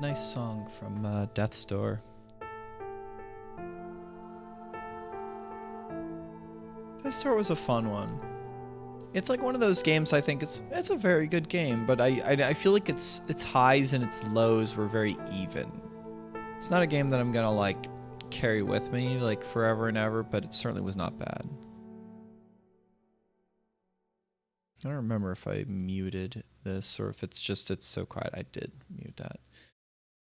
Nice song from Death's Door. Death's Door was a fun one. It's like one of those games. I think it's a very good game, but I feel like its highs and its lows were very even. It's not a game that I'm gonna like carry with me like forever and ever, but it certainly was not bad. I don't remember if I muted this or if it's so quiet. I did mute that.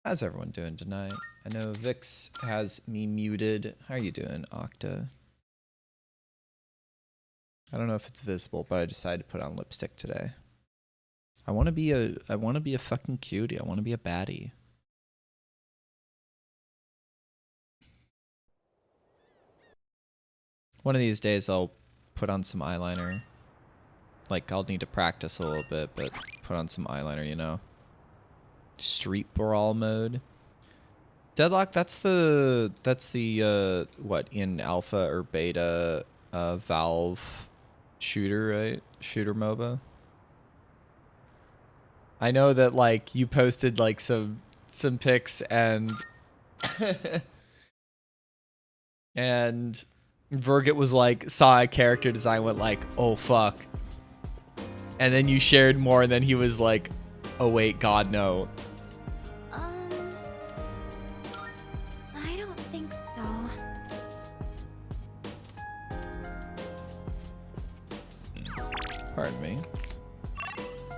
How's everyone doing tonight? I know Vix has me muted. How are you doing, Octa? I don't know if it's visible, but I decided to put on lipstick today. I want to be a fucking cutie. I want to be a baddie. One of these days I'll put on some eyeliner. Like, I'll need to practice a little bit, but put on some eyeliner, you know? Street brawl mode. Deadlock, that's the what, in alpha or beta Valve shooter, right? Shooter MOBA. I know that like you posted like some pics and and Virgit was like, saw a character design, went like, oh fuck. And then you shared more, and then he was like, oh wait, God, no. I don't think so. Pardon me.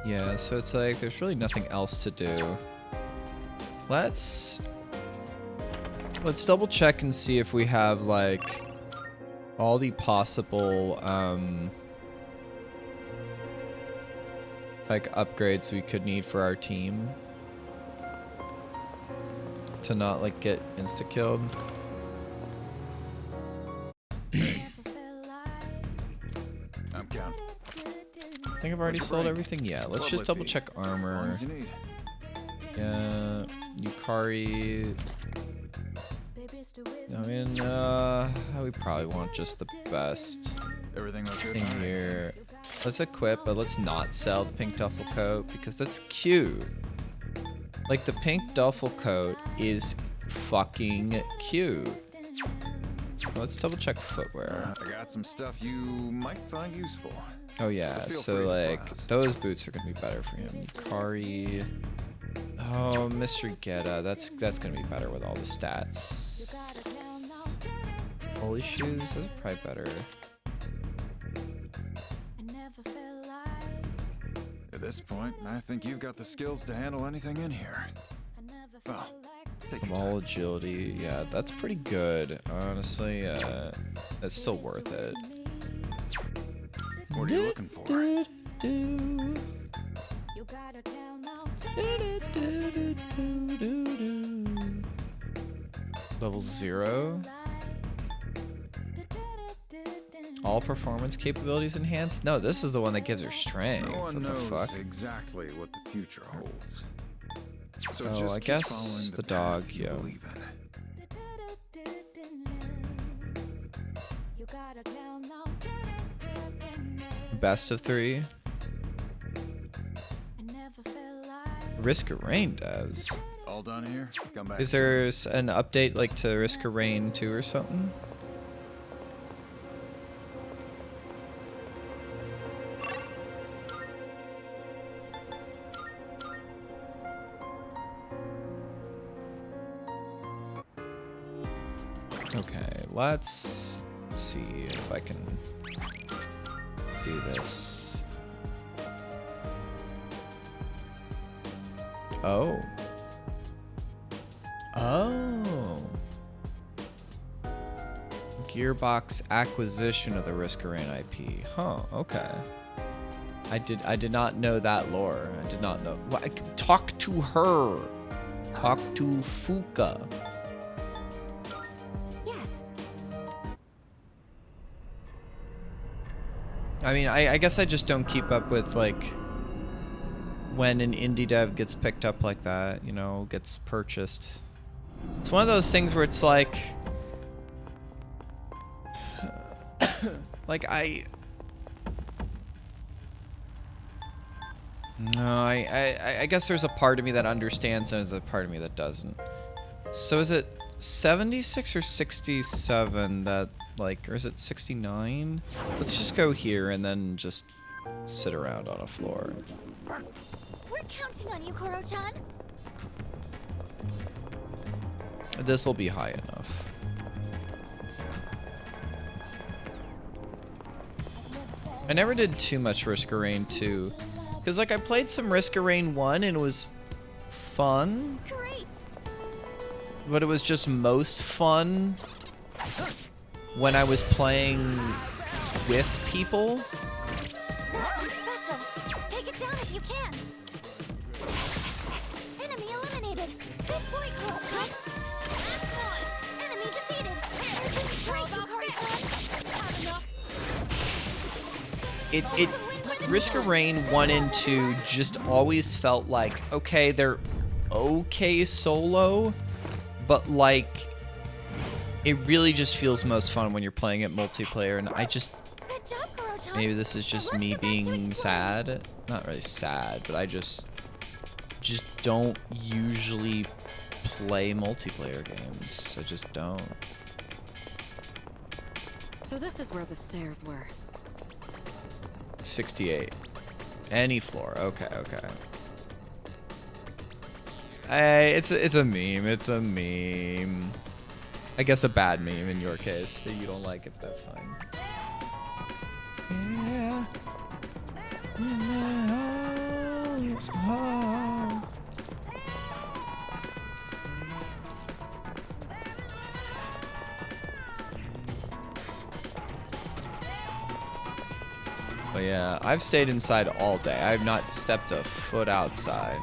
Yeah, so it's like, there's really nothing else to do. Let's double check and see if we have like all the possible like upgrades we could need for our team to not like get insta killed. I'm counting. I think I've already sold everything. Yeah, let's just double check armor. Yeah, Yukari. I mean, we probably want just the best thing here. Let's equip, but let's not sell the pink duffel coat because that's cute. Like, the pink duffel coat is fucking cute. Let's double check footwear. I got some stuff you might find useful. Oh yeah, so like those boots are gonna be better for him. Yukari. Oh, Mr. Geta, that's gonna be better with all the stats. Holy shoes, those are probably better. At this point, I think you've got the skills to handle anything in here. Well, take your All time. agility, yeah, that's pretty good. Honestly, that's still worth it. What are you looking for? Level 0. All performance capabilities enhanced? No, this is the one that gives her strength. No one What the knows fuck? exactly what the future holds. So Oh, just I keep guess following the path dog, you yeah. believe in. Best of 3. Risk of Rain does. All done here? Come back. Is there an update like to Risk of Rain 2 or something? Okay, let's see if I can do this. Oh. Oh. Gearbox acquisition of the Risk of Rain IP. Huh, okay. I did not know that lore. I did not know. Well, I could talk to her. Talk to Fuka. Yes. I mean, I guess I just don't keep up with, like, when an indie dev gets picked up like that, you know, gets purchased. It's one of those things where it's like... like, No, I guess there's a part of me that understands and there's a part of me that doesn't. So is it 76 or 67 that, like, or is it 69? Let's just go here and then just sit around on a floor. We're counting on you, Koro-chan. This'll be high enough. I never did too much Risk of Rain 2. Because, like, I played some Risk of Rain 1 and it was fun. Great. But it was just most fun when I was playing with people. That one's special. Take it down if you can. Enemy eliminated. Good point, Koro-chan. Excellent. Enemy defeated. Everything's great, Koro-chan. Have enough. Risk of Rain 1 and 2 just always felt like, okay, they're okay solo, but like, it really just feels most fun when you're playing it multiplayer, and I just, Good job, Koro-chan. maybe this is just me being sad. Not really sad, but I just don't usually play multiplayer games. I just don't. So this is where the stairs were. 68. Any floor. Okay, okay. It's a meme. It's a meme. I guess a bad meme in your case that you don't like it. That's fine. Yeah. But yeah, I've stayed inside all day. I have not stepped a foot outside.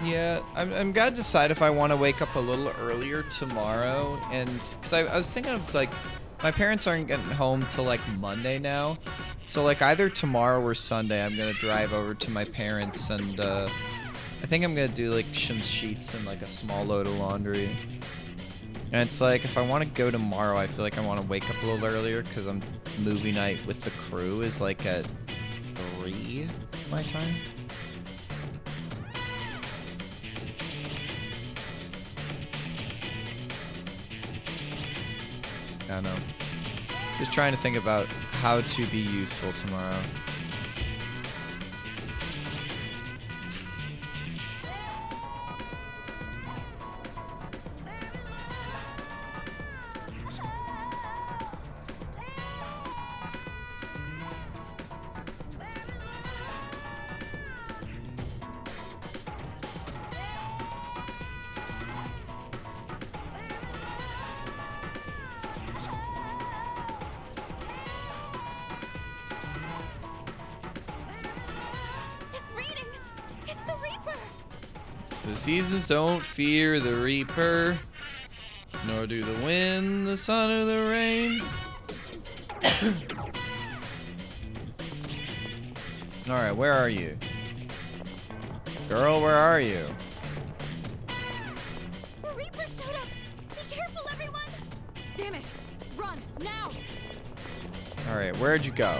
Yeah, I'm gotta decide if I want to wake up a little earlier tomorrow, and because I was thinking of, like, my parents aren't getting home till like Monday now, so like either tomorrow or Sunday I'm gonna drive over to my parents, and I think I'm gonna do like some sheets and like a small load of laundry. And it's like, if I want to go tomorrow, I feel like I want to wake up a little earlier because movie night with the crew is like at 3 my time. I know. Just trying to think about how to be useful tomorrow. The seasons don't fear the reaper, nor do the wind, the sun, or the rain. Alright, where are you? Girl, where are you? The Reaper showed up! Be careful, everyone! Damn it! Run, now! Alright, where'd you go?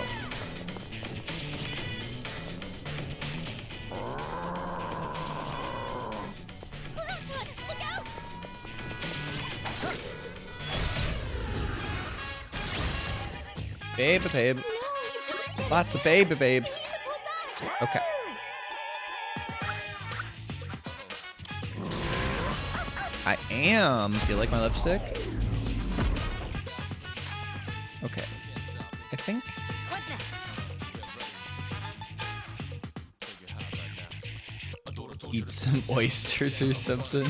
Baby babe. Lots of baby babes. Okay. I am. Do you like my lipstick? Okay. I think. What next? Eat some oysters or something.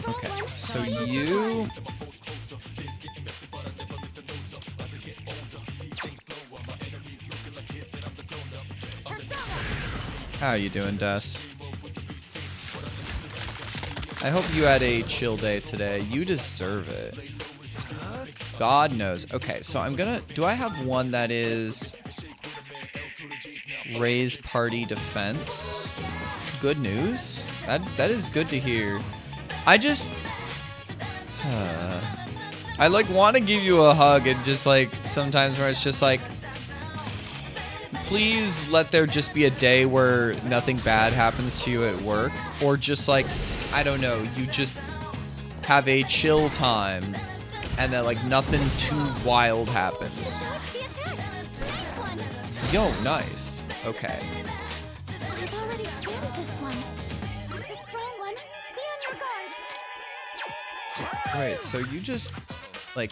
Okay, so you. How are you doing, Des? I hope you had a chill day today. You deserve it. God knows. Okay, so I'm gonna... Do I have one that is... Raise party defense? Good news? That is good to hear. I just... I, like, want to give you a hug and just, like, sometimes where it's just, like... Please let there just be a day where nothing bad happens to you at work. Or just, like, I don't know, you just have a chill time and that, like, nothing too wild happens. Yo, nice. Okay. I've already scanned this one. It's a strong one. Be on your guard. Right, so you just, like,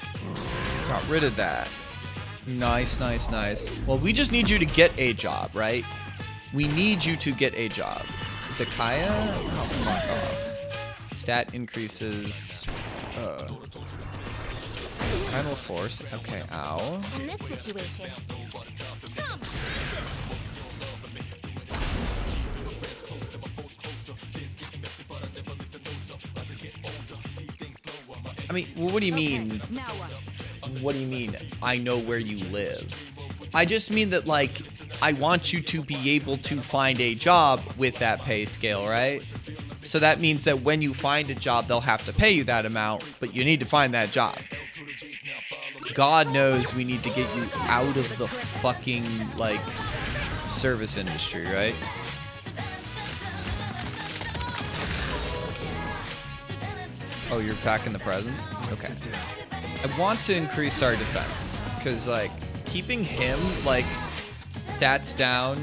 got rid of that. Nice, nice, nice. Well, we just need you to get a job, right? We need you to get a job. Dakaya? Oh, fuck off. Stat increases. Primal force. Okay, ow. In this situation. Come. I mean, well, what do you mean? Now what? What do you mean? I know where you live. I just mean that, like, I want you to be able to find a job with that pay scale, right? So that means that when you find a job, they'll have to pay you that amount, but you need to find that job. God knows we need to get you out of the fucking, like, service industry, right? Oh, you're back in the present? Okay. I want to increase our defense, because, like, keeping him, like, stats down...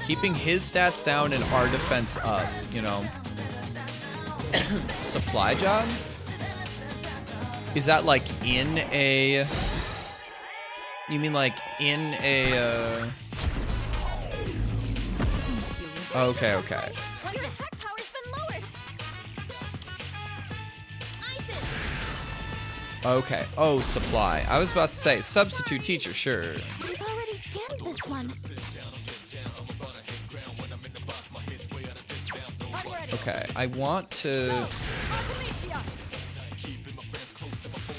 Keeping his stats down and our defense up, you know. Supply job? Is that, like, in a... You mean, like, in a, Okay, okay. One attack power's been lowered. Isis. Okay. Oh, supply. I was about to say, substitute teacher, sure. I've already scanned this one. Okay, I want to...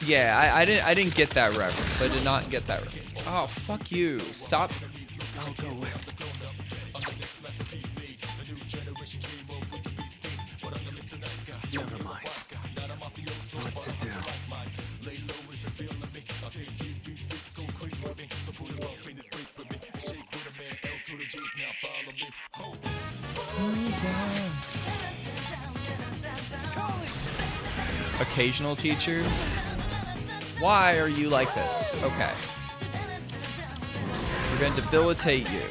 Yeah, I didn't get that reference. I did not get that reference. Oh, fuck you. Stop. I'll go away. Never mind. What to do? Occasional teacher? Why are you like this? Okay. We're gonna debilitate you.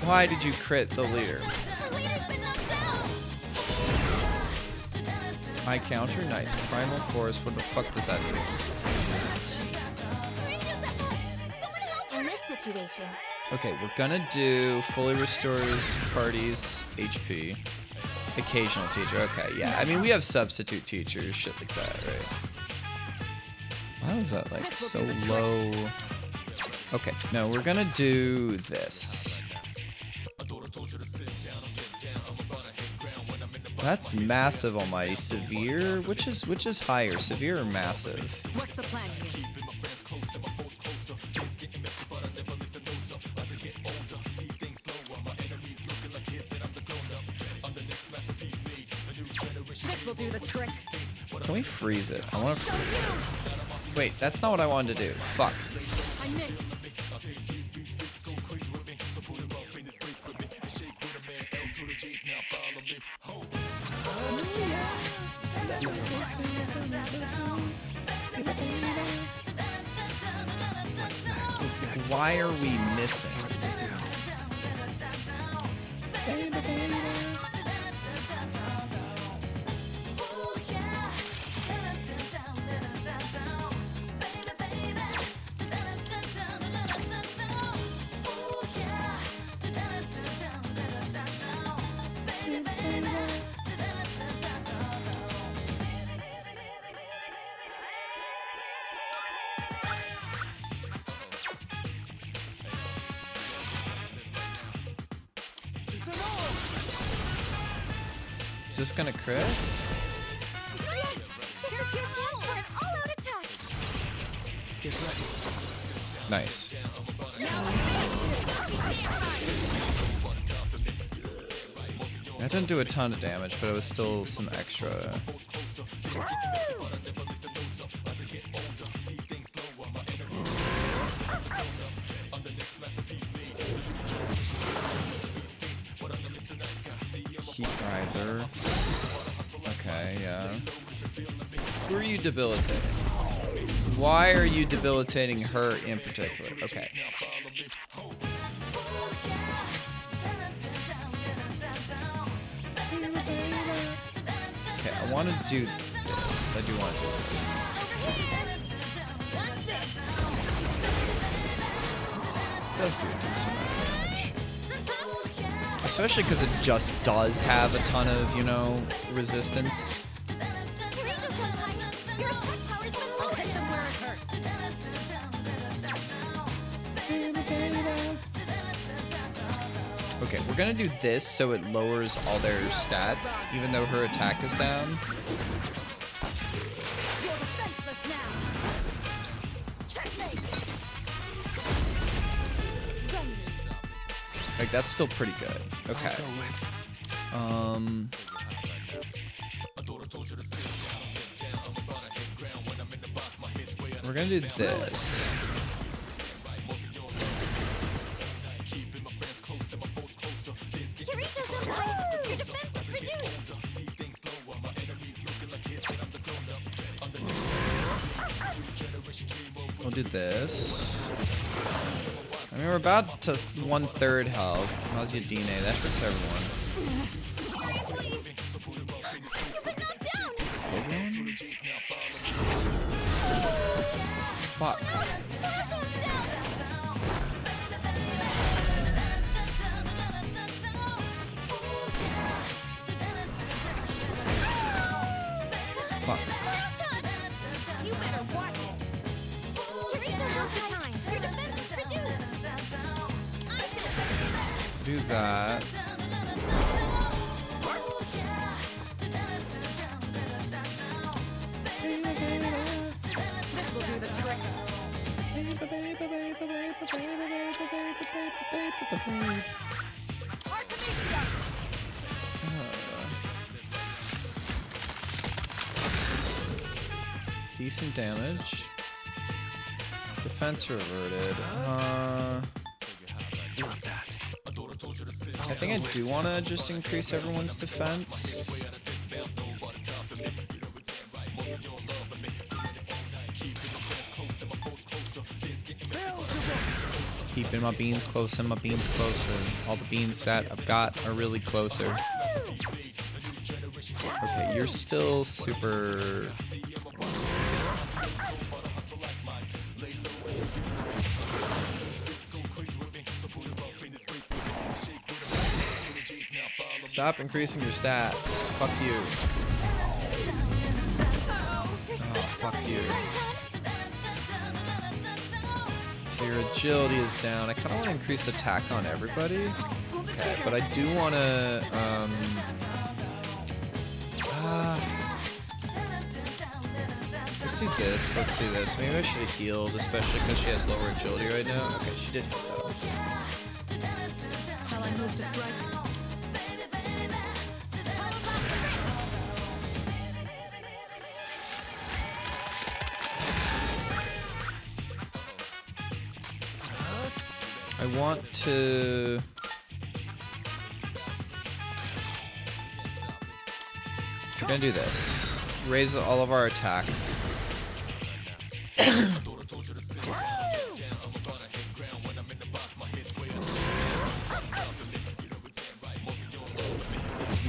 Why did you crit the leader? High counter? Nice. Primal force, what the fuck does that do? In this situation. Okay, we're gonna do fully restores parties HP. Occasional teacher, okay, yeah. I mean, we have substitute teachers, shit like that, right? Why was that, like, so low? Okay, no, we're gonna do this. That's massive, almighty. Severe? Which is higher, severe or massive? What's the plan here? This will do the trick. Can we freeze it? I want to freeze it. Wait, that's not what I wanted to do. Fuck. I missed. Why are we missing? Is this gonna crit? Yes! Here's your chance for an all-out attack! Nice. That didn't do a ton of damage, but it was still some extra. Heat riser. Okay, yeah. Who are you debilitating? Why are you debilitating her in particular? Okay. Okay, I want to do this. I do want to do this. This does do a decent amount of damage. Especially because it just does have a ton of, you know, resistance. Okay, we're gonna do this so it lowers all their stats, even though her attack is down. You're defenseless now. Checkmate. Like, that's still pretty good. Okay. We're gonna do this. Your defense is reduced! We'll do this. I mean, we're about to 1/3 health. How's your DNA? That hurts everyone. Seriously? You've been knocked down! Fuck. Fuck. You better watch it! Kirito has the time! Your defense is reduced! Do that. This will do the trick. Artemisia! Decent damage. Defense reverted. I think I do want to just increase everyone's defense. Keeping my beans close and my beans closer. All the beans that I've got are really closer. Okay, you're still super... Stop increasing your stats. Fuck you. Oh, fuck you. So your agility is down. I kind of want to increase attack on everybody. Okay, but I do want to, let's do this. Let's do this. Maybe I should have healed, especially because she has lower agility right now. Okay, she did hit though. Shall I move to strike? I want to... We're gonna do this. Raise all of our attacks.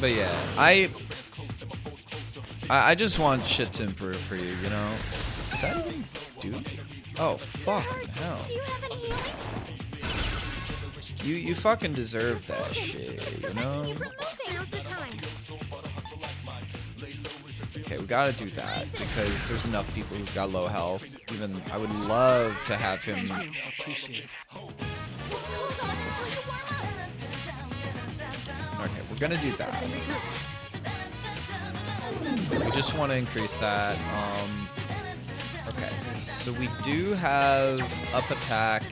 But yeah, I just want shit to improve for you, you know? Is that even dude? Oh, fucking hell. Do you have any healing? You fucking deserve that shit, you know? Keep removing. Now's the time. Okay, we gotta do that because there's enough people who's got low health. Even I would love to have him. Appreciate. Hold on until you warm up. Okay, we're gonna do that. And regroup. We just want to increase that. Okay, so we do have up attack.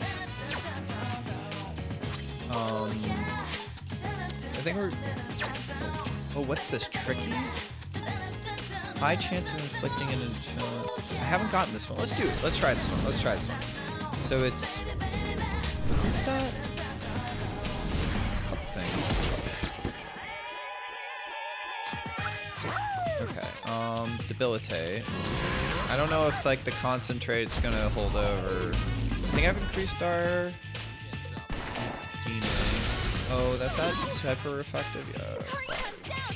I think we're. Oh, what's this? Tricky? High chance of inflicting an. I haven't gotten this one. Let's do it. Let's try this one. Let's try this one. So it's. What's that? Couple things. Okay. Debilitate. I don't know if like the concentrate's gonna hold over. I think I've increased our. Oh, that's that super effective. Yeah.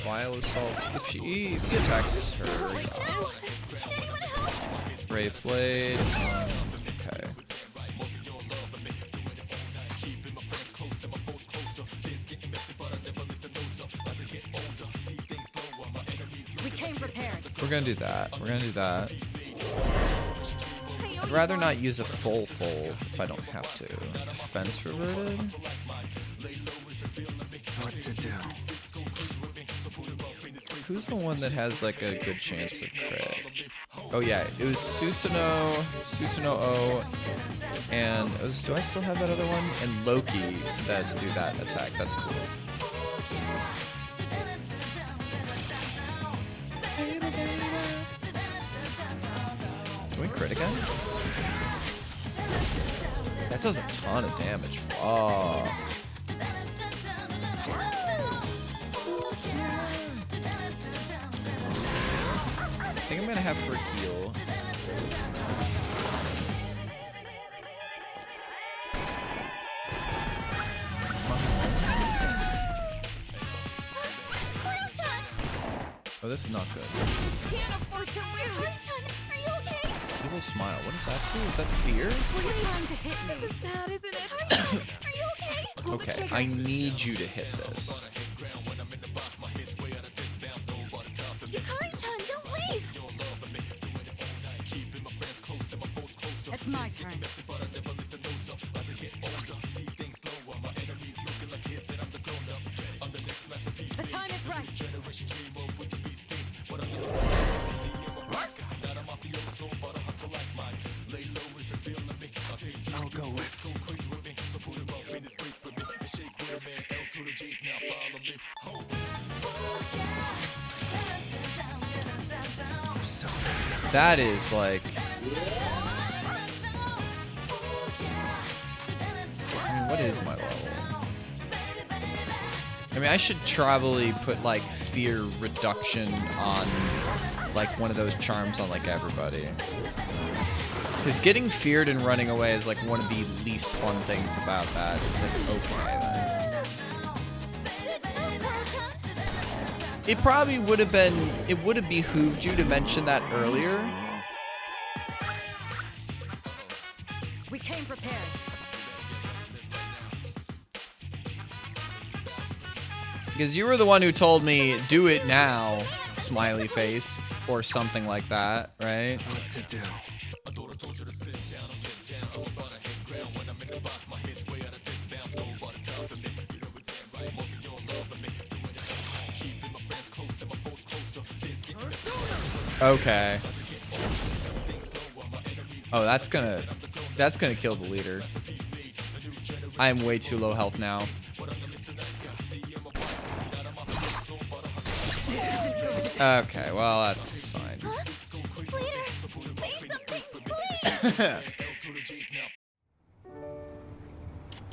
Wild assault. If he attacks her. Ray blade. Okay. We came prepared. We're gonna do that. We're gonna do that. I'd rather not use a full if I don't have to. Defense reverted. What to do? Who's the one that has like a good chance of crit? Oh yeah, it was Susanoo O, and do I still have that other one? And Loki that do that attack. That's cool. Can we crit again? That does a ton of damage. Oh. I think I'm gonna have her heal. Oh, this is not good. Can't afford to lose. Are you okay? Evil smile. What is that too? Is that fear? Were you trying to hit me? This is bad, isn't it? Are you okay? Pull the Okay, trigger. I need you to hit this. Yukari-chan, don't leave. It's my turn. The time is right. I'll go with. That is like. I mean, what is my level? I mean, I should probably put like fear reduction on like one of those charms on like everybody. Because getting feared and running away is like one of the least fun things about that. It's like, okay then. It probably would have been, it would have behooved you to mention that earlier. We came prepared. Because you were the one who told me, do it now, smiley face, or something like that, right? What to do? Okay. Oh, that's gonna kill the leader. I am way too low health now. Okay, well that's fine. Leader, say something, please.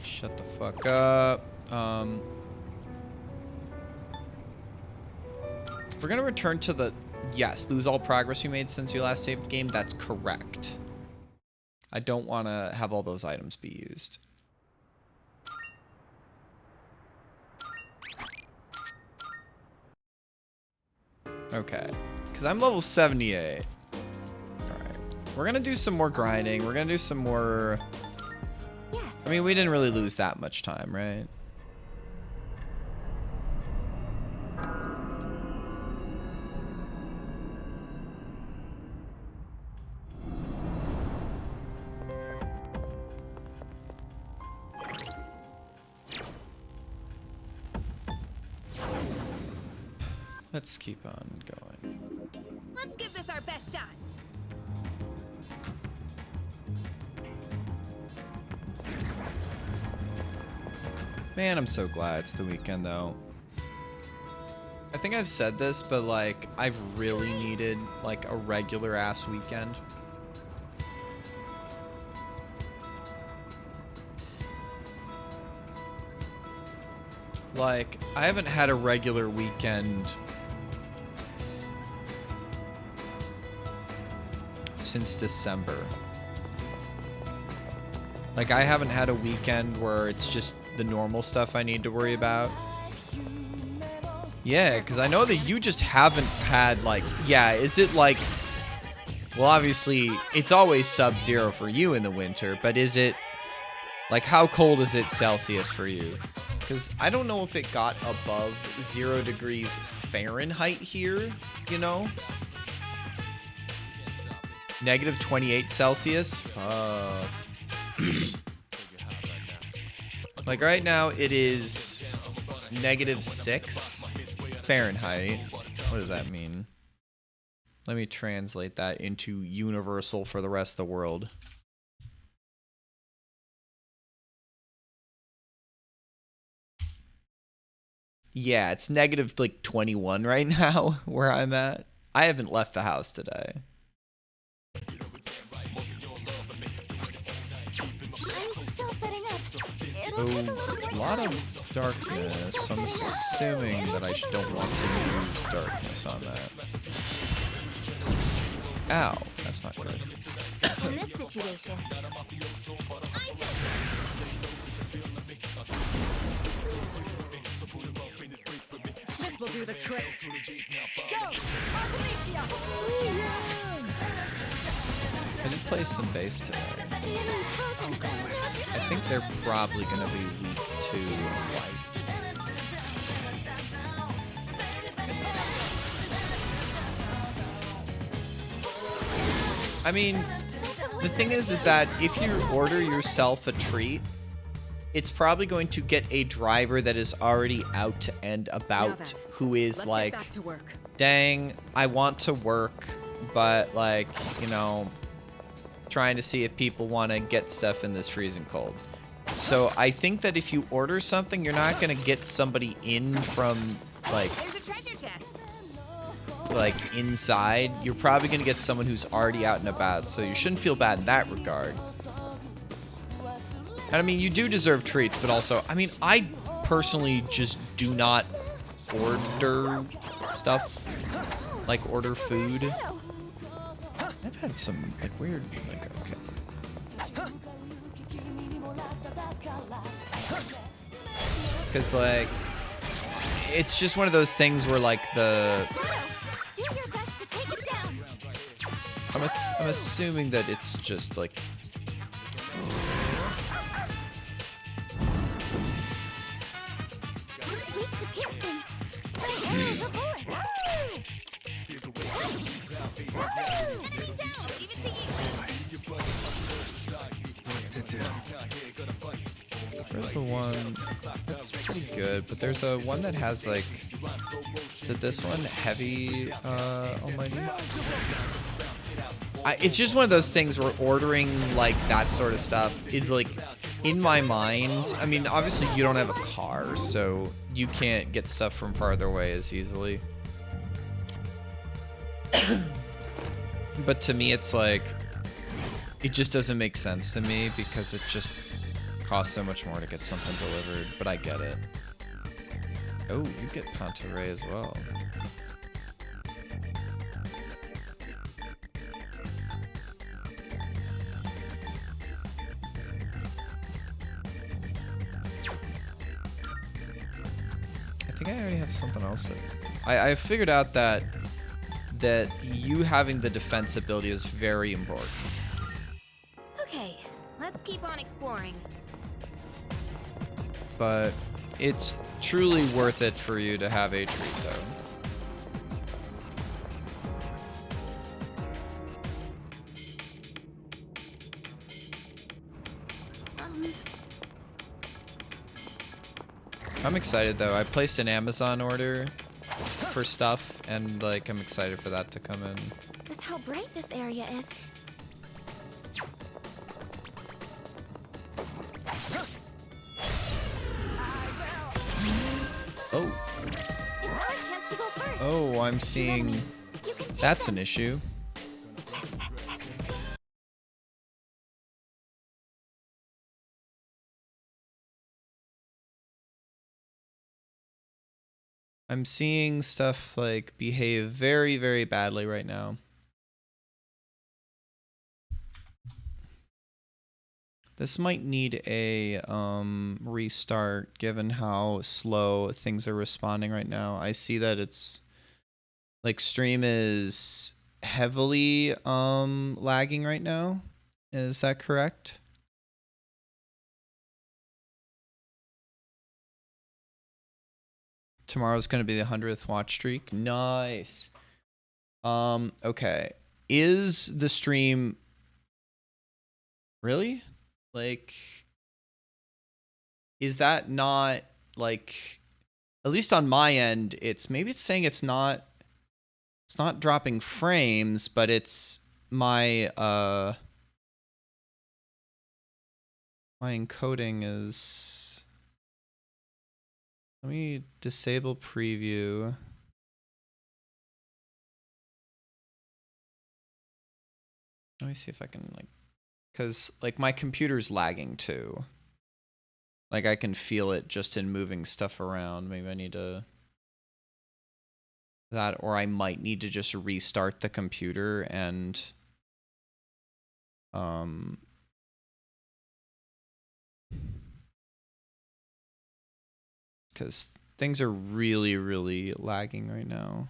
Shut fuck up. We're gonna return to the... Yes, lose all progress you made since you last saved game. That's correct. I don't want to have all those items be used. Okay. Because I'm level 78. Alright. We're gonna do some more grinding. We're gonna do some more... Yes. I mean, we didn't really lose that much time, right? Let's keep on going. Let's give this our best shot. Man, I'm so glad it's the weekend, though. I think I've said this, but, like, I've really needed, like, a regular-ass weekend. Like, I haven't had a regular weekend since December. Like, I haven't had a weekend where it's just the normal stuff I need to worry about. Yeah, because I know that you just haven't had, like... Yeah, is it, like... Well, obviously, it's always sub-zero for you in the winter, but is it... Like, how cold is it Celsius for you? Because I don't know if it got above 0 degrees Fahrenheit here, you know? Negative 28 Celsius? Like, right now, it is negative 6 Fahrenheit. What does that mean? Let me translate that into universal for the rest of the world. Yeah, it's negative, like, 21 right now, where I'm at. I haven't left the house today. I'm still setting up. It'll Oh, take a little more a lot time. of darkness. I'm assuming that I don't want to use darkness on that. Ow, that's not good. In this situation, This will do the trick. Go! Artemisia! I did place some base today. I think they're probably going to be weak to white. I mean, the thing is that if you order yourself a treat, it's probably going to get a driver that is already out and about, then, who is Let's like, get back to work. dang, I want to work, but, like, you know, trying to see if people want to get stuff in this freezing cold. So I think that if you order something, you're not going to get somebody in from, like, there's a treasure chest. inside. You're probably going to get someone who's already out and about, so you shouldn't feel bad in that regard. And I mean, you do deserve treats, but also, I mean, I personally just do not order stuff, like order food. I've had some, like, weird, like, okay. Because, like, it's just one of those things where, like, the... Do your best to take it down. I'm assuming that it's just, like... It's weak to piercing. My arrows are bullets. Enemy down. Even to you. What to do? Where's the one? That's pretty good, but there's a one that has, like... Is it this one? Heavy, Almighty? It's just one of those things where ordering, like, that sort of stuff is, like, in my mind... I mean, obviously you don't have a car, so you can't get stuff from farther away as easily. But to me, it's like... It just doesn't make sense to me because it just... Costs so much more to get something delivered, but I get it. Oh, you get Pantaray as well. I think I already have something else that I figured out that you having the defense ability is very important. Okay, let's keep on exploring. But it's truly worth it for you to have a treat, though. I'm excited though. I placed an Amazon order for stuff, and like I'm excited for that to come in. With how bright this area is. Oh. It's our chance to go first. Oh, I'm seeing. You can take That's them. an issue. I'm seeing stuff like behave very, very badly right now. This might need a restart given how slow things are responding right now. I see that it's like stream is heavily lagging right now. Is that correct? Tomorrow's going to be the 100th watch streak. Nice. Okay. Is the stream really? Like, is that not like, at least on my end, maybe it's saying it's not dropping frames, but it's my encoding is, let me disable preview. Let me see if I can like, because like my computer's lagging too. Like I can feel it just in moving stuff around. Maybe I need to that, or I might need to just restart the computer and because things are really, really lagging right now.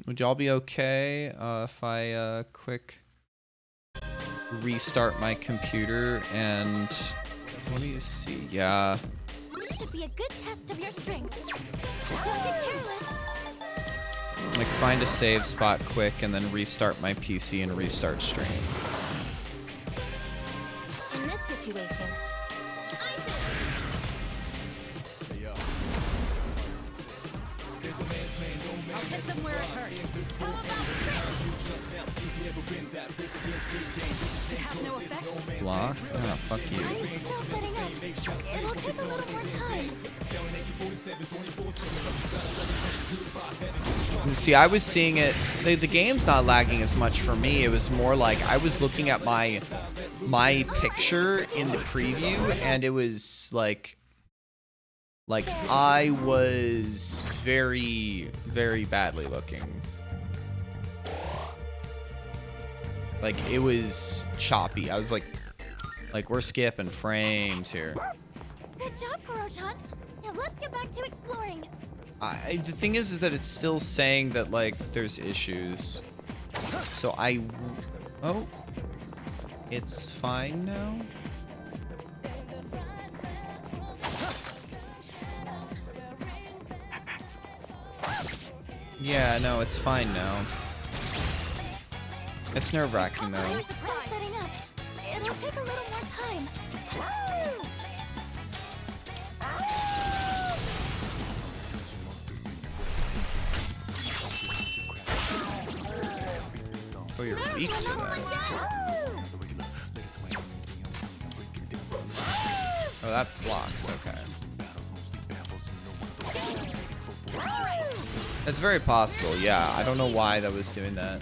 Would y'all be okay if I quick restart my computer and let me see. Yeah. This should be a good test of your strength. Don't get careless. Like find a save spot quick and then restart my PC and restart stream. In this situation, I'll hit them where it hurts. how about this? They have no effect. Block? Ah, fuck you. I'm still setting up. It'll take a little more time. And see, I was seeing it. The game's not lagging as much for me. It was more like I was looking at my picture in the preview, and it was like I was very, very badly looking. Like it was choppy. I was like we're skipping frames here. Good job, Koro-chan. Now let's get back to exploring. The thing is that it's still saying that like there's issues. So oh, it's fine now. Yeah, no, it's fine now. It's nerve-wracking though. I'm still setting up. It'll take a little more time. Oh, you're weak to that. Oh, that blocks. Okay. It's very possible. Yeah, I don't know why that was doing that.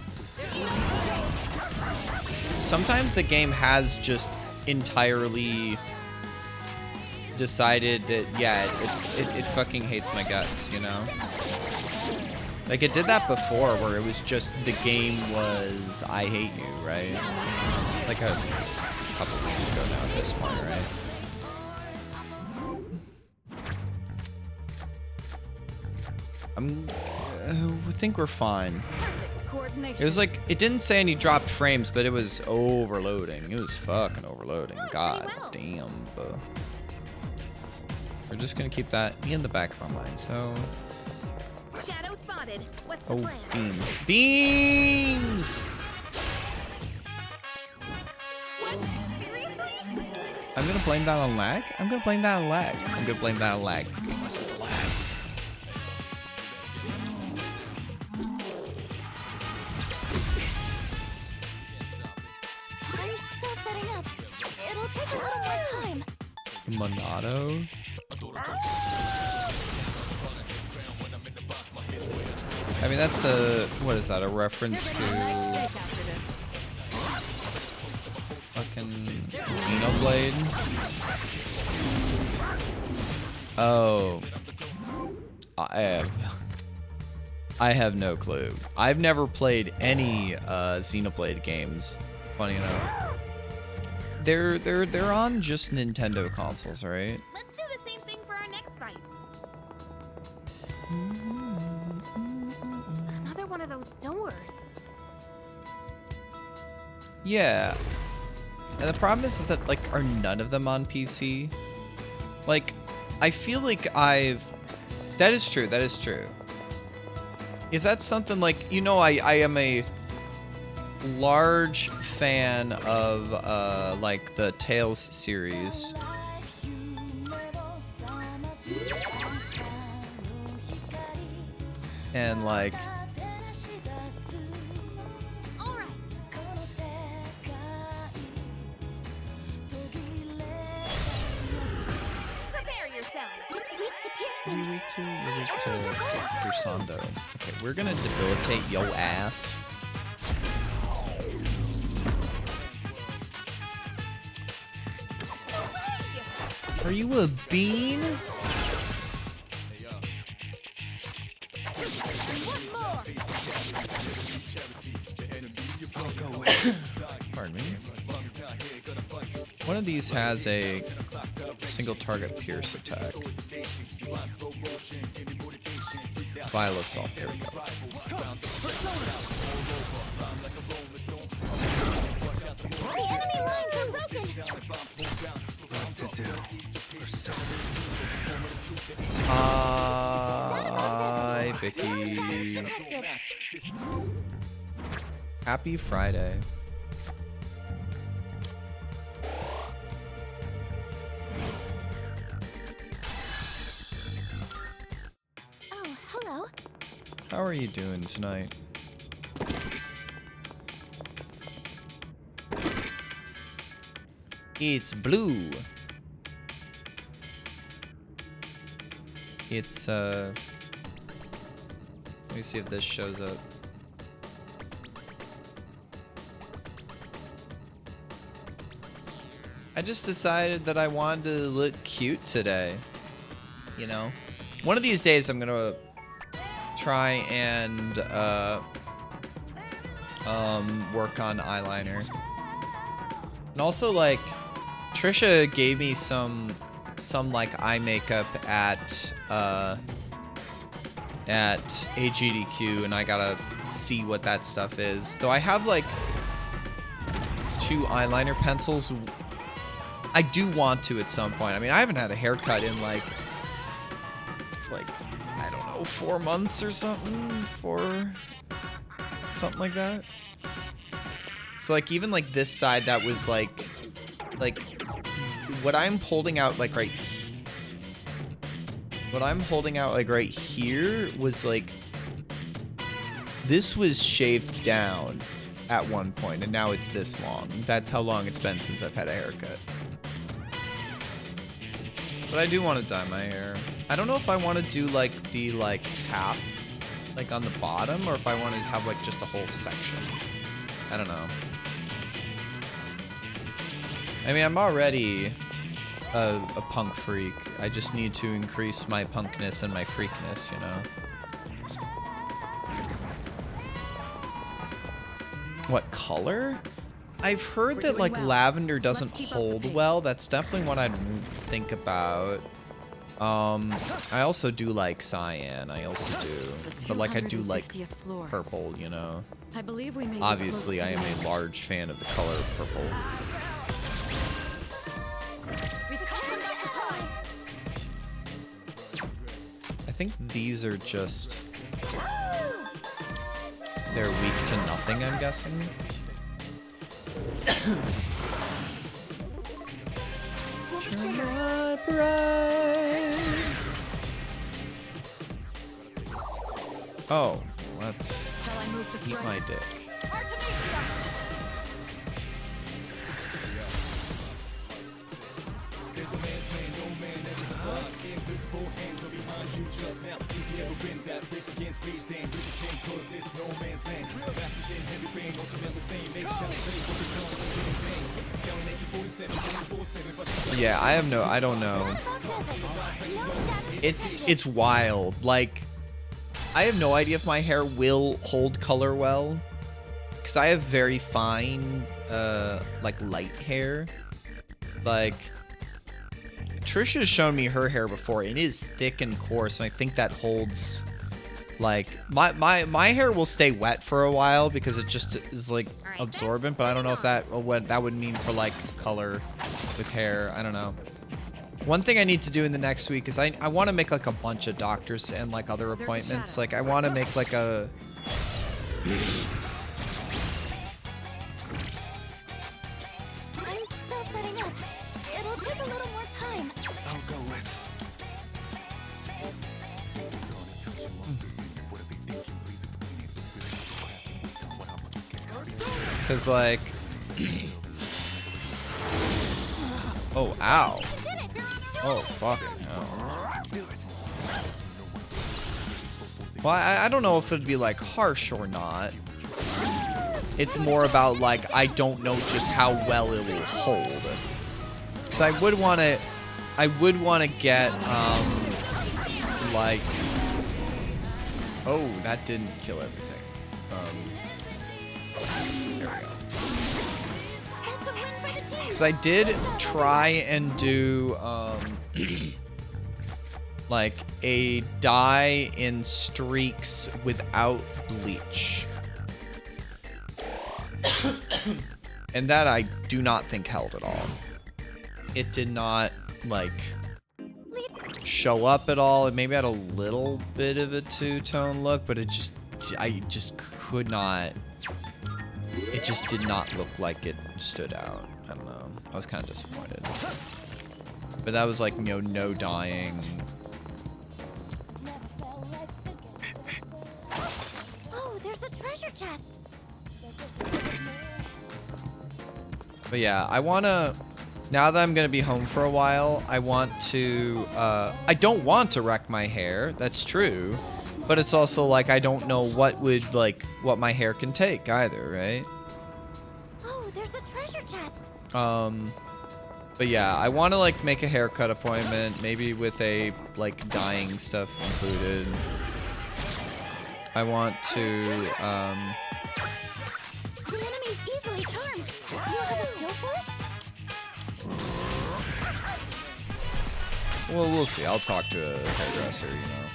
Sometimes the game has just entirely decided that, yeah, it fucking hates my guts, you know? Like, it did that before, where it was just, the game was, I hate you, right? Like a couple weeks ago now at this point, right? I think we're fine. Perfect coordination. It was like, it didn't say any dropped frames, but it was overloading. It was fucking overloading. God damn, bro. We're just gonna keep that in the back of our mind, so... Shadow spotted. What's the Oh, plan? beams. Beams! What? Seriously? I'm gonna blame that on lag? I'm gonna blame that on lag. I'm gonna blame that on lag. It wasn't lag. I'm still setting up. It'll take a little more time. Monado? I mean, that's a... What is that? A reference They're gonna have a nice to... steak after this. Fucking... Xenoblade? Oh. I have no clue. I've never played any Xenoblade games. Funny enough. They're on just Nintendo consoles, right? Let's do the same thing for our next fight. Another one of those doors. Yeah. And the problem is that, like, are none of them on PC? Like, I feel like I've... That is true, that is true. If that's something like, you know, I am a large fan of, like, the Tales series. And, like... Prepare yourself. It's weak to piercing. You're weak to Gersando. Okay, we're gonna debilitate yo ass. Are you a bean? Pardon me. One of these has a single target pierce attack. Viola Assault, there we go. The enemy lines are broken. What to do? Hi, Vicky. Connected. Happy Friday. Oh, hello. How are you doing tonight? It's blue. It's, let me see if this shows up. I just decided that I wanted to look cute today. You know? One of these days I'm gonna try and, work on eyeliner. And also, like, Trisha gave me some like eye makeup at AGDQ, and I gotta see what that stuff is. Though I have like 2 eyeliner pencils. I do want to at some point. I mean, I haven't had a haircut in like I don't know, 4 months or something, something like that. So like even like this side that was like what I'm holding out like right here was like, this was shaved down at one point and now it's this long. That's how long it's been since I've had a haircut. But I do want to dye my hair. I don't know if I want to do like the half like on the bottom or if I want to have like just a whole section. I don't know. I mean, I'm already a punk freak. I just need to increase my punkness and my freakness, you know? What color? I've heard that, like, lavender doesn't hold well. That's definitely what I'd think about. I also do like cyan. I also do. But, like, I do like purple, you know? I believe we may Obviously, I am a large fan of the color purple. I think these are just... They're weak to nothing, I'm guessing. My bride. Oh, let's eat my dick. Yeah, I don't know. It's wild. Like, I have no idea if my hair will hold color well, because I have very fine, like, light hair. Like, Trisha's shown me her hair before, and it is thick and coarse, and I think that holds, like, my hair will stay wet for a while because it just is, like, absorbent, but I don't know if what that would mean for, like, color with hair. I don't know. One thing I need to do in the next week is I want to make, like, a bunch of doctors and, like, other appointments. Like, I want to make, like, a... I'm still setting up. It'll take a little more time. I'll go with. Because, like... Oh, ow. Oh, fucking hell. Well, I don't know if it'd be, like, harsh or not. It's more about, like, I don't know just how well it will hold. Because I would want to get, like... Oh, that didn't kill everything. There we go. Because I did try and do, like, a dye in streaks without bleach. And that I do not think held at all. It did not, like, show up at all. It maybe had a little bit of a two-tone look, but I just could not... It just did not look like it stood out. I don't know. I was kind of disappointed. But that was like, you know, no dyeing. Oh, there's a treasure chest. But yeah, I want to... Now that I'm going to be home for a while, I want to... I don't want to wreck my hair. That's true. But it's also like, I don't know what would, like, what my hair can take either, right? Oh, there's a treasure chest. But yeah, I want to, like, make a haircut appointment, maybe with a, like, dyeing stuff included. I want to, The enemy's easily charmed. Do you have a skill for it? well, we'll see. I'll talk to a hairdresser, you know.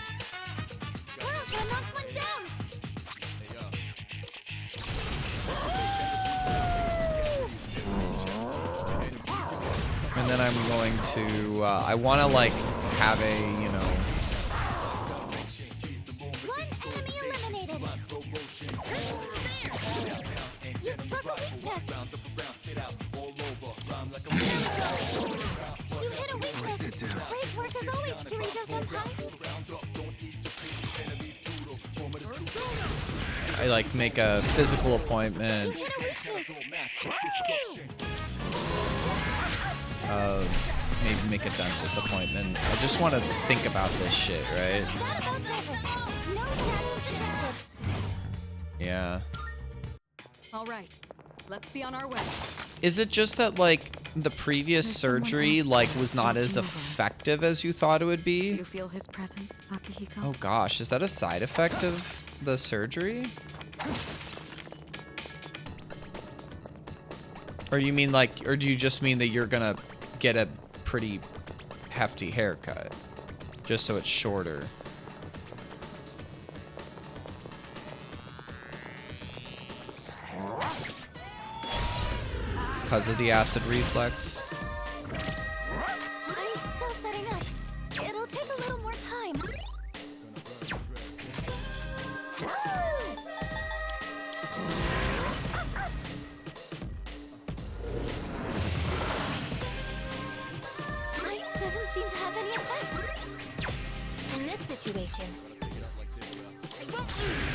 Wow, I knocked one down. And then I'm going to, I want to, like, have a, you know... One enemy eliminated. You struck a weakness. You hit a weakness. Great work as always, Kirito-senpai. I, like, make a physical appointment. You hit a weakness. Maybe make a dentist appointment. I just want to think about this shit, right? No shadows detected. Yeah. All right. Let's be on our way. Is it just that, like, the previous There's someone surgery, else like, was not watching as over us. effective as you thought it would Do be? you feel his presence, Akihiko? Oh gosh, is that a side effect of the surgery? Or do you mean like, or do you just mean that you're gonna get a pretty hefty haircut? Just so it's shorter. Because of the acid reflex? I'm still setting up. It'll take a little more time. Ice doesn't seem to have any effect. In this situation, I won't lose.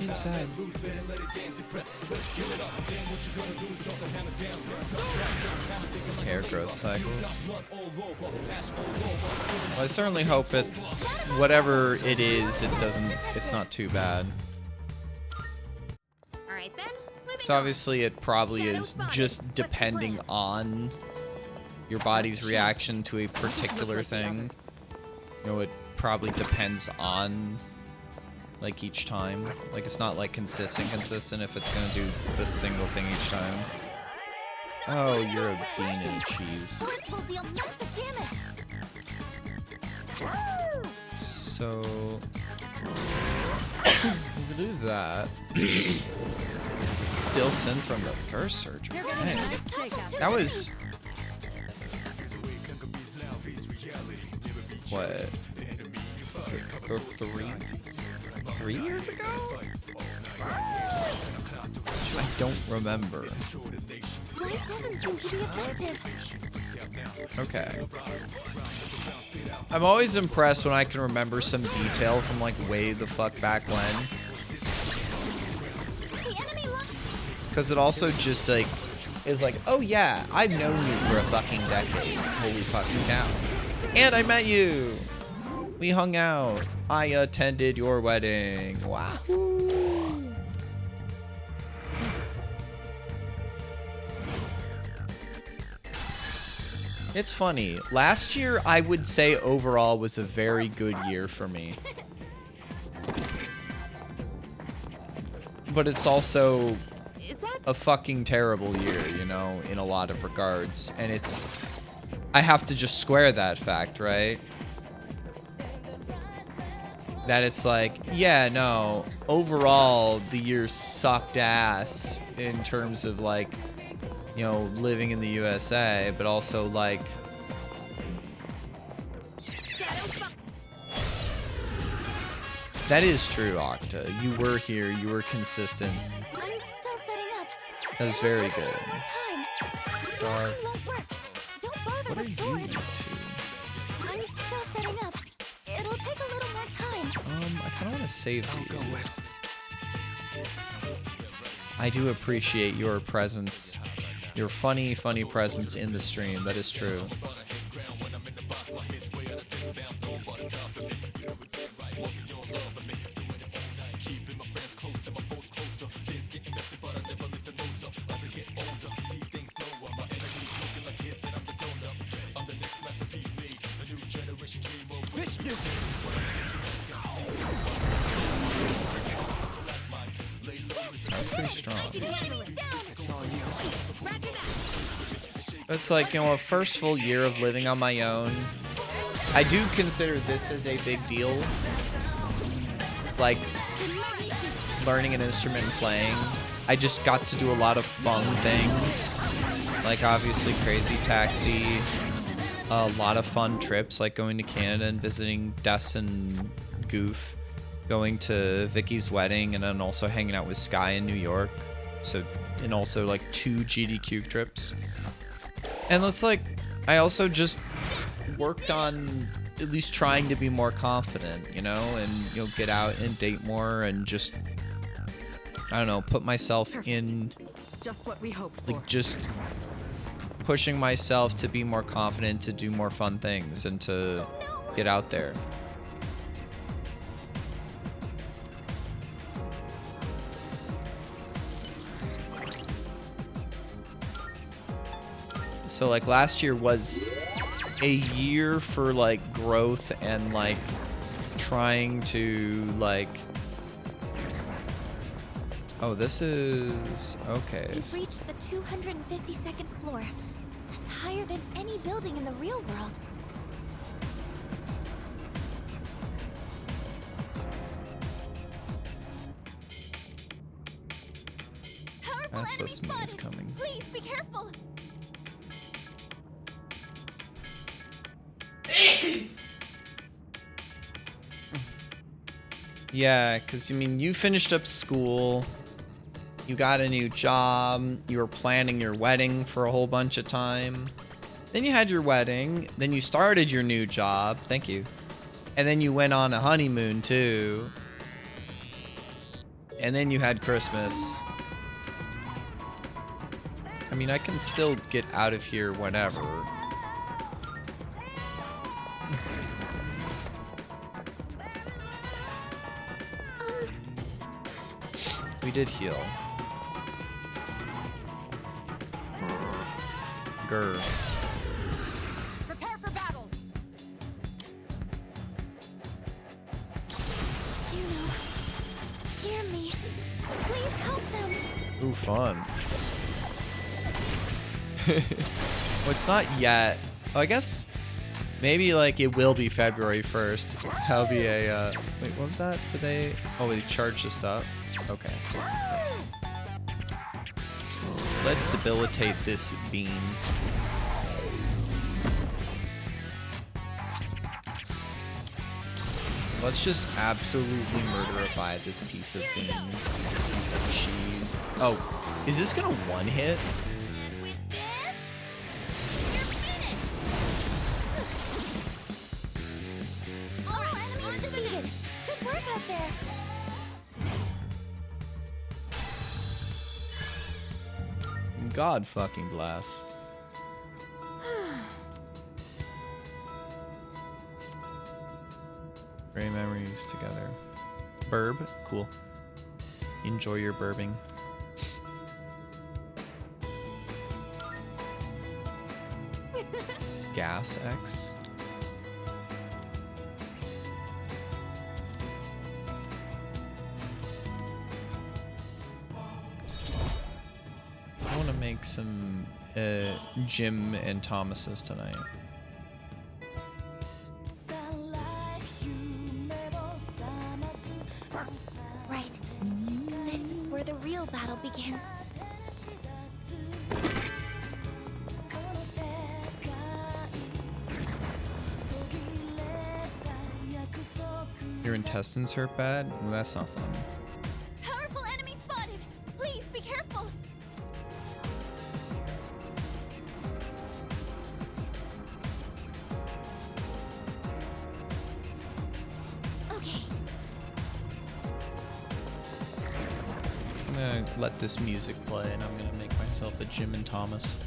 Inside. Hair growth cycles. Well, I certainly hope it's whatever it is. It's not too bad. All right then. So obviously it probably is just depending on your body's reaction to a particular thing. You know, it probably depends on like each time. Like it's not like consistent if it's gonna do this single thing each time. Oh, you're a bean and cheese. This will deal massive damage. So we'll do that. Still sin from the first surgery. You're gonna Dang. need a steak after That was what? 3 years ago? I don't remember. Light doesn't seem to be effective. Okay. I'm always impressed when I can remember some detail from like way the fuck back when. The enemy lost. Because it also just like is like, oh yeah, I've known you for a fucking decade. Holy fucking cow. And I met you. We hung out. I attended your wedding. Wow. It's funny. Last year, I would say overall was a very good year for me. But it's also Is that a fucking terrible year, you know, in a lot of regards. And I have to just square that fact, right? That it's like, yeah, no, overall, the year sucked ass in terms of like, you know, living in the USA, but also like, that is true, Octa. You were here, you were consistent. I'm still setting up. That was very It'll take good. a little time. Dark. It won't work. Don't bother What are with you swords. into? I'm still setting up. It'll take a little more time. I kind of want to save these. I do appreciate your presence, your funny presence in the stream. That is true. That's pretty strong. It's like, you know, a first full year of living on my own. I do consider this as a big deal. Like, learning an instrument and playing. I just got to do a lot of fun things. Like, obviously, Crazy Taxi. A lot of fun trips, like going to Canada and visiting Des and Goof. Going to Vicky's wedding, and then also hanging out with Sky in New York. So, and also like 2 GDQ trips. And it's like, I also just worked on at least trying to be more confident, you know, and, you know, get out and date more and just, I don't know, put myself in, Just what we hoped for. like, just pushing myself to be more confident, to do more fun things, and to get out there. So, like, last year was a year for, like, growth and, like, trying to, like... Oh, this is... Okay. You've reached the 252nd floor. That's higher than any building in the real world. Powerful That's enemy a sneeze spotted. coming. Please be careful. Yeah, because, I mean, you finished up school, you got a new job, you were planning your wedding for a whole bunch of time. Then you had your wedding, then you started your new job, thank you. And then you went on a honeymoon, too. And then you had Christmas. I mean, I can still get out of here whenever. We did heal. Grr. Prepare for battle. Juno, hear me. Please help them. Ooh, fun. Well, it's not yet. Oh, I guess maybe like it will be February 1st. That'll be a, wait, what was that? Did they, oh, they charged the stuff. Okay. Nice. Let's debilitate this beam. Let's just absolutely murderify this piece of bean. Piece of cheese. Oh, is this gonna one hit? And with this, you're finished. All enemies defeated. Good work out there. God fucking bless. Great memories together. Burb, cool. Enjoy your burbing. Gas X. I want to make some Jim and Thomas's tonight. Right. This is where the real battle begins. Your intestines hurt bad? Well, that's not fun. Powerful enemy spotted. Please be careful. Okay. I'm gonna let this music play and I'm gonna make myself a Jim and Thomas.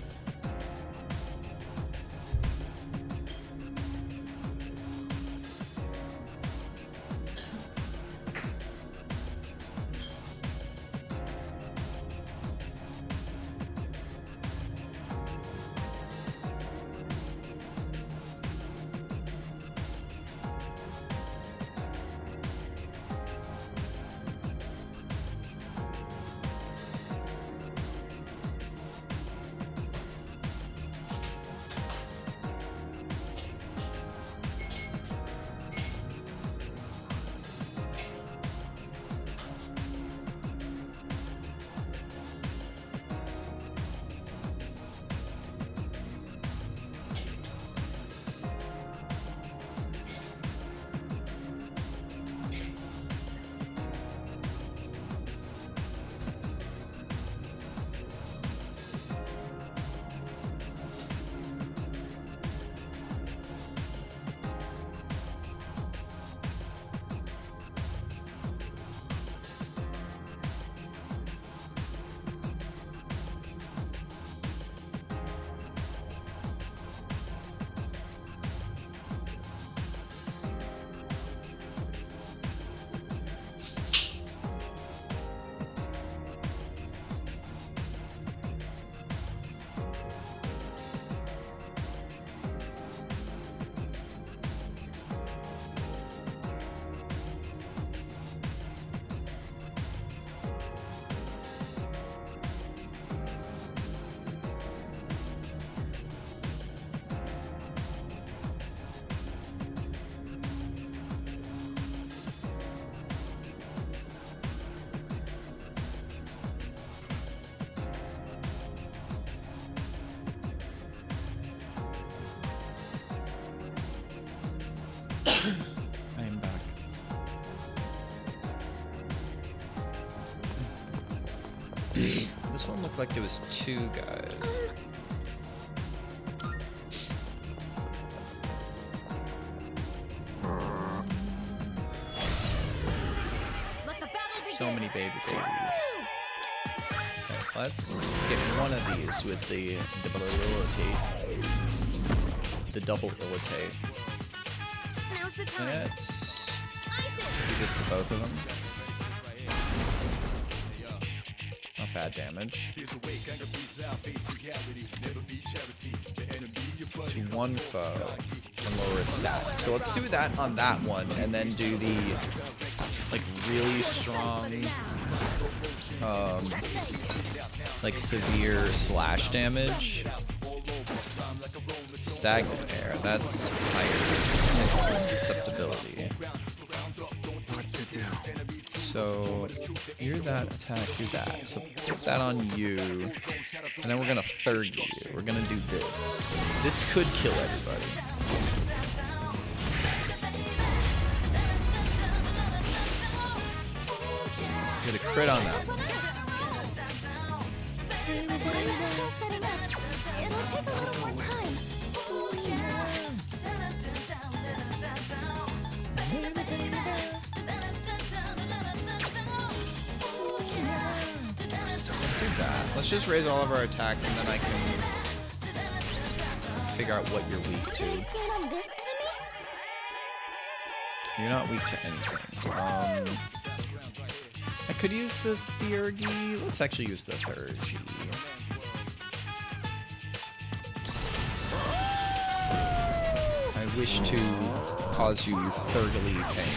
I am back. This one looked like it was 2 guys. Let the battle begin. So many babies. Okay, let's get one of these with the double ability. The double ability. Now's the time. Let's Isis! do this to both of them. Not bad damage. To one foe and lower its stats. So let's do that on that one, and then do the like really strong, like severe slash damage. Stagnant air. That's higher susceptibility. What to do? So you're that attack, you're that. So put that on you, and then we're gonna third you. We're gonna do this. This could kill everybody. Get a crit on that one. I'm still setting up. It'll take a little more time. Let's do that. Let's just raise all of our attacks, and then I can figure out what you're weak to. Can I scan on this enemy? You're not weak to anything. I could use the Theurgy. Let's actually use the Theurgy. I wish to cause you thoroughly pain.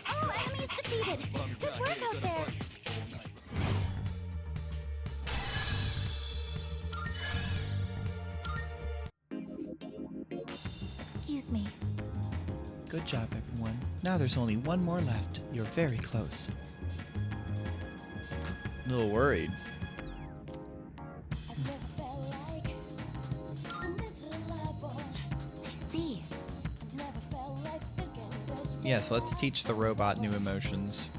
All enemies defeated. Good work out there. Excuse me. Good job, everyone. Now there's only one more left. You're very close. A little worried. I see. Yes, let's teach the robot new emotions.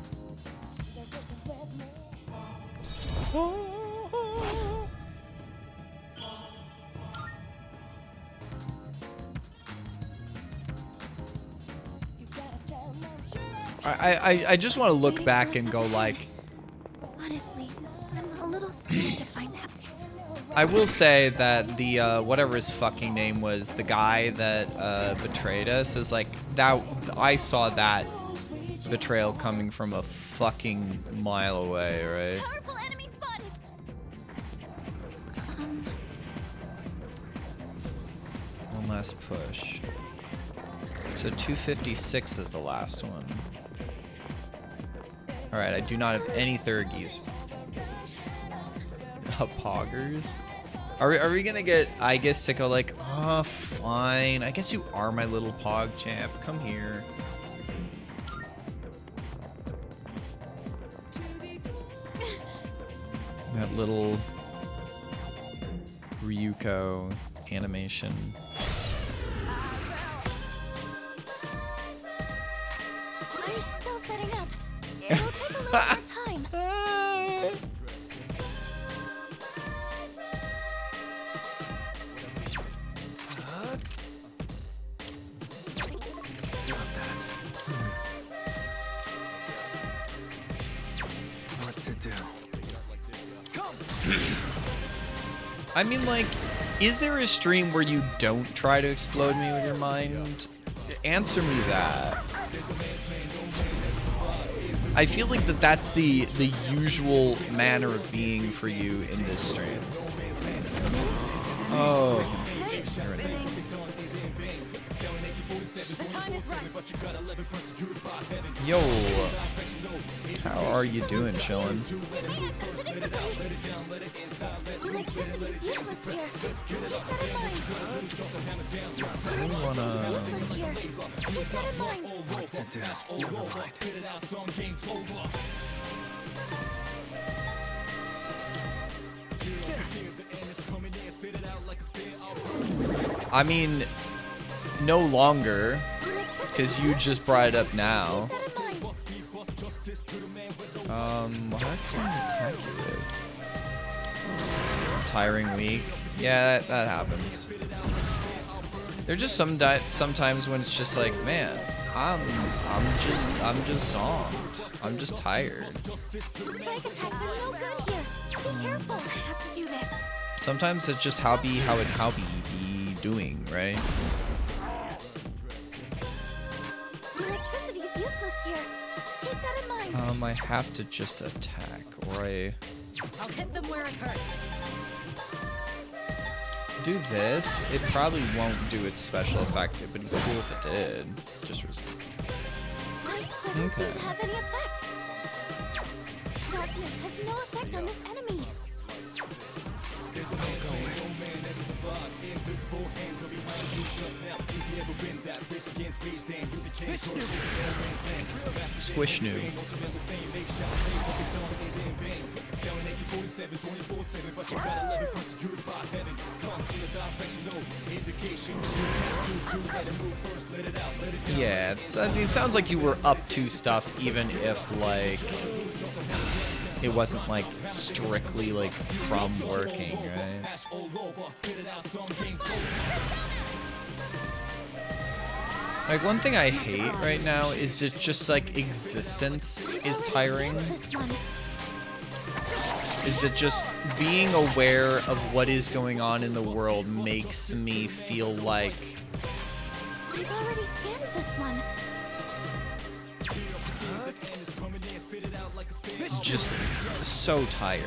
I just want to look back and go like, Honestly, I'm a little scared to find out. I will say that the whatever his fucking name was, the guy that betrayed us, is like that. I saw that betrayal coming from a fucking mile away, right? Powerful enemy spotted. One last push. So 256 is the last one. All right, I do not have any Thurgies. Poggers. Are we gonna get? I guess Sicko like, oh fine. I guess you are my little Pog champ. Come here. That little Ryuko animation. I'm still setting up. It'll take a little more time. What to do? I mean, like, is there a stream where you don't try to explode me with your mind? Answer me that. I feel like that's the usual manner of being for you in this stream. Oh. The time is right. Yo. How are you doing, chillin'? Electricity's useless here. Keep that in mind. I wanna... Useless here. Keep that in mind. What to do? Never mind. I mean, no longer, because you just brought it up now. What can I attack you with? Tiring weak. Yeah, that happens. There's just sometimes when it's just like, man, I'm just zonked. I'm just tired. Strike attacks are no good here. Be careful. I have to do this. Sometimes it's just how be doing, right? Electricity is useless here. Keep that in mind. I have to just attack, or I I'll hit them where it hurts. do this. It probably won't do its special effect, but it'd be cool if it did. Just Ice doesn't Okay. seem to have any effect. Darkness has no effect on this enemy. Squishnu. Yeah, I mean, it sounds like you were up to stuff, even if like it wasn't like strictly like from working, right? Like one thing I hate right now is that just like existence is tiring. This one. Is that just being aware of what is going on in the world makes me feel like I've already scanned this one. just so tired.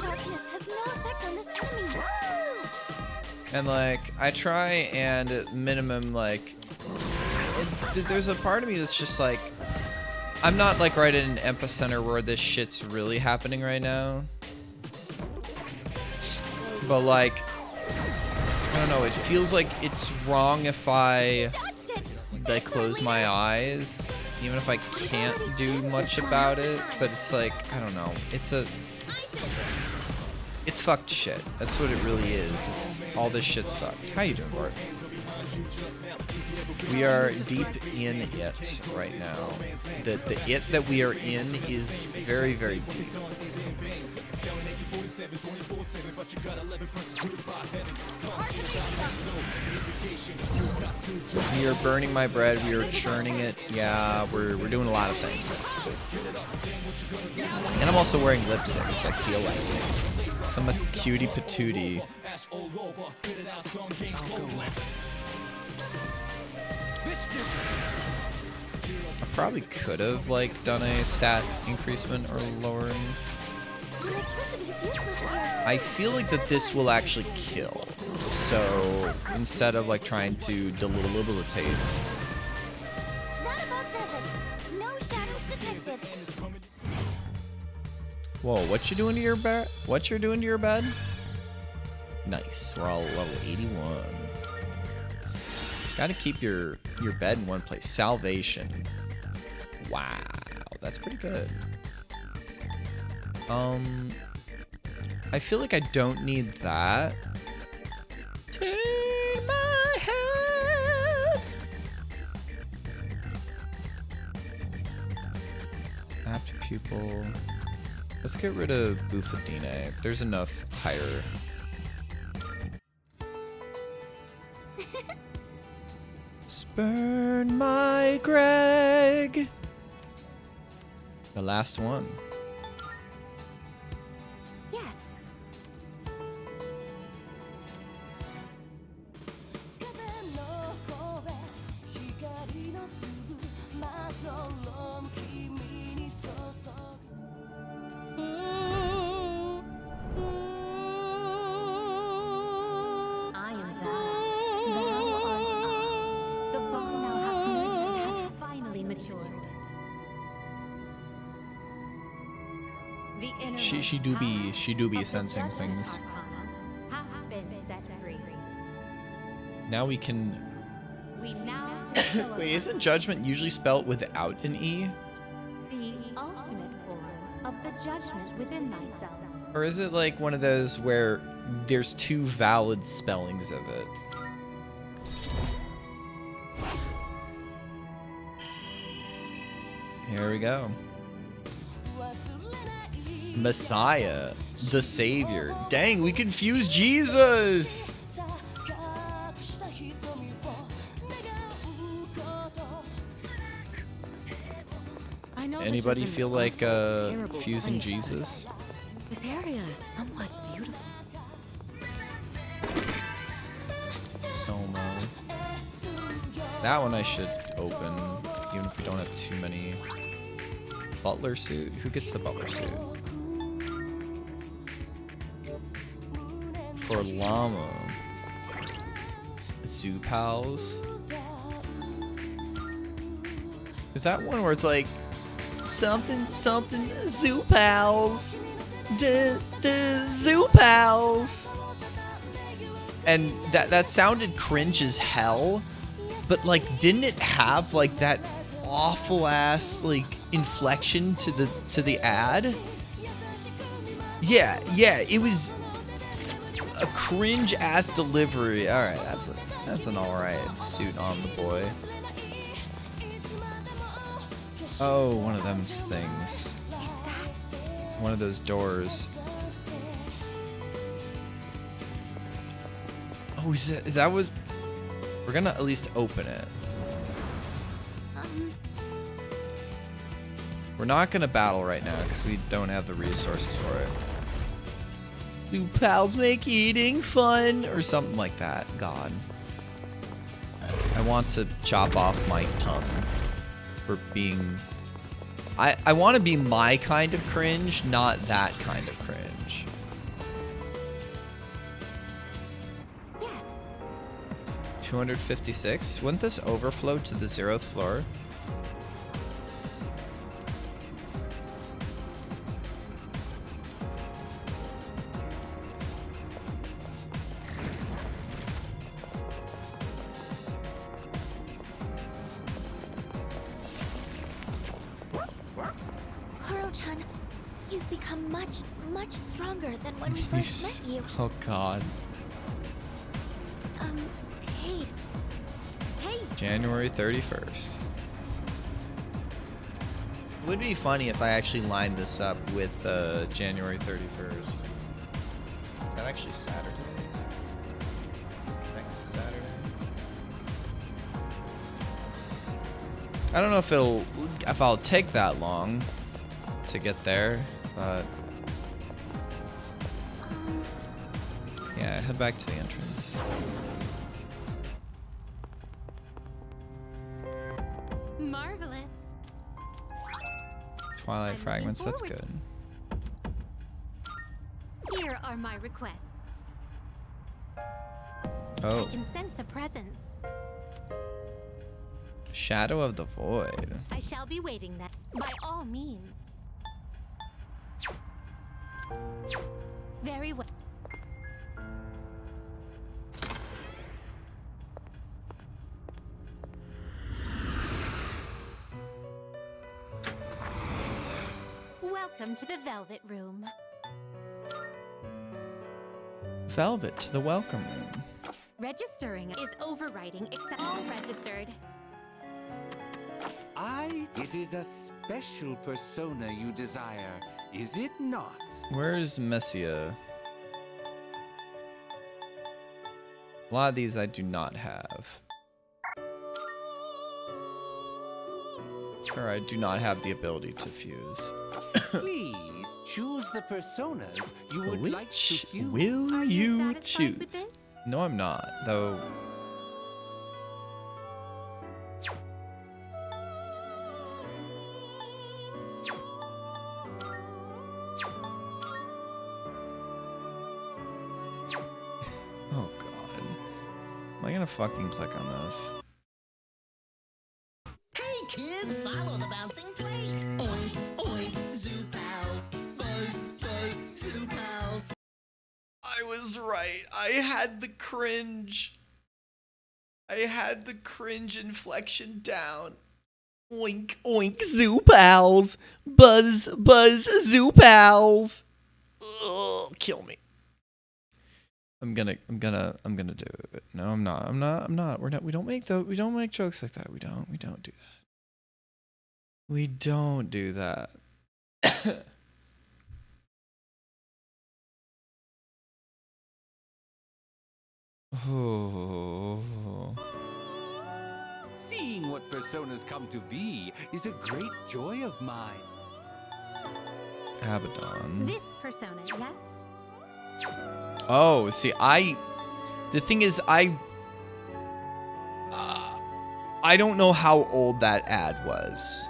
Darkness has no effect on this enemy. And like I try and at minimum like there's a part of me that's just like I'm not like right in an epicenter where this shit's really happening right now. But like I don't know, it feels like it's wrong if I Dodged it. like close my eyes, even if I can't do much about it. But it's like I don't know. It's fucked shit. That's what it really is. It's all this shit's fucked. How you doing, Bart? We are deep in it right now. The it that we are in is very, very deep. We are burning my bread. We are churning it. Yeah, we're doing a lot of things. And I'm also wearing lipstick, so I feel like it. So I'm a cutie patootie. I probably could have like done a stat increasement or lowering. Electricity is useless here. I feel like that this will actually kill. So instead of like trying to debilitate. That about does it. No shadows detected. Whoa, what you doing to your bed? What you're doing to your bed? Nice. We're all level 81. Gotta keep your bed in one place. Salvation. Wow, that's pretty good. I feel like I don't need that. Turn my head. After pupil. Let's get rid of Bufadine. There's enough higher. Spurn my Greg. The last one. Yes. I am thou. Thou art I. The bond thou hast nurtured hath finally matured. The inner She do be sensing things. have been set free. Now we can. We now Wait, isn't judgment usually spelt without an E? the ultimate form. judgment within thyself. Or is it like one of those where there's two valid spellings of it? Here we go. Messiah, the Savior. Dang, we confused Jesus! I know Anybody this isn't feel like awful, terrible fusing place. Jesus? This area is somewhat beautiful. Soma. That one I should open, even if we don't have too many. Butler suit? Who gets the butler suit? For llama. Zoo pals. Is that one where it's like something something zoo pals? Zoo pals. And that sounded cringe as hell, but like didn't it have like that awful ass like inflection to the ad? Yeah, it was a cringe ass delivery. All right, that's an all right suit on the boy. Oh, one of them things. One of those doors. Oh, is that was? We're gonna at least open it. We're not gonna battle right now because we don't have the resources for it. Do pals make eating fun or something like that? God, I want to chop off my tongue for being. I want to be my kind of cringe, not that kind of cringe. Yes. 256. Wouldn't this overflow to the 0th floor? Koro-chan, you've become much, much stronger than when we first met you. Oh God. Hey. Hey! January 31st. It would be funny if I actually lined this up with January 31st. Is that actually Saturday? Next Saturday? I don't know if I'll take that long to get there, but yeah, head back to the entrance. Marvelous. Twilight I'm fragments, looking that's forward. good. Here are my requests. Oh, I can sense a presence. Shadow of the Void. I shall be waiting then. By all means. Very well. Welcome to the Velvet Room. Velvet to the welcome room. Registering is overriding except all registered. It is a special persona you desire, is it not? Where's Messia? A lot of these I do not have. Or I do not have the ability to fuse. Please choose the personas you would like to Which fuse. will Are you you satisfied with choose? this? No, I'm not, though. Oh God. Am I gonna fucking click on this? Hey kids, follow the bouncing plate. Oink, oink, zoo pals. Buzz, buzz, zoo pals. I was right. I had the cringe. I had the cringe inflection down. Oink, oink, zoo pals. Buzz, buzz, zoo pals. Ugh, kill me. I'm gonna do it. No, I'm not. We don't make jokes like that. We don't do that. We don't do that. Oh. Seeing what personas come to be is a great joy of mine. Abaddon. This persona, yes? Oh, see, the thing is, I don't know how old that ad was.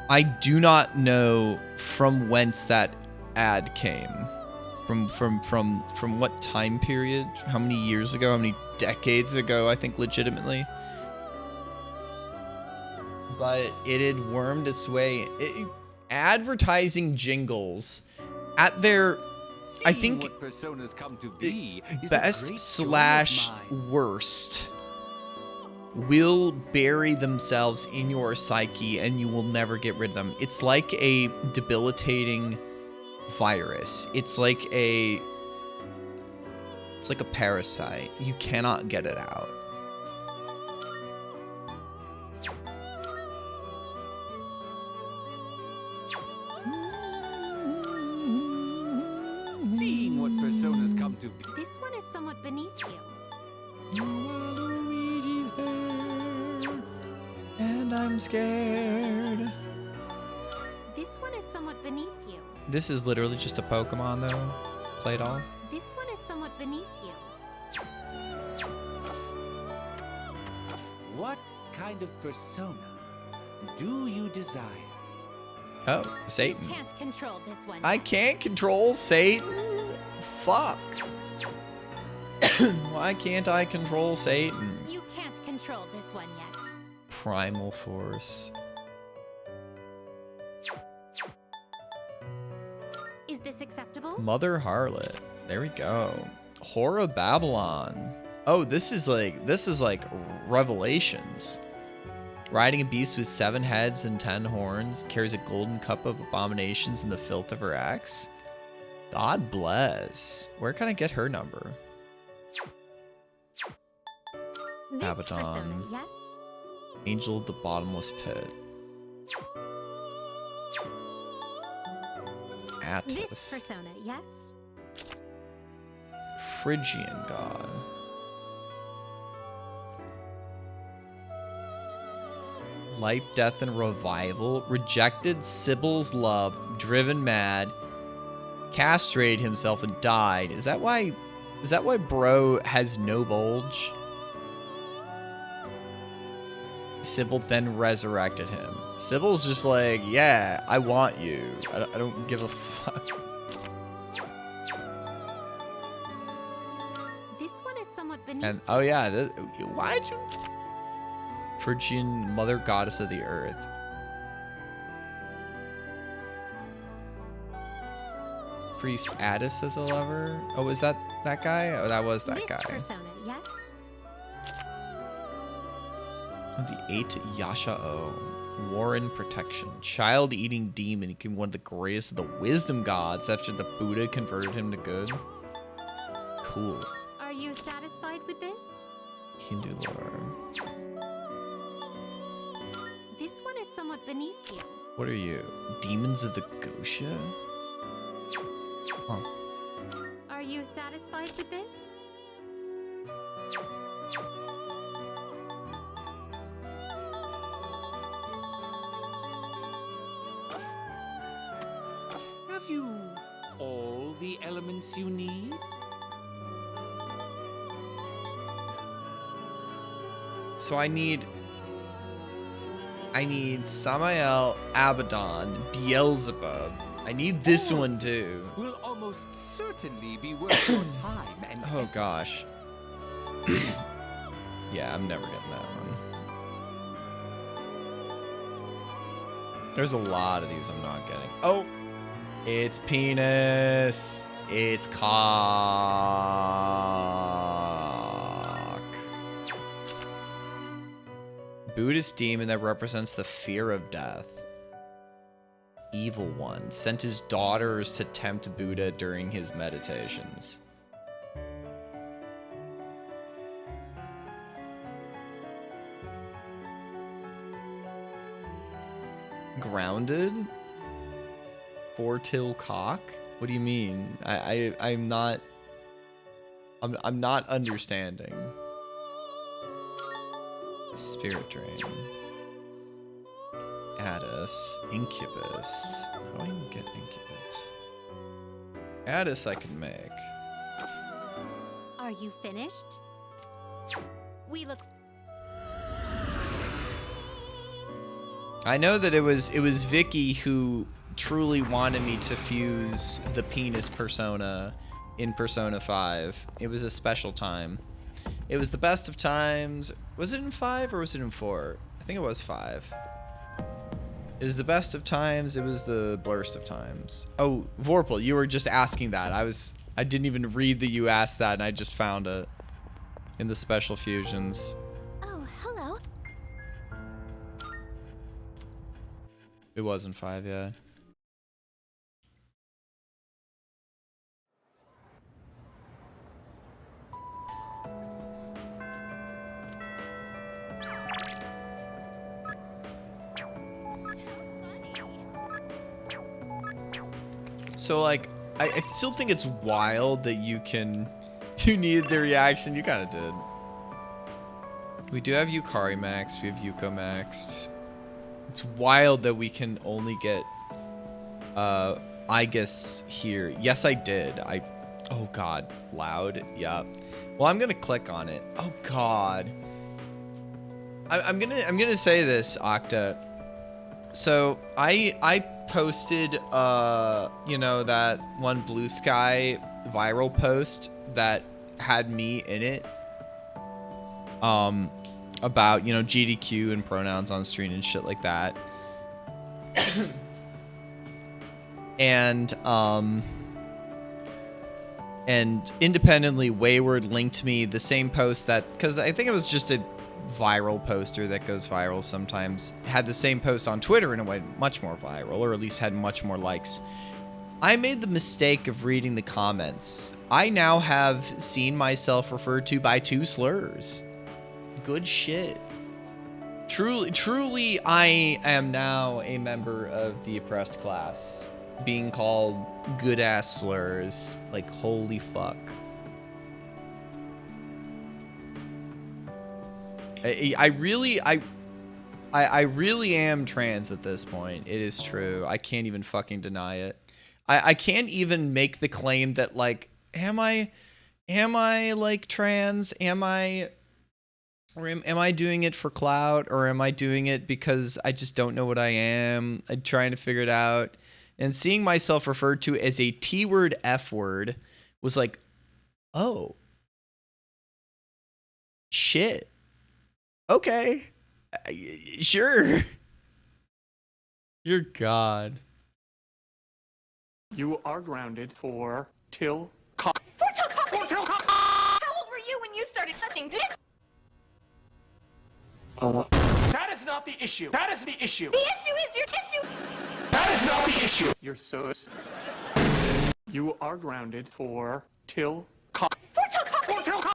I do not know from whence that ad came. From what time period? How many years ago? How many decades ago? I think legitimately. But it had wormed its way. Advertising jingles at their, I think, What personas come to be is a best great slash joy of mine. worst will bury themselves in your psyche and you will never get rid of them. It's like a debilitating virus. It's like a parasite. You cannot get it out. Seeing what personas come to be. This one is somewhat beneath you. Luigi's there, and I'm scared. This one is somewhat beneath you. This is literally just a Pokemon, though. Played all. This one is somewhat beneath you. What kind of persona do you desire? Oh, You Satan. can't control this one. I yet. can't control Satan. Fuck. Why can't I control Satan? You can't control this one yet. Primal Force. Is this acceptable? Mother Harlot. There we go. Horror Babylon. Oh, this is like Revelations. Riding a beast with 7 heads and 10 horns, carries a golden cup of abominations and the filth of her axe. God bless. Where can I get her number? This Abaddon. persona, yes? Angel of the Bottomless Pit. This Atlas. persona, yes? Phrygian god. Life, death, and revival. Rejected Sybil's love. Driven mad. Castrated himself and died. Is that why bro has no bulge? Sybil then resurrected him. Sybil's just like, yeah, I want you. I don't give a fuck. This one is somewhat beneath And oh yeah, why'd you? Phrygian mother goddess of the earth. Priest Addis as a lover. Oh, is that guy? Oh, that was that this guy. persona, yes? The 8 Yasha O. Warren Protection. Child-eating demon. He became one of the greatest of the wisdom gods after the Buddha converted him to good. Cool. Are you satisfied with this? Hindu lore. This one is somewhat beneath you. What are you? Demons of the Gosha? Huh. Are you satisfied with this? Have you all the elements you need? So I need Samael, Abaddon, Beelzebub. I need this All one of this too. Will almost certainly be worth your time and Oh effort. gosh. Yeah, I'm never getting that one. There's a lot of these I'm not getting. Oh, it's penis. It's cock. Buddhist demon that represents the fear of death. Evil one sent his daughters to tempt Buddha during his meditations. Grounded? Four-till cock? What do you mean? I'm not understanding. Spirit drain. Addis. Incubus. How do I even get Incubus? Addis I can make. Are you finished? We look. I know that it was Vicky who truly wanted me to fuse the penis persona in Persona 5. It was a special time. It was the best of times. Was it in 5 or was it in 4? I think it was 5. It was the best of times. It was the blurst of times. Oh, Vorpal, you were just asking that. I didn't even read that you asked that, and I just found it in the special fusions. Oh, hello. It wasn't 5 yet. So, like, I still think it's wild that you needed the reaction. You kind of did. We do have Yukari maxed. We have Yuko maxed. It's wild that we can only get, I guess here. Yes, I did. Oh God, loud. Yup. Well, I'm gonna click on it. Oh God. I'm gonna say this, Octa. So I posted you know, that one Blue Sky viral post that had me in it, about, you know, GDQ and pronouns on screen and shit like that. And independently Wayward linked me the same post that, because I think it was just a viral poster that goes viral sometimes, had the same post on Twitter and it went much more viral, or at least had much more likes. I made the mistake of reading the comments. I now have seen myself referred to by 2 slurs. Good shit. Truly, I am now a member of the oppressed class, being called good ass slurs. Like, holy fuck. I really am trans at this point. It is true. I can't even fucking deny it. I can't even make the claim that, like, am I like trans? Am I doing it for clout, or am I doing it because I just don't know what I am? I'm trying to figure it out. And seeing myself referred to as a T-word F-word was like, oh, shit. Okay. Sure. Your God. You are grounded for till For till cock. How old were you when you started sucking dick? That is not the issue. That is the issue. The issue is your tissue. That is not the issue. You're so. You are grounded for till cock. For till cock.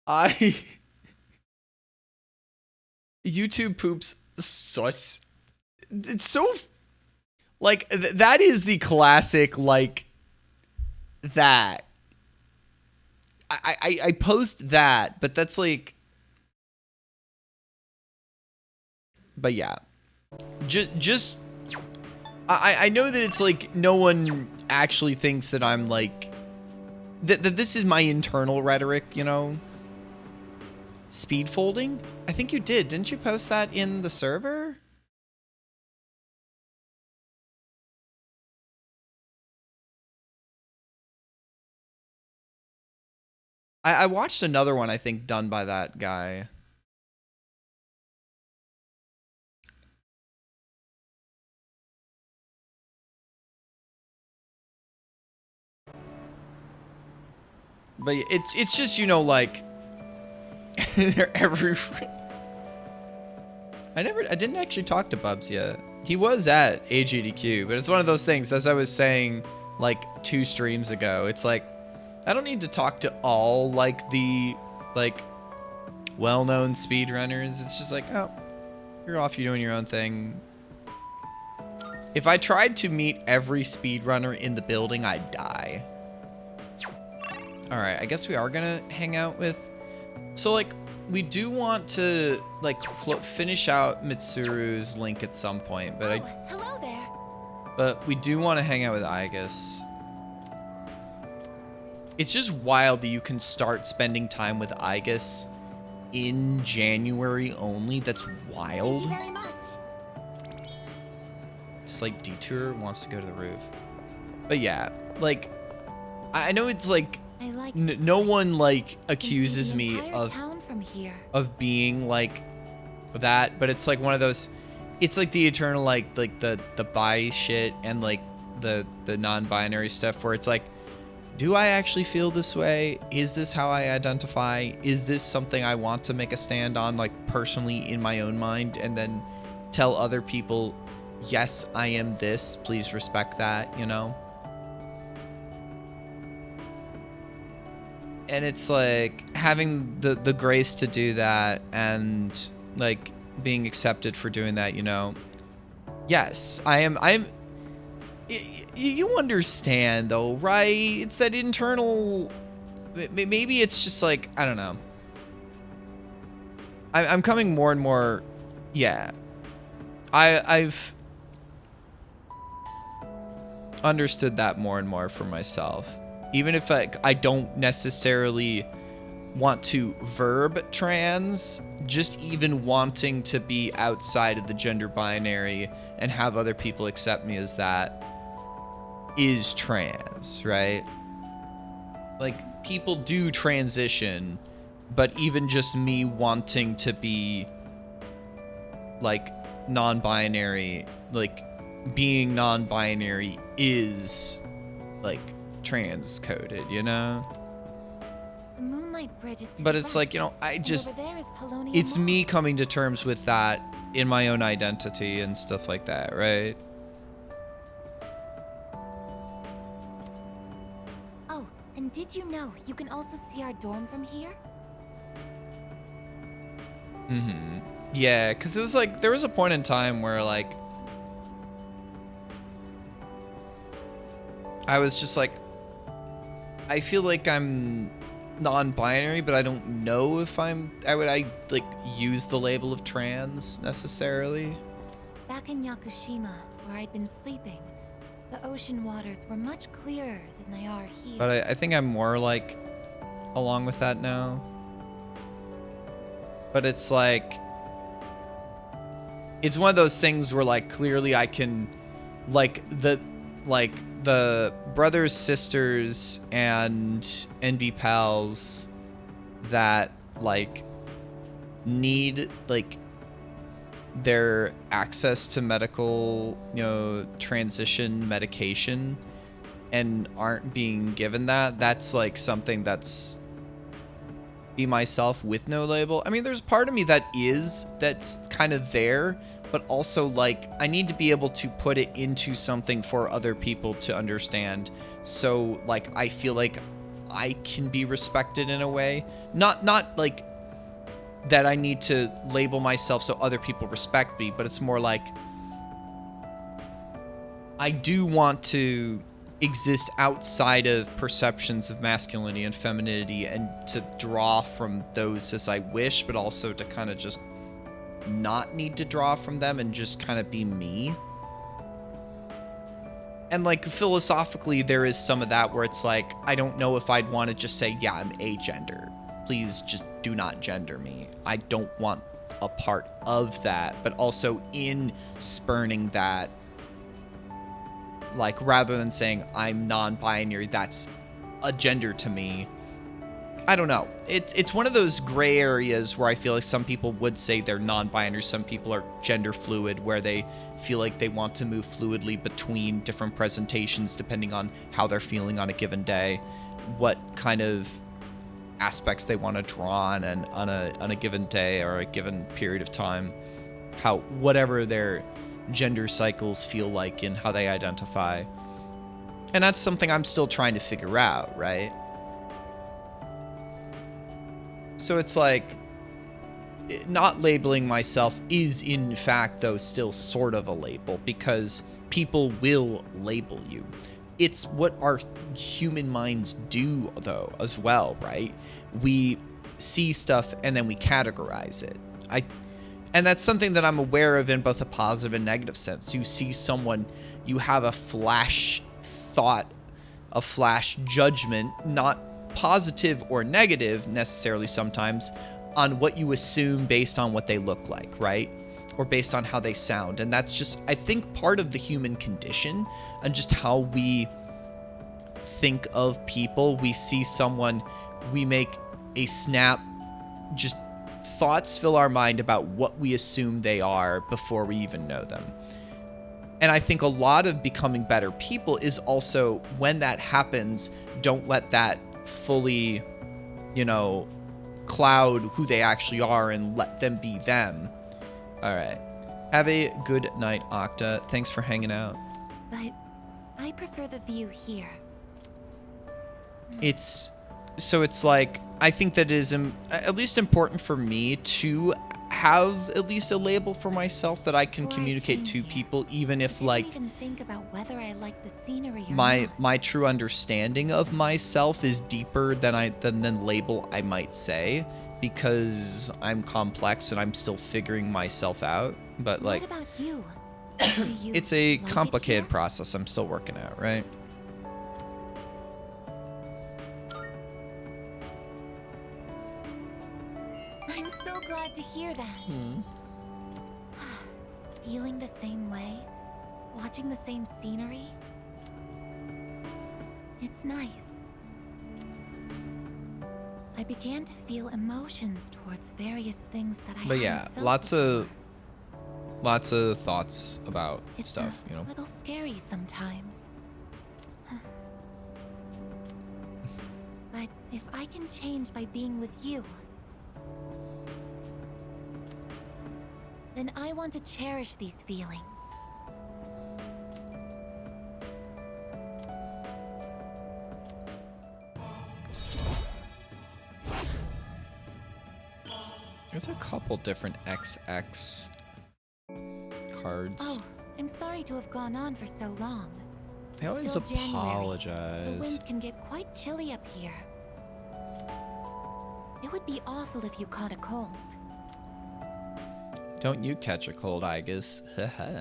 I YouTube poops sus. It's so, like, that is the classic, like, that. I post that, but that's like, but yeah, just I know that it's like no one actually thinks that I'm like that this is my internal rhetoric, you know. Speed folding? I think you didn't you post that in the server? I watched another one, I think, done by that guy. But it's just, you know, like they're every. I didn't actually talk to Bubs yet. He was at AGDQ, but it's one of those things, as I was saying like 2 streams ago, it's like I don't need to talk to all like the like well-known speedrunners. It's just like, oh, you're off, you're doing your own thing. If I tried to meet every speedrunner in the building, I'd die. All right, I guess we are gonna hang out with. So like, we do want to like finish out Mitsuru's Link at some point, but Hello there. But we do want to hang out with Aigis. It's just wild that you can start spending time with Aigis in January only. That's Thank wild. you very much. Just like Detour wants to go to the roof. But yeah, like I know it's like I like no one like You can see accuses the me entire of town from here. being like that, but it's like one of those, it's like the eternal like the bi shit and like the non-binary stuff where it's like, do I actually feel this way? Is this how I identify? Is this something I want to make a stand on, like personally in my own mind, and then tell other people, yes, I am this, please respect that, you know? And it's like having the grace to do that and like being accepted for doing that, you know? Yes, I'm you understand though, right? It's that internal, maybe it's just like, I don't know. I'm coming more and more, yeah. I've understood that more and more for myself. Even if I don't necessarily want to verb trans, just even wanting to be outside of the gender binary and have other people accept me as that is trans, right? Like, people do transition, but even just me wanting to be like non-binary, like being non-binary is like trans-coded, you know? The Moonlight Bridge is to But the it's right, like, you know, I and just, over there is Polonium it's Mall. me coming to terms with that in my own identity and stuff like that, right? Oh, and did you know you can also see our dorm from here? Mm-hmm. Yeah, because it was like, there was a point in time where like, I was just like, I feel like I'm non-binary, but I don't know if I like use the label of trans necessarily. Back in Yakushima, where I'd been sleeping, the ocean waters were much clearer than they are here. But I think I'm more like along with that now. But it's like, it's one of those things where like clearly I can like the brothers, sisters, and NB pals that like need like their access to medical, you know, transition medication and aren't being given that. That's like something that's be myself with no label. I mean, there's part of me that's kind of there, but also like I need to be able to put it into something for other people to understand. So like I feel like I can be respected in a way. Not like that I need to label myself so other people respect me, but it's more like I do want to exist outside of perceptions of masculinity and femininity and to draw from those as I wish, but also to kind of just not need to draw from them and just kind of be me. And like philosophically, there is some of that where it's like, I don't know if I'd want to just say, yeah, I'm agender. Please just do not gender me. I don't want a part of that, but also in spurning that, like rather than saying I'm non-binary, that's a gender to me. I don't know. It's one of those gray areas where I feel like some people would say they're non-binary, some people are gender fluid, where they feel like they want to move fluidly between different presentations depending on how they're feeling on a given day, what kind of aspects they want to draw on a given day or a given period of time, how whatever their gender cycles feel like and how they identify. And that's something I'm still trying to figure out, right? So it's like, not labeling myself is in fact though still sort of a label, because people will label you. It's what our human minds do though as well, right? We see stuff and then we categorize it. And that's something that I'm aware of in both a positive and negative sense. You see someone, you have a flash thought, a flash judgment, not positive or negative necessarily sometimes, on what you assume based on what they look like, right? Or based on how they sound. And that's just, I think, part of the human condition and just how we think of people. We see someone, we make a snap, just thoughts fill our mind about what we assume they are before we even know them. And I think a lot of becoming better people is also, when that happens, don't let that fully, cloud who they actually are and let them be them. All right. Have a good night, Octa. Thanks for hanging out. But I prefer the view here. It's like, I think that it is at least important for me to have at least a label for myself that I can communicate to people, even if like Even think about whether I like the scenery or my not. my true understanding of myself is deeper than the label I might say, because I'm complex and I'm still figuring myself out. But like, What about you? Do you it's a like it complicated here? process I'm still working out, right? I'm so glad to hear that. Feeling the same way? Watching the same scenery? It's nice. I began to feel emotions towards various things that I But hadn't yeah, felt lots of thoughts about It's stuff, a little scary sometimes. But if I can change by being with you, then I want to cherish these feelings. There's a couple different XX cards. Oh, I'm sorry to have gone on for so long. I always Still January, so the apologize. winds can get quite chilly up here. It would be awful if you caught a cold. Don't you catch a cold, I guess. Haha.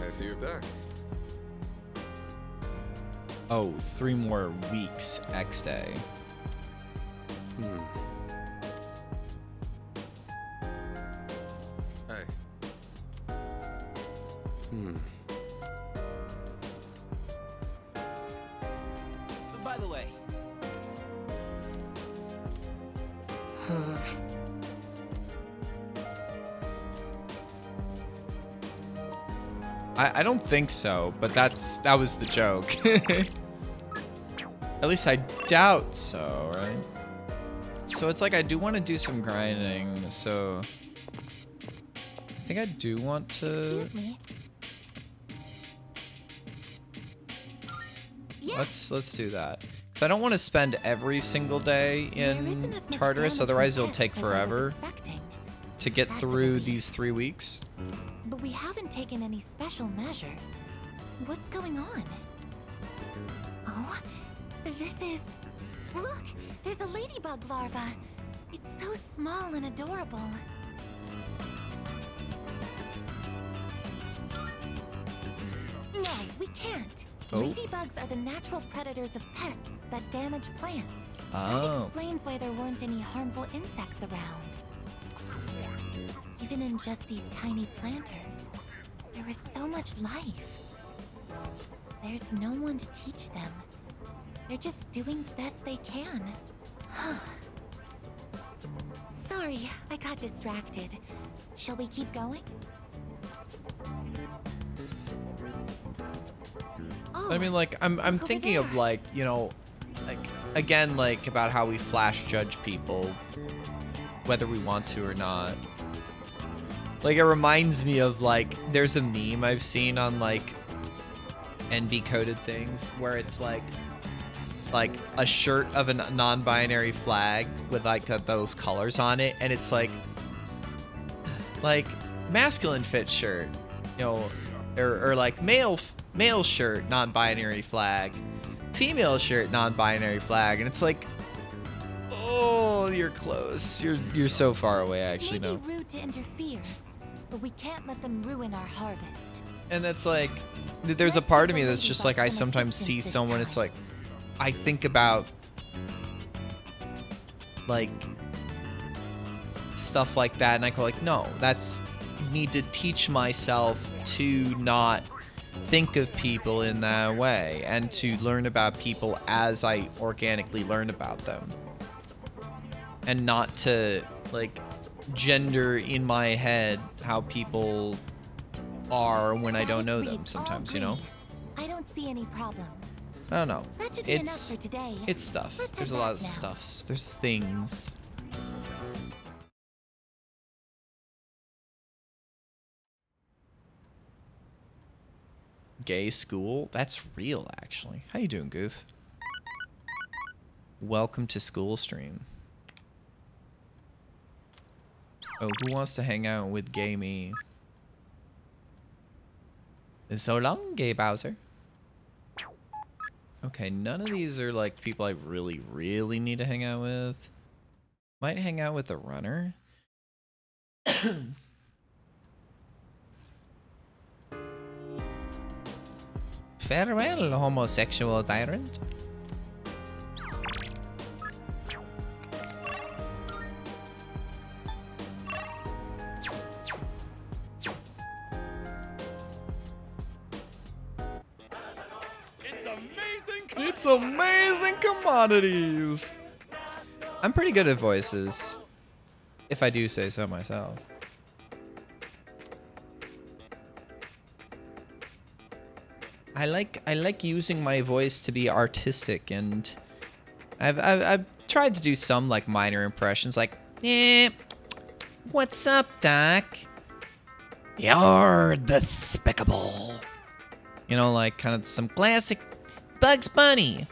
I see you're back. Oh, 3 more weeks X day. Hey. By the way, I don't think so, but that was the joke. At least I doubt so, right? So it's like I do want to do some grinding, so I think I do want to. Excuse me. Yeah, Let's do that. Cause I don't want to spend every single day there in isn't as much Tartarus, damage otherwise from it'll take pests as I was forever expecting. to get That's a through relief. these 3 weeks. But we haven't taken any special measures. What's going on? Oh, this is... Look! There's a ladybug larva! It's so small and adorable. No, we can't. Oh. Ladybugs are the natural predators of pests that damage plants. That Oh. explains why there weren't any harmful insects around. Even in just these tiny planters, there is so much life. There's no one to teach them. They're just doing the best they can. Sorry, I got distracted. Shall we keep going? Oh, I mean, like, I'm over thinking of, there. like, you know, like, again, like, about how we flash judge people, whether we want to or not. Like, it reminds me of, like, there's a meme I've seen on, like, NB coded things where it's like a shirt of a non-binary flag with like those colors on it, and it's like masculine fit shirt, you know, or like male shirt non-binary flag, female shirt non-binary flag, and it's like, oh, you're close, you're so far away. Actually, It may no. be rude to interfere, but we can't let them ruin our harvest. And that's like, there's a Let's part give of me the that's lady just bug like, I some sometimes see assistance this someone, it's time. like, I think about like stuff like that, and I go like, no, that's, need to teach myself to not think of people in that way, and to learn about people as I organically learn about them, and not to like gender in my head how people are when I don't know Status them reads sometimes, all you know? green. I don't see any problems. I don't know. That should be enough for today. It's stuff. Let's There's a head lot back of now. stuffs. There's things. Gay school? That's real, actually. How you doing, Goof? Welcome to school stream. Oh, who wants to hang out with gay me? So long, gay Bowser. Okay, none of these are like people I really, really need to hang out with. Might hang out with the runner. Farewell, homosexual tyrant. It's amazing commodities. I'm pretty good at voices, if I do say so myself. I like using my voice to be artistic, and I've tried to do some like minor impressions, like, what's up, Doc? You're despicable. You know, like kind of some classic Bugs Bunny.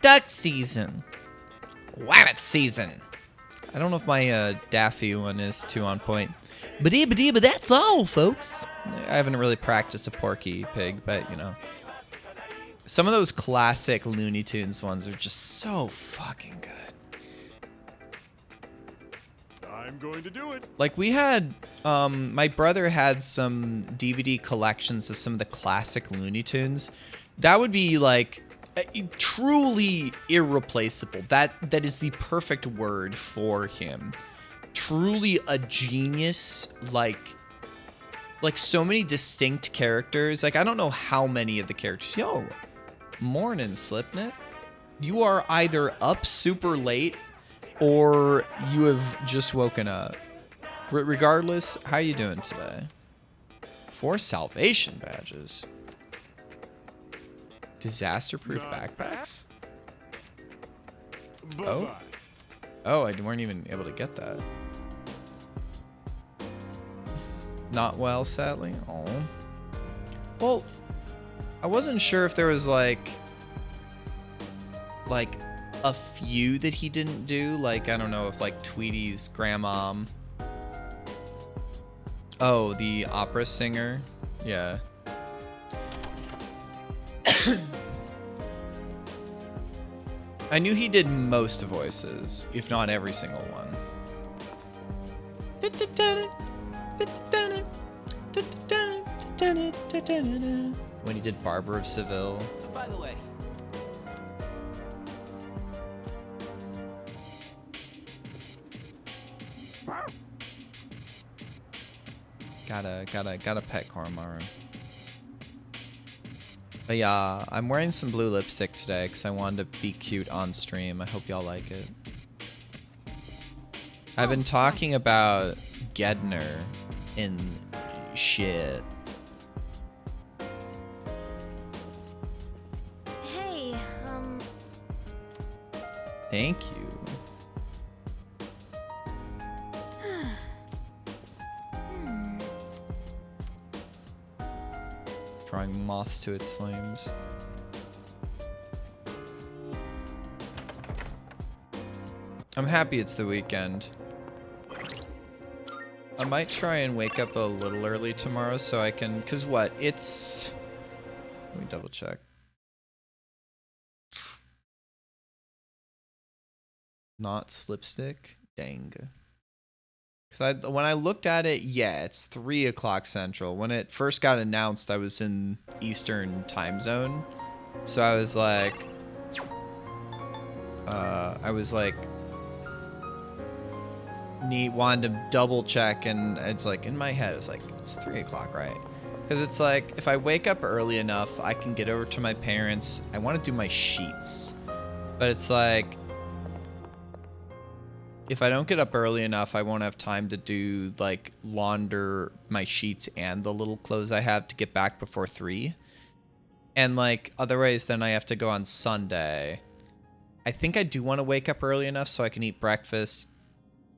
Duck season. Wabbit season. I don't know if my Daffy one is too on point. But that's all, folks. I haven't really practiced a Porky Pig, but you know. Some of those classic Looney Tunes ones are just so fucking good. I'm going to do it. Like we had, my brother had some DVD collections of some of the classic Looney Tunes. That would be like truly irreplaceable. That is the perfect word for him. Truly a genius, like so many distinct characters. Like I don't know how many of the characters. Yo, morning, Slipknot. You are either up super late or you have just woken up. Regardless, how you doing today? 4 salvation badges. Disaster-proof backpacks? Oh? Oh, I weren't even able to get that. Not well, sadly. Oh. Well, I wasn't sure if there was like a few that he didn't do. Like, I don't know if like Tweety's grandmom. Oh, the opera singer. Yeah. I knew he did most voices, if not every single one. When he did Barber of Seville. By the way, Gotta pet Koromaru. But yeah, I'm wearing some blue lipstick today because I wanted to be cute on stream. I hope y'all like it. I've been talking about Gedner in shit. Thank you. Drawing moths to its flames. I'm happy it's the weekend. I might try and wake up a little early tomorrow so I can, cause what, it's, let me double check. Not slipstick? Dang. Cause when I looked at it, yeah, it's 3 o'clock Central. When it first got announced, I was in Eastern time zone. So I was like, wanted to double check, and it's like in my head it's like it's 3 o'clock, right? Because it's like if I wake up early enough I can get over to my parents. I want to do my sheets, but it's like if I don't get up early enough I won't have time to do like launder my sheets and the little clothes I have to get back before 3. And like otherwise then I have to go on Sunday. I think I do want to wake up early enough so I can eat breakfast,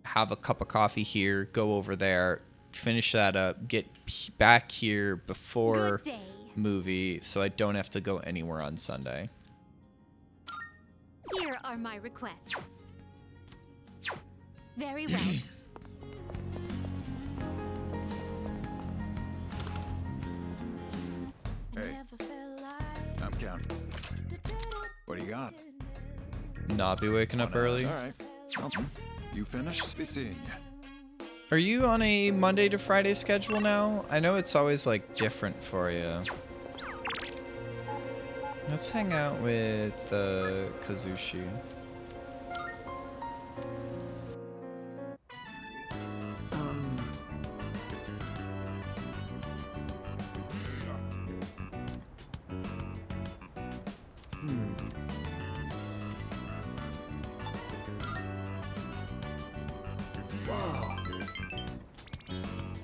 have a cup of coffee here, go over there, finish that up, get back here before movie so I don't have to go anywhere on Sunday. Here are my requests. Very well. Hey, I'm counting. What do you got? Not be waking up early. All right. Well, you finished? Be seeing you. Are you on a Monday to Friday schedule now? I know it's always like different for you. Let's hang out with Kazushi.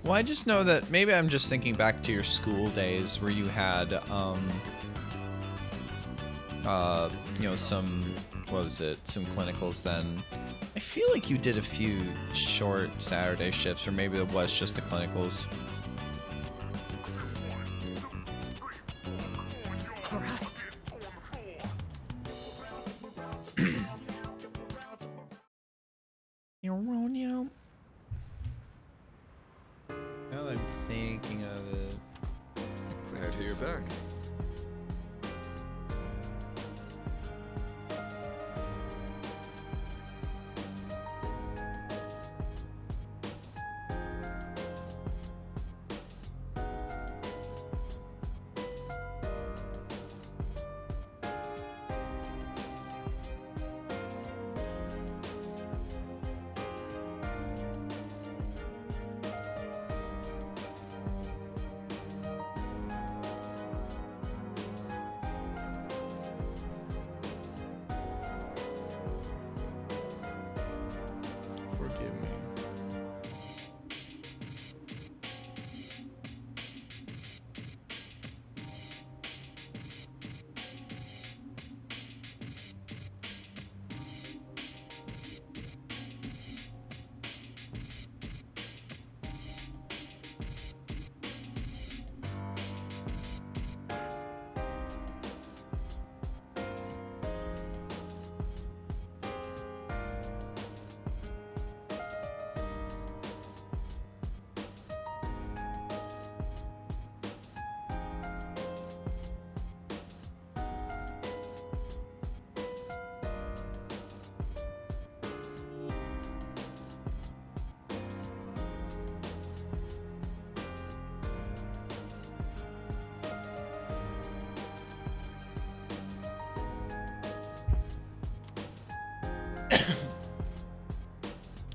Well, I just know that maybe I'm just thinking back to your school days where you had, you know, some, what was it, some clinicals then. I feel like you did a few short Saturday shifts, or maybe it was just the clinicals. All right. Now that I'm thinking of it. I see you're back. Forgive me.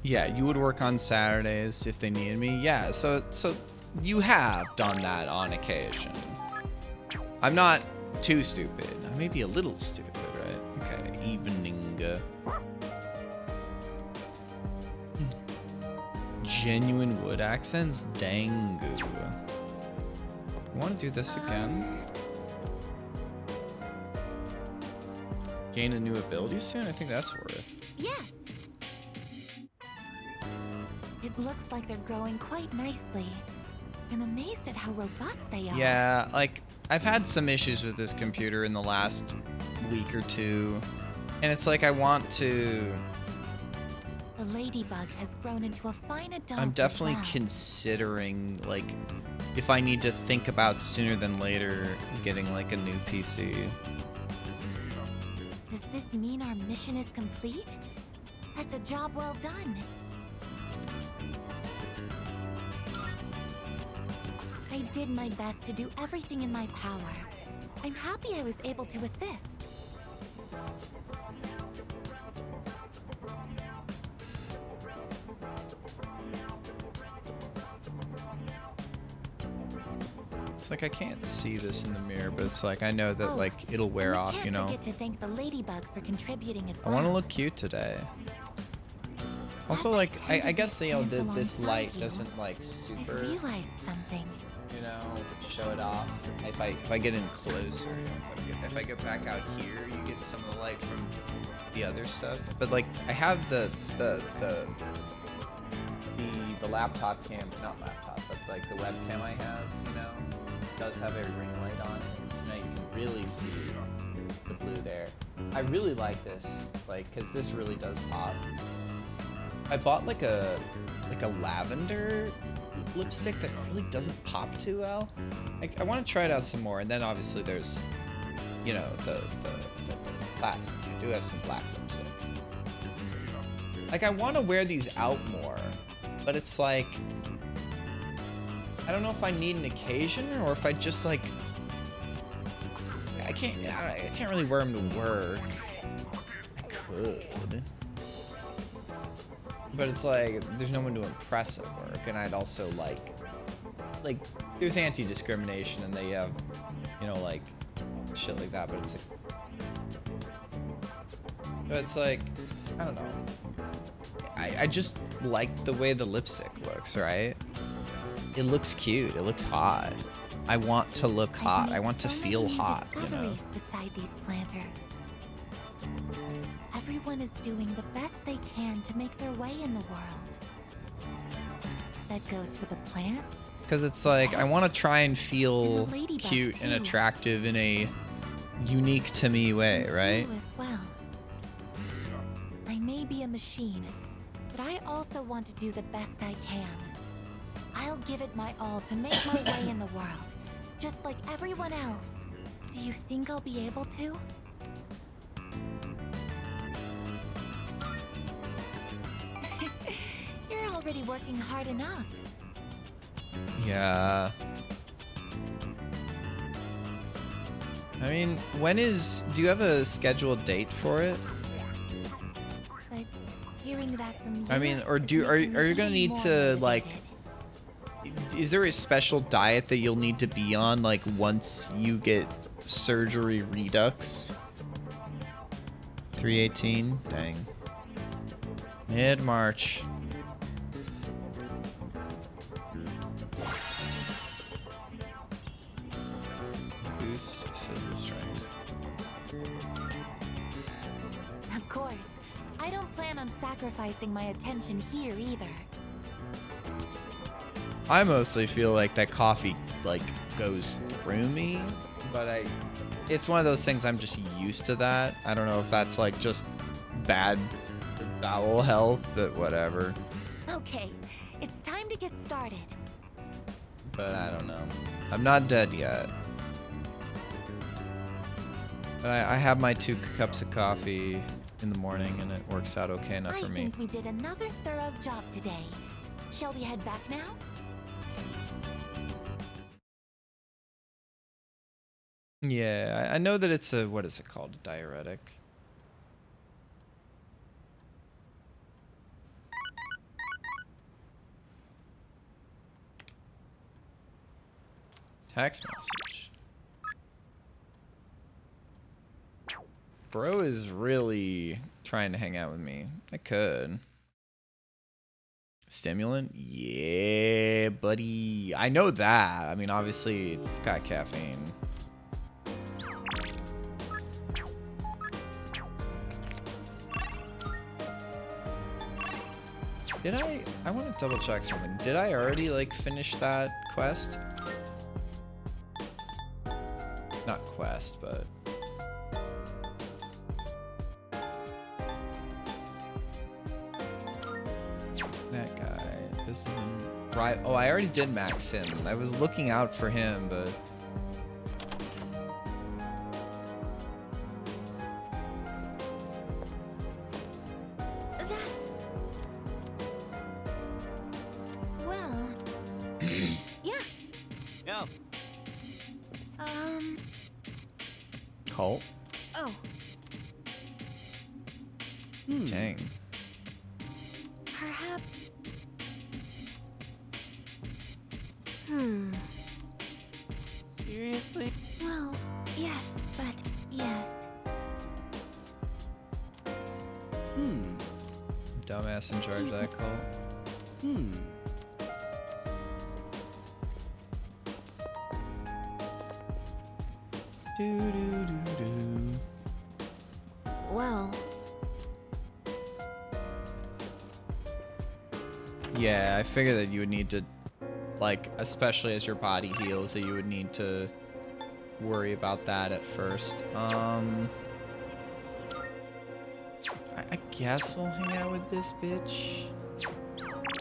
Yeah, you would work on Saturdays if they needed me. Yeah, so you have done that on occasion. I'm not too stupid. I may be a little stupid, right? Okay, evening. Genuine wood accents? Dangu. You want to do this again? Gain a new ability soon? I think that's worth. Yes. It looks like they're growing quite nicely. I'm amazed at how robust they are. Yeah, like, I've had some issues with this computer in the last week or two. And it's like I want to... The ladybug has grown into a fine adult. I'm definitely as well. considering, like, if I need to think about sooner than later getting, like, a new PC. Does this mean our mission is complete? That's a job well done. I did my best to do everything in my power. I'm happy I was able to assist. It's like I can't see this in the mirror, but it's like I know that, like, it'll wear and off, you know? I can't forget to thank the ladybug for contributing as I well. want to look cute today. Also, like, I guess, you know, this light doesn't, like, I've super, realized something. you know, show it off. If I get in closer, you know, if I get back out here, you get some of the light from the other stuff. But, like, I have the laptop cam, not laptop, but, like, the webcam I have, you know, does have a ring light on it, so now you can really see the blue there. I really like this, like, because this really does pop. I bought like a lavender lipstick that really doesn't pop too well. Like, I want to try it out some more, and then obviously there's, you know, the plastic. I do have some black lipstick. Like, I want to wear these out more, but it's like, I don't know if I need an occasion or if I just, like, I can't really wear them to work. I could. But it's like, there's no one to impress at work, and I'd also like, there's anti-discrimination, and they have, you know, like, shit like that, but it's like, I don't know. I just like the way the lipstick looks, right? It looks cute. It looks hot. I want to look hot. I want to feel hot, you know? Beside these planters. Everyone is doing the best they can to make their way in the world. That goes for the plants. Because it's like, I want to try and feel And the ladybug, cute and too. attractive in a unique to me way, right? You as well. I may be a machine, but I also want to do the best I can. I'll give it my all to make my way in the world, just like everyone else. Do you think I'll be able to? You're already working hard enough. Yeah. I mean, do you have a scheduled date for it? But hearing that from you, I mean, or is are making you gonna me need more to, like, motivated. is there a special diet that you'll need to be on, like, once you get surgery redux? 318? Dang. Mid-March. Boost physical strength. Of course. I don't plan on sacrificing my attention here either. I mostly feel like that coffee, like, goes through me, but it's one of those things I'm just used to that. I don't know if that's, like, just bad bowel health, but whatever. Okay, it's time to get started. But I don't know. I'm not dead yet. But I have my 2 cups of coffee in the morning, and it works out okay enough I for me. think we did another thorough job today. Shall we head back now? Yeah, I know that it's a, what is it called? A diuretic. Text message. Bro is really trying to hang out with me. I could. Stimulant? Yeah, buddy. I know that. I mean, obviously, it's got caffeine. Did I want to double check something. Did I already like finish that quest? Not quest, but that guy. This is right. Oh, I already did max him. I was looking out for him, but That's... Well... yeah. Yeah. cult. Oh, Dang. perhaps... Seriously? Well, yes, but yes. Dumbass in charge of that cult. Do do do do. Well, Yeah, I figure that you would need to, like, especially as your body heals, that you would need to worry about that at first. I guess we'll hang out with this bitch.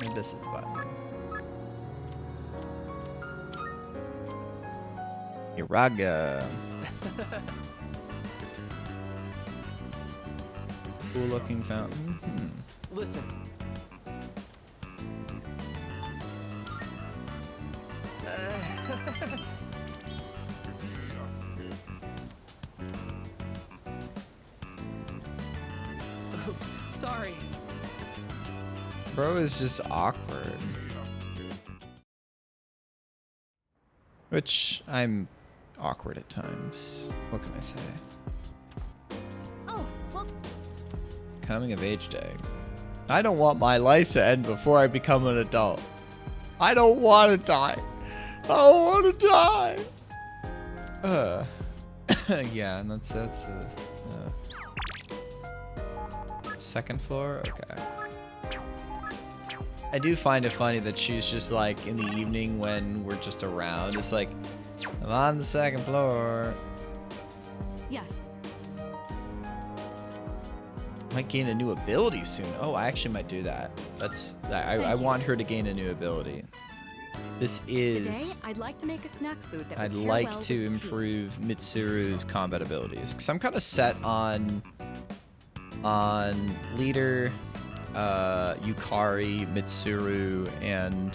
Or this is the button. Iraga. Cool looking fountain. Listen. Oops, sorry. Bro is just awkward. Which I'm awkward at times. What can I say? oh, well, Coming of age day. I don't want my life to end before I become an adult. I don't want to die. I don't want to die. Yeah, and that's the second floor. Okay. I do find it funny that she's just like in the evening when we're just around. It's like, I'm on the second floor. Yes. Might gain a new ability soon. Oh, I actually might do that. I want her to gain a new ability. This Today, is. I'd like to make a snack food that I'd would pair like well to with tea. improve Mitsuru's combat abilities because I'm kind of set on leader, Yukari, Mitsuru, and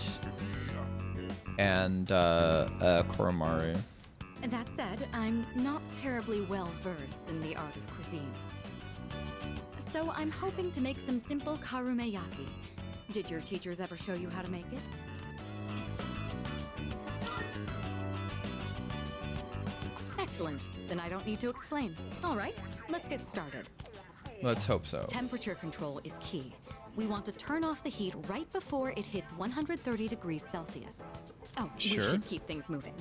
Koromaru. That said, I'm not terribly well versed in the art of cuisine. So I'm hoping to make some simple karumeyaki. Did your teachers ever show you how to make it? Excellent. Then I don't need to explain. All right, let's get started. Let's hope so. Temperature control is key. We want to turn off the heat right before it hits 130 degrees Celsius. Oh, Sure. we should keep things moving.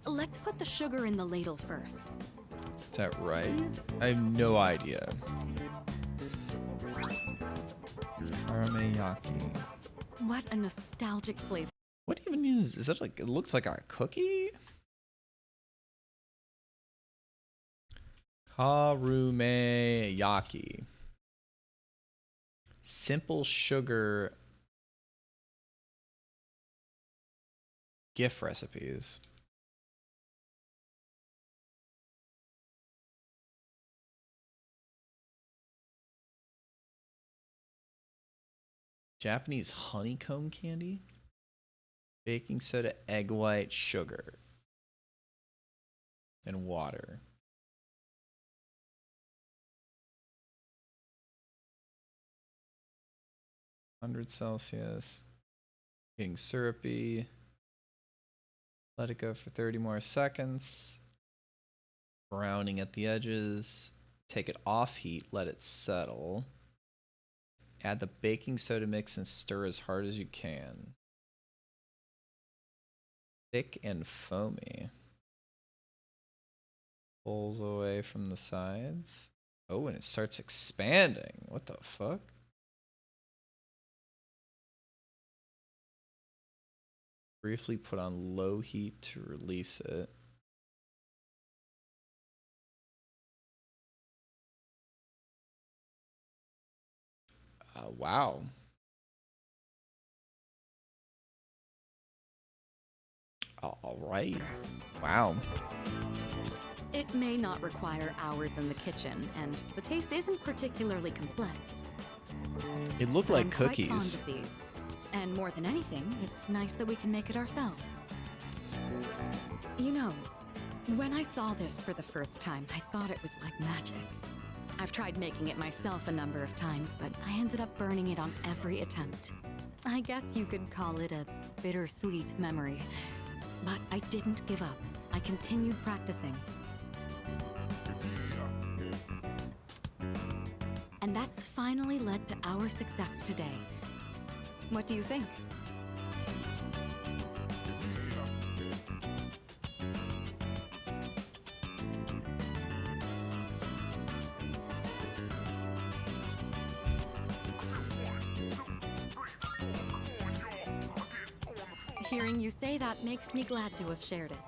Let's put the sugar in the ladle first. Is that right? I have no idea. Karameyaki. What a nostalgic flavor. What even is that like? It looks like a cookie. Karumeyaki. Simple sugar gift recipes. Japanese honeycomb candy. Baking soda, egg white, sugar, and water. 100 Celsius. Getting syrupy. Let it go for 30 more seconds. Browning at the edges. Take it off heat. Let it settle. Add the baking soda mix and stir as hard as you can. Thick and foamy. Pulls away from the sides. Oh, and it starts expanding. What the fuck? Briefly put on low heat to release it. Wow. All right. Wow. It may not require hours in the kitchen, and the taste isn't particularly complex. It looked But like I'm quite cookies. fond of these. And more than anything, it's nice that we can make it ourselves. You know, when I saw this for the first time, I thought it was like magic. I've tried making it myself a number of times, but I ended up burning it on every attempt. I guess you could call it a bittersweet memory. But I didn't give up. I continued practicing. And that's finally led to our success today. What do you think? Hearing you say that makes me glad to have shared it.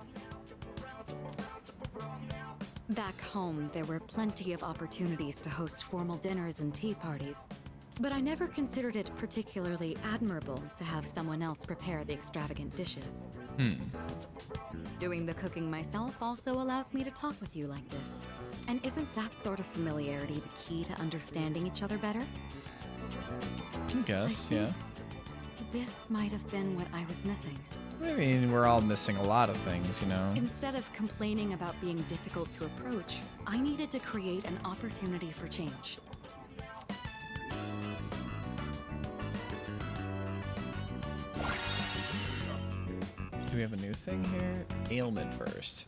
Back home, there were plenty of opportunities to host formal dinners and tea parties, but I never considered it particularly admirable to have someone else prepare the extravagant dishes. Doing the cooking myself also allows me to talk with you like this. And isn't that sort of familiarity the key to understanding each other better? I guess, yeah. This might have been what I was missing. I mean, we're all missing a lot of things, you know? Instead of complaining about being difficult to approach, I needed to create an opportunity for change. Do we have a new thing here? Ailment burst.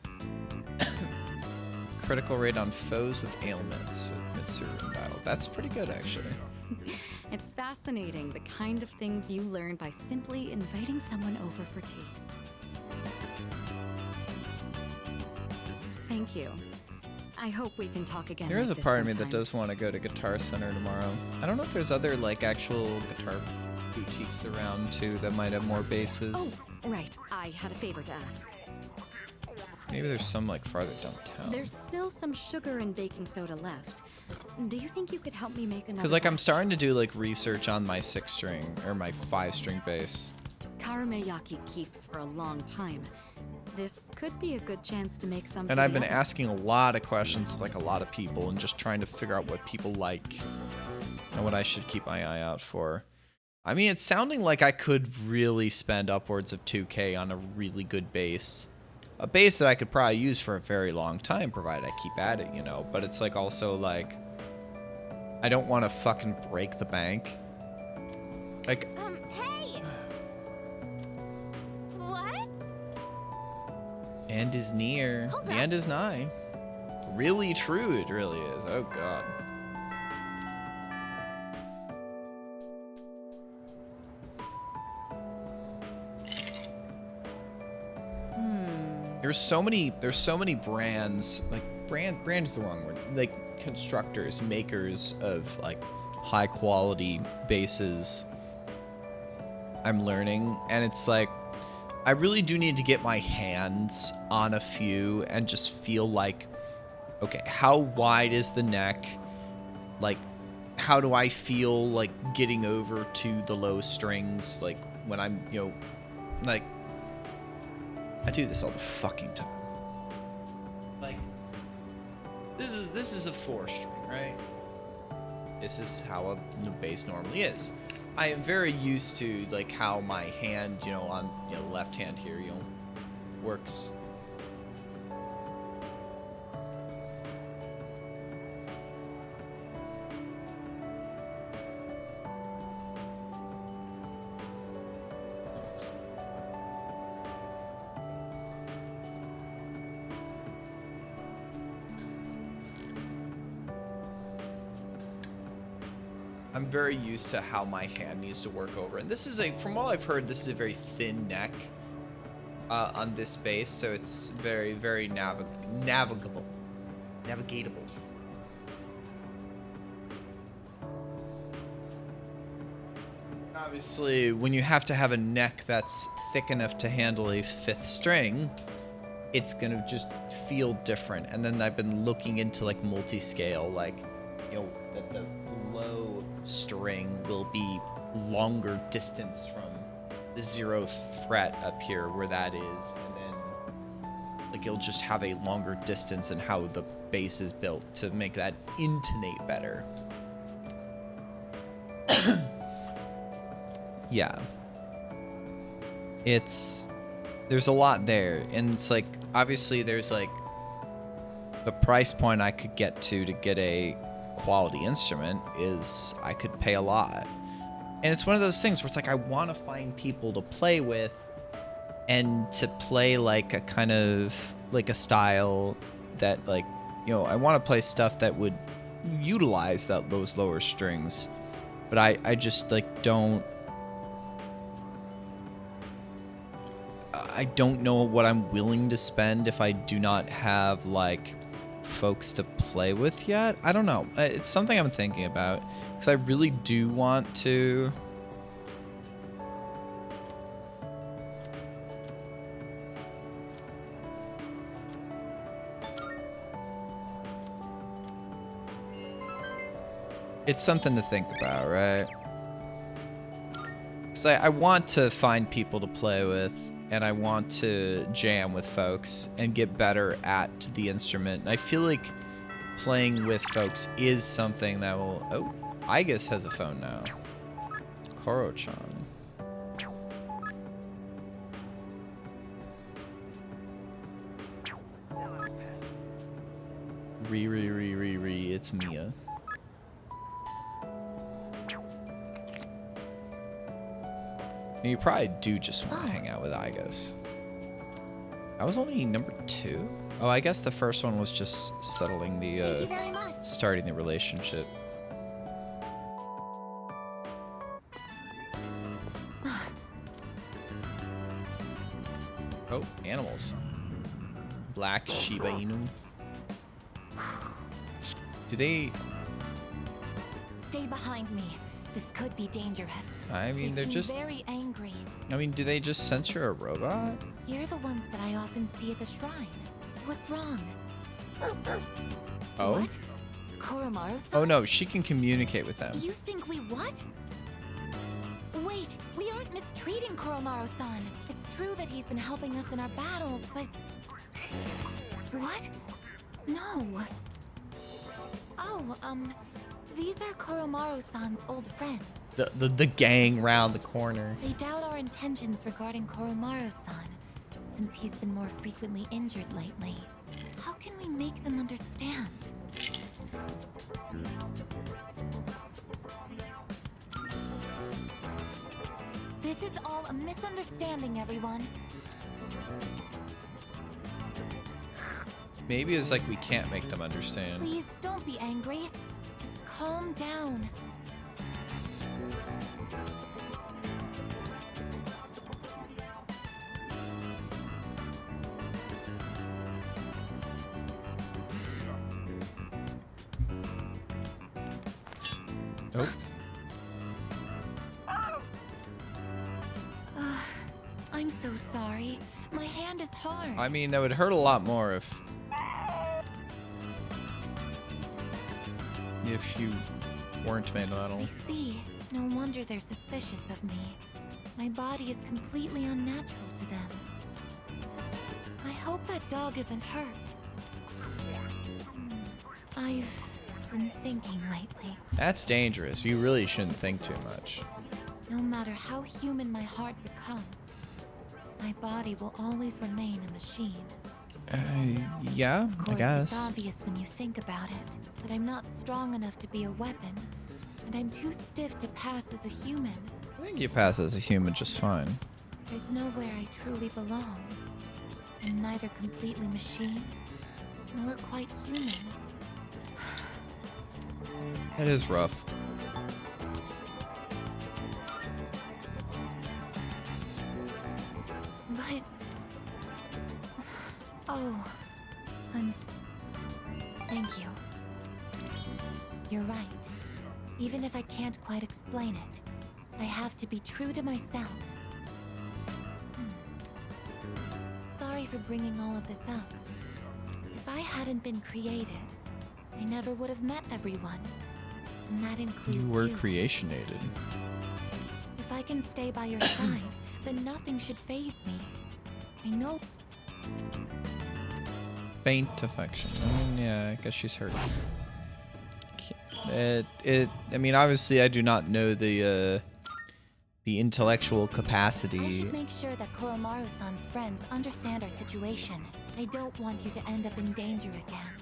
Critical rate on foes with ailments with Mitsuru in battle. That's pretty good, actually. It's fascinating, the kind of things you learn by simply inviting someone over for tea. Thank you. I hope we can talk again. There is a like this part of me that sometime. does want to go to Guitar Center tomorrow. I don't know if there's other, like, actual guitar boutiques around, too, that might have more bases. Oh, right. I had a favor to ask. Maybe there's some, like, farther downtown. There's still some sugar and baking soda left. Do you think you could help me make another? Because, like, I'm batch? starting to do, like, research on my 6-string, or my 5-string bass. Karumeyaki keeps for a long time. This could be a good chance to make some. And for I've the been others. asking a lot of questions of, like, a lot of people and just trying to figure out what people like and what I should keep my eye out for. I mean, it's sounding like I could really spend upwards of 2K on a really good bass. A bass that I could probably use for a very long time, provided I keep at it, you know? But it's, like, also, like, I don't want to fucking break the bank. Like, Hey! What? end is near. Hold The up. end is nigh. Really true, it really is. Oh, God. There's so many brands, like brand is the wrong word, like constructors, makers of like high quality basses I'm learning, and it's like I really do need to get my hands on a few and just feel like, okay, how wide is the neck? Like, how do I feel like getting over to the low strings, like when I'm, you know, like, I do this all the fucking time. Like, this is a 4-string, right? This is how a bass normally is. I am very used to like how my hand, you know, on left hand here, you know, works. I'm very used to how my hand needs to work over. And this is from what I've heard, this is a very thin neck on this bass, so it's very, very navigatable. Obviously, when you have to have a neck that's thick enough to handle a 5th string, it's gonna just feel different. And then I've been looking into like multi-scale, like, you know, that the low string will be longer distance from the 0th fret up here where that is, and then like it'll just have a longer distance in how the bass is built to make that intonate better. Yeah. There's a lot there, and it's like, obviously there's like the price point I could get to get a quality instrument is I could pay a lot. And it's one of those things where it's like I want to find people to play with and to play like a kind of like a style that, like, you know, I want to play stuff that would utilize those lower strings. But I just like don't know what I'm willing to spend if I do not have like folks to play with yet. I don't know. It's something I'm thinking about because I really do want to. It's something to think about, right? Because I want to find people to play with, and I want to jam with folks and get better at the instrument. And I feel like playing with folks is something that will... Oh, Igus has a phone now. Koro-chan. It's Mia. You probably do just want to hang out with Igus. I was only number 2. Oh, I guess the first one was just settling the, Thank you very much. starting the relationship. Oh, animals. Black Shiba Inu. Do they... Stay behind me. This could be dangerous. I mean, they they're seem just... very angry. I mean, do they just censor a robot? You're the ones that I often see at the shrine. What's wrong? Oh? What? Koromaru-san? Oh no, she can communicate with them. You think we what? Wait, we aren't mistreating Koromaru-san. It's true that he's been helping us in our battles, but... What? No. Oh, these are Koromaru-san's old friends. The gang round the corner. They doubt our intentions regarding Koromaru-san, since he's been more frequently injured lately. How can we make them understand? This is all a misunderstanding, everyone. Maybe it's like we can't make them understand. Please don't be angry. Just calm down. Oh. I'm so sorry. My hand is hard. I mean, that would hurt a lot more if you weren't made metal. I see. No wonder they're suspicious of me. My body is completely unnatural to them. I hope that dog isn't hurt. I've been thinking lately. That's dangerous. You really shouldn't think too much. No matter how human my heart becomes, my body will always remain a machine. Yeah, Of course, I guess. it's obvious when you think about it, but I'm not strong enough to be a weapon, and I'm too stiff to pass as a human. I think you pass as a human just fine. There's nowhere I truly belong. I'm neither completely machine, nor quite human. It is rough. But... Oh, Thank you. You're right. Even if I can't quite explain it, I have to be true to myself. Sorry for bringing all of this up. If I hadn't been created, I never would have met everyone. And that includes You were you. creationated. If I can stay by your side, then nothing should faze me. I know. Faint affection. Yeah, I guess she's hurt. I mean, obviously, I do not know the intellectual I capacity. should make sure that Koromaru-san's friends understand our situation. I don't want you to end up in danger again.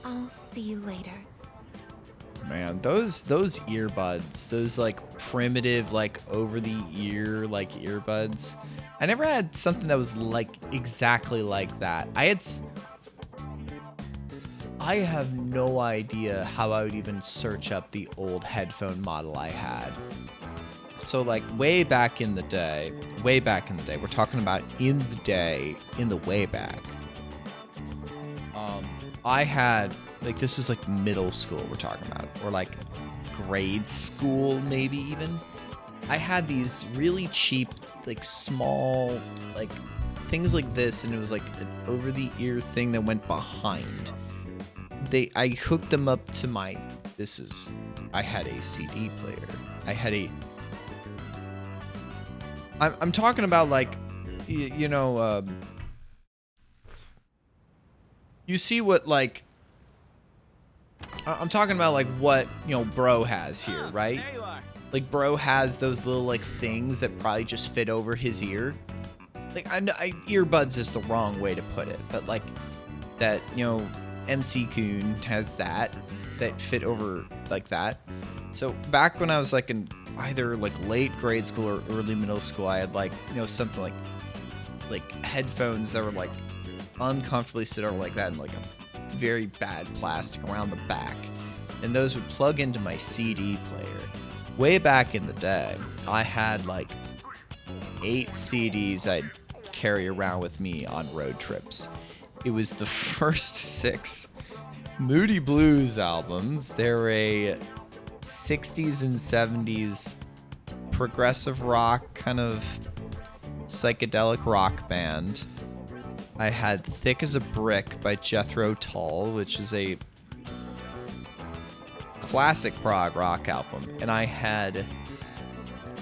I'll see you later. Man, those earbuds, those like primitive, like over the ear, like earbuds. I never had something that was like exactly like that. I have no idea how I would even search up the old headphone model I had. So like way back in the day, we're talking about in the way back. I had, like, this was like middle school we're talking about, or like grade school maybe even. I had these really cheap, like small, like things like this, and it was like an over the ear thing that went behind. I hooked them up to my, I had a CD player. I'm talking about like, you know, you see what like, I'm talking about like what, you know, bro has here, right? Like bro has those little like things that probably just fit over his ear. Like earbuds is the wrong way to put it, but like that, you know, MC Coon has that fit over like that. So back when I was like in either like late grade school or early middle school, I had like, you know, something like headphones that were like uncomfortably sit over like that, and like a very bad plastic around the back, and those would plug into my CD player. Way back in the day, I had like 8 CDs I'd carry around with me on road trips. It was the first 6 Moody Blues albums. They're a 60s and 70s progressive rock, kind of psychedelic rock band. I had Thick as a Brick by Jethro Tull, which is a classic prog rock album. And I had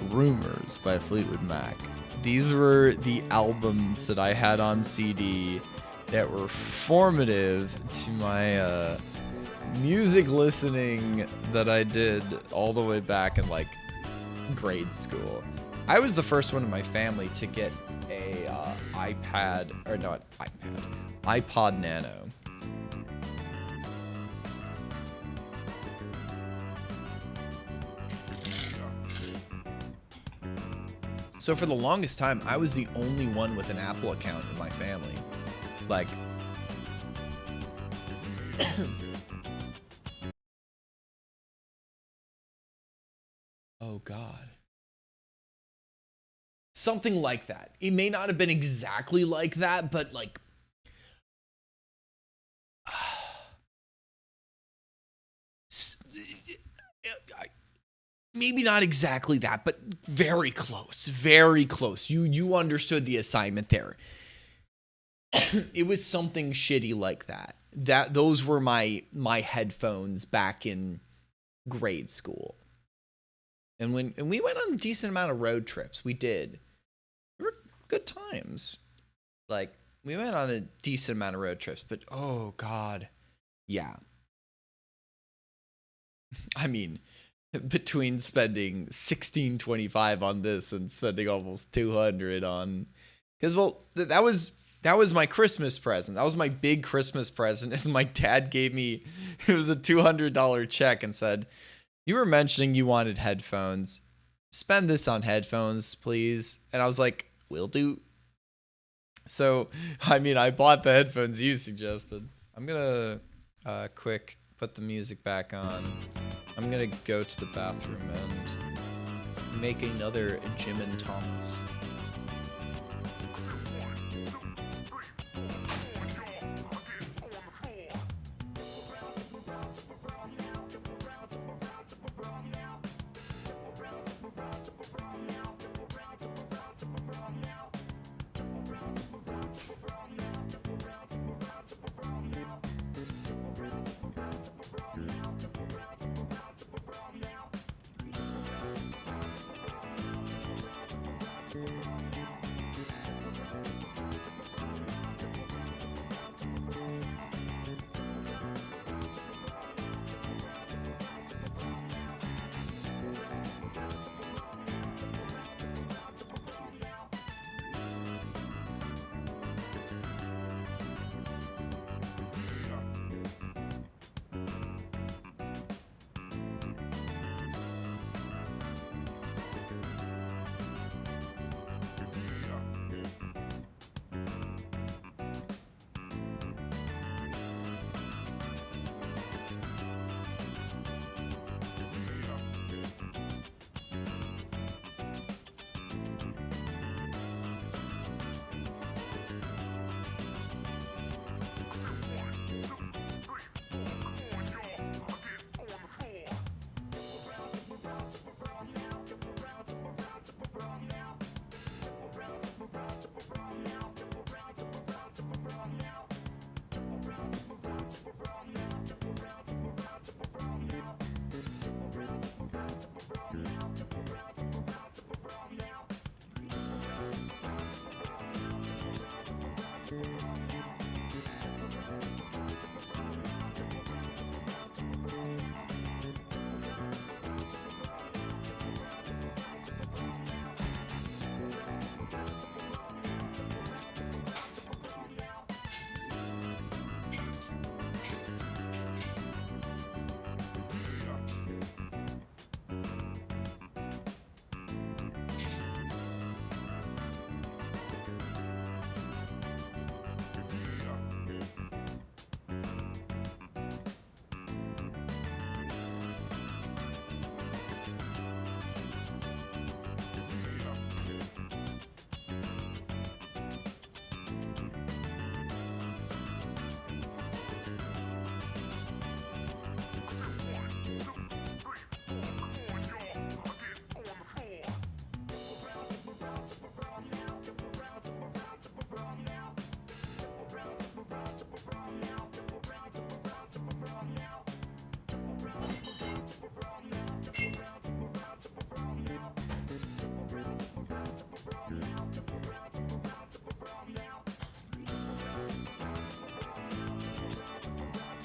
Rumors by Fleetwood Mac. These were the albums that I had on CD that were formative to my music listening that I did all the way back in like grade school. I was the first one in my family to get a iPod Nano. So for the longest time, I was the only one with an Apple account in my family. Like, oh God. Something like that. It may not have been exactly like that, but like, maybe not exactly that, but very close. Very close. You understood the assignment there. It was something shitty like that. Those were my headphones back in grade school. And we went on a decent amount of road trips. We did. They were good times. Like, we went on a decent amount of road trips, but oh God. Yeah. I mean, between spending $16.25 on this and spending almost $200 on, because well, that was my Christmas present. That was my big Christmas present. As my dad gave me, it was a $200 check and said, "You were mentioning you wanted headphones. Spend this on headphones, please." And I was like, "Will do." So, I mean, I bought the headphones you suggested. I'm gonna quick put the music back on. I'm gonna go to the bathroom and make another Jim and Thomas.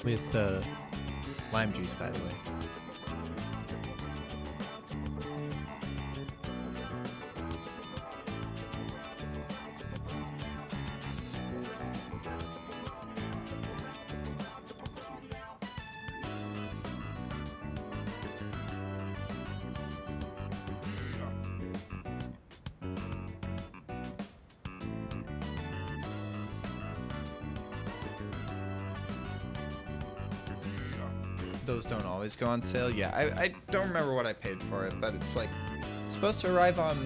with lime juice, by the way. Those don't always go on sale. Yeah, I don't remember what I paid for it, but it's like supposed to arrive on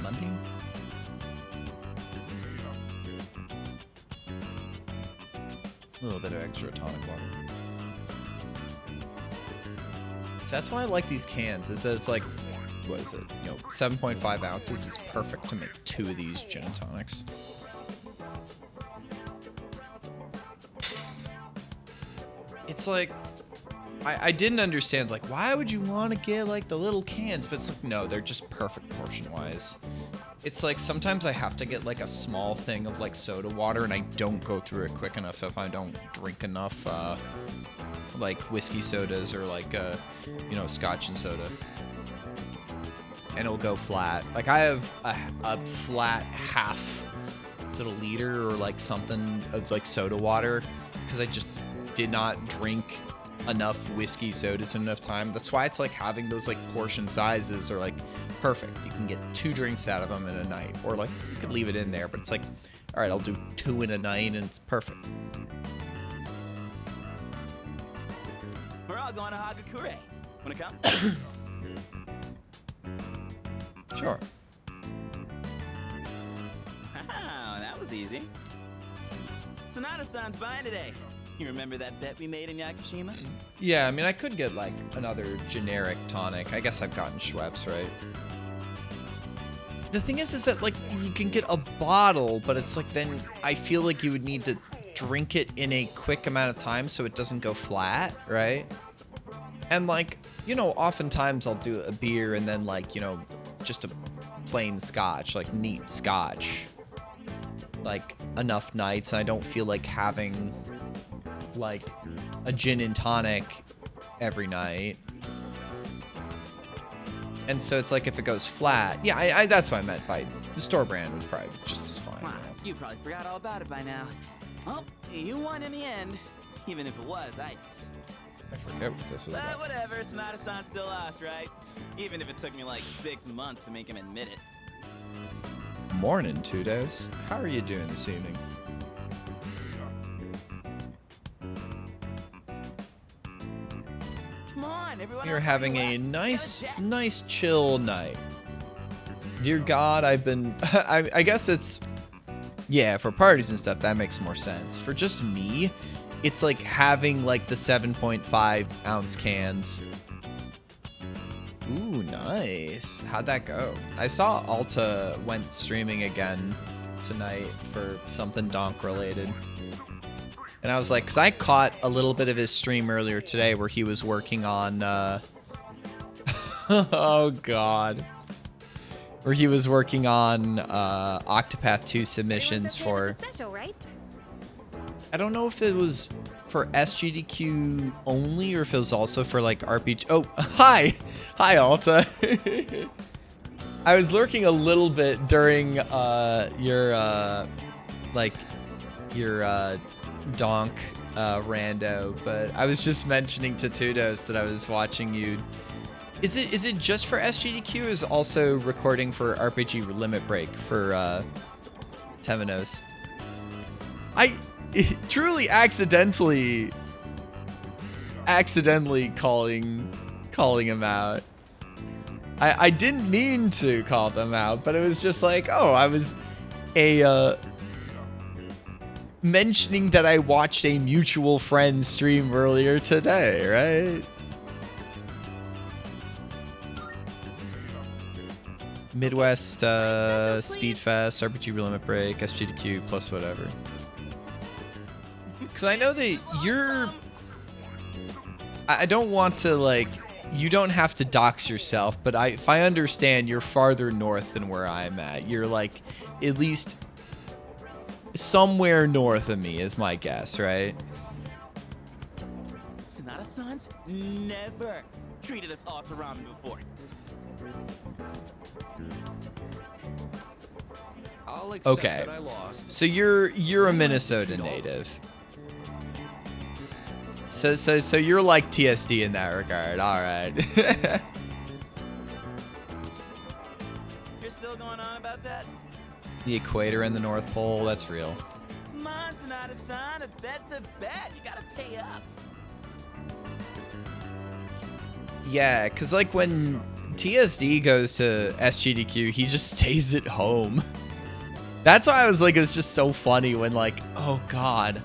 Monday. A little bit of extra tonic water. So that's why I like these cans. Is that it's like, what is it? 7.5 ounces is perfect to make 2 of these gin and tonics. It's like, I didn't understand, like, why would you want to get, like, the little cans? But it's like, no, they're just perfect portion-wise. It's like, sometimes I have to get, like, a small thing of, like, soda water, and I don't go through it quick enough if I don't drink enough, like, whiskey sodas or, like, scotch and soda. And it'll go flat. Like, I have a flat half, is it a liter or, like, something of, like, soda water, because I just did not drink enough whiskey sodas in enough time. That's why it's like having those like portion sizes are like perfect. You can get 2 drinks out of them in a night, or like you could leave it in there, but it's like, all right, I'll do 2 in a night and it's perfect. We're all going to Hagakure. Wanna come? Sure. Wow, that was easy. Sonata-san's buying today. You remember that bet we made in Yakushima? Yeah, I mean, I could get like another generic tonic. I guess I've gotten Schweppes, right? The thing is that like you can get a bottle, but it's like then I feel like you would need to drink it in a quick amount of time so it doesn't go flat, right? And like, oftentimes I'll do a beer and then like, just a plain scotch, like neat scotch. Like enough nights, and I don't feel like having like a gin and tonic every night. And so it's like if it goes flat, yeah, I that's what I meant by the store brand would probably be just as fine. Wow, you probably forgot all about it by now. Well, you won in the end, even if it was ice. I forget what this was But about. whatever, Sonata-san still lost, right? Even if it took me like 6 months to make him admit it. Morning, Tudos. How are you doing this evening? Come on, everyone. You're else having a relax. nice chill night. Dear God, I've been I guess it's, yeah, for parties and stuff that makes more sense. For just me, it's like having like the 7.5 ounce cans. Ooh, nice. How'd that go? I saw Alta went streaming again tonight for something donk related. And I was like, because I caught a little bit of his stream earlier today where he was working on, oh God. Where he was working on Octopath 2 submissions for, Special, right? I don't know if it was for SGDQ only or if it was also for like RPG. Oh, hi. Hi, Alta. I was lurking a little bit during your donk rando, but I was just mentioning to Tudos that I was watching you. Is it just for SGDQ or is it also recording for RPG Limit Break for Temenos? I truly accidentally calling him out. I didn't mean to call them out, but it was just like, oh, I was mentioning that I watched a mutual friend stream earlier today, right? Midwest Speedfest, RPG Limit Break, SGDQ plus whatever. Because I know that you're... I don't want to, like... You don't have to dox yourself, but if I understand, you're farther north than where I'm at. You're, like, at least somewhere north of me is my guess, right? sons never treated us all to ramen before. I'll accept Okay. that I lost. So you're a Minnesota native. So you're like TSD in that regard. All right. You're still going on about that? The equator and the North Pole, that's real. Mine's not a sign, a bet's a bet. You gotta pay up. Yeah, cause like when TSD goes to SGDQ, he just stays at home. That's why I was like, it's just so funny when like, oh god.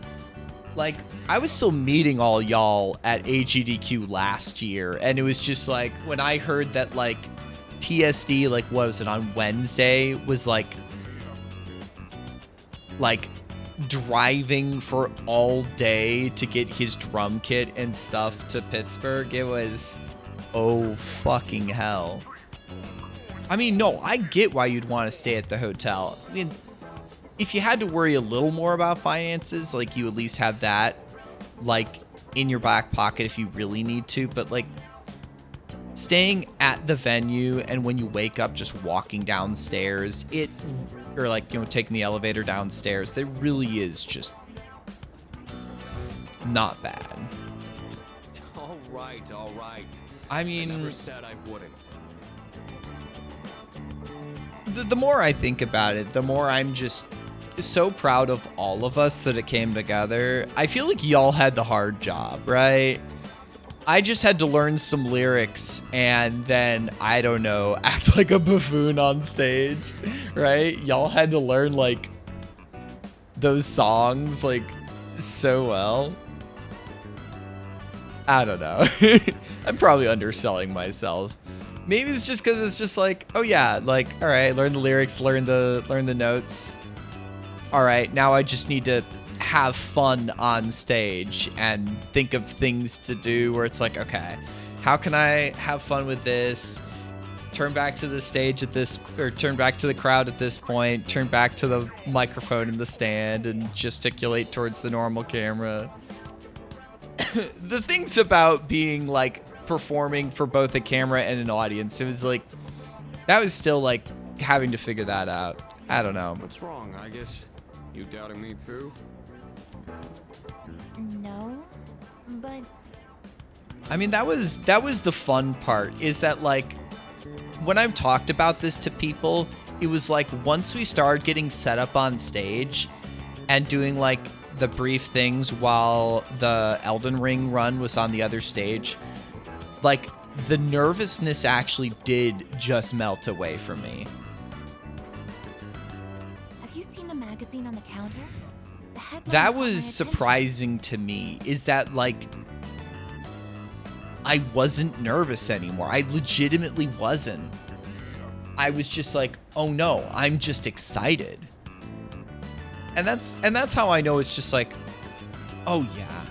Like, I was still meeting all y'all at AGDQ last year, and it was just like, when I heard that like TSD, like what was it, on Wednesday, was like driving for all day to get his drum kit and stuff to Pittsburgh, it was, oh fucking hell. I mean, no, I get why you'd want to stay at the hotel. I mean, if you had to worry a little more about finances, like you at least have that like in your back pocket if you really need to, but like staying at the venue and when you wake up just walking downstairs, or like, you know, taking the elevator downstairs, it really is just not bad. All right, all right. I mean, I never said I wouldn't. The more I think about it, the more I'm just so proud of all of us that it came together. I feel like y'all had the hard job, right? I just had to learn some lyrics and then, I don't know, act like a buffoon on stage, right? Y'all had to learn like those songs like so well. I don't know. I'm probably underselling myself. Maybe it's just because it's just like, oh yeah, like, all right, learn the lyrics, learn the notes. All right, now I just need to have fun on stage and think of things to do where it's like, okay, how can I have fun with this? Turn back to the stage at this, or turn back to the crowd at this point, turn back to the microphone in the stand and gesticulate towards the normal camera. The things about being like performing for both a camera and an audience, it was like, that was still like having to figure that out. I don't know. What's wrong? I guess you doubting me too? No, but I mean, that was the fun part, is that like when I've talked about this to people, it was like once we started getting set up on stage and doing like the brief things while the Elden Ring run was on the other stage, like the nervousness actually did just melt away from me. have you seen the magazine on the counter? The headline That caught my was attention. surprising to me, is that like I wasn't nervous anymore. I legitimately wasn't. I was just like, oh no, I'm just excited. And that's how I know it's just like, oh yeah,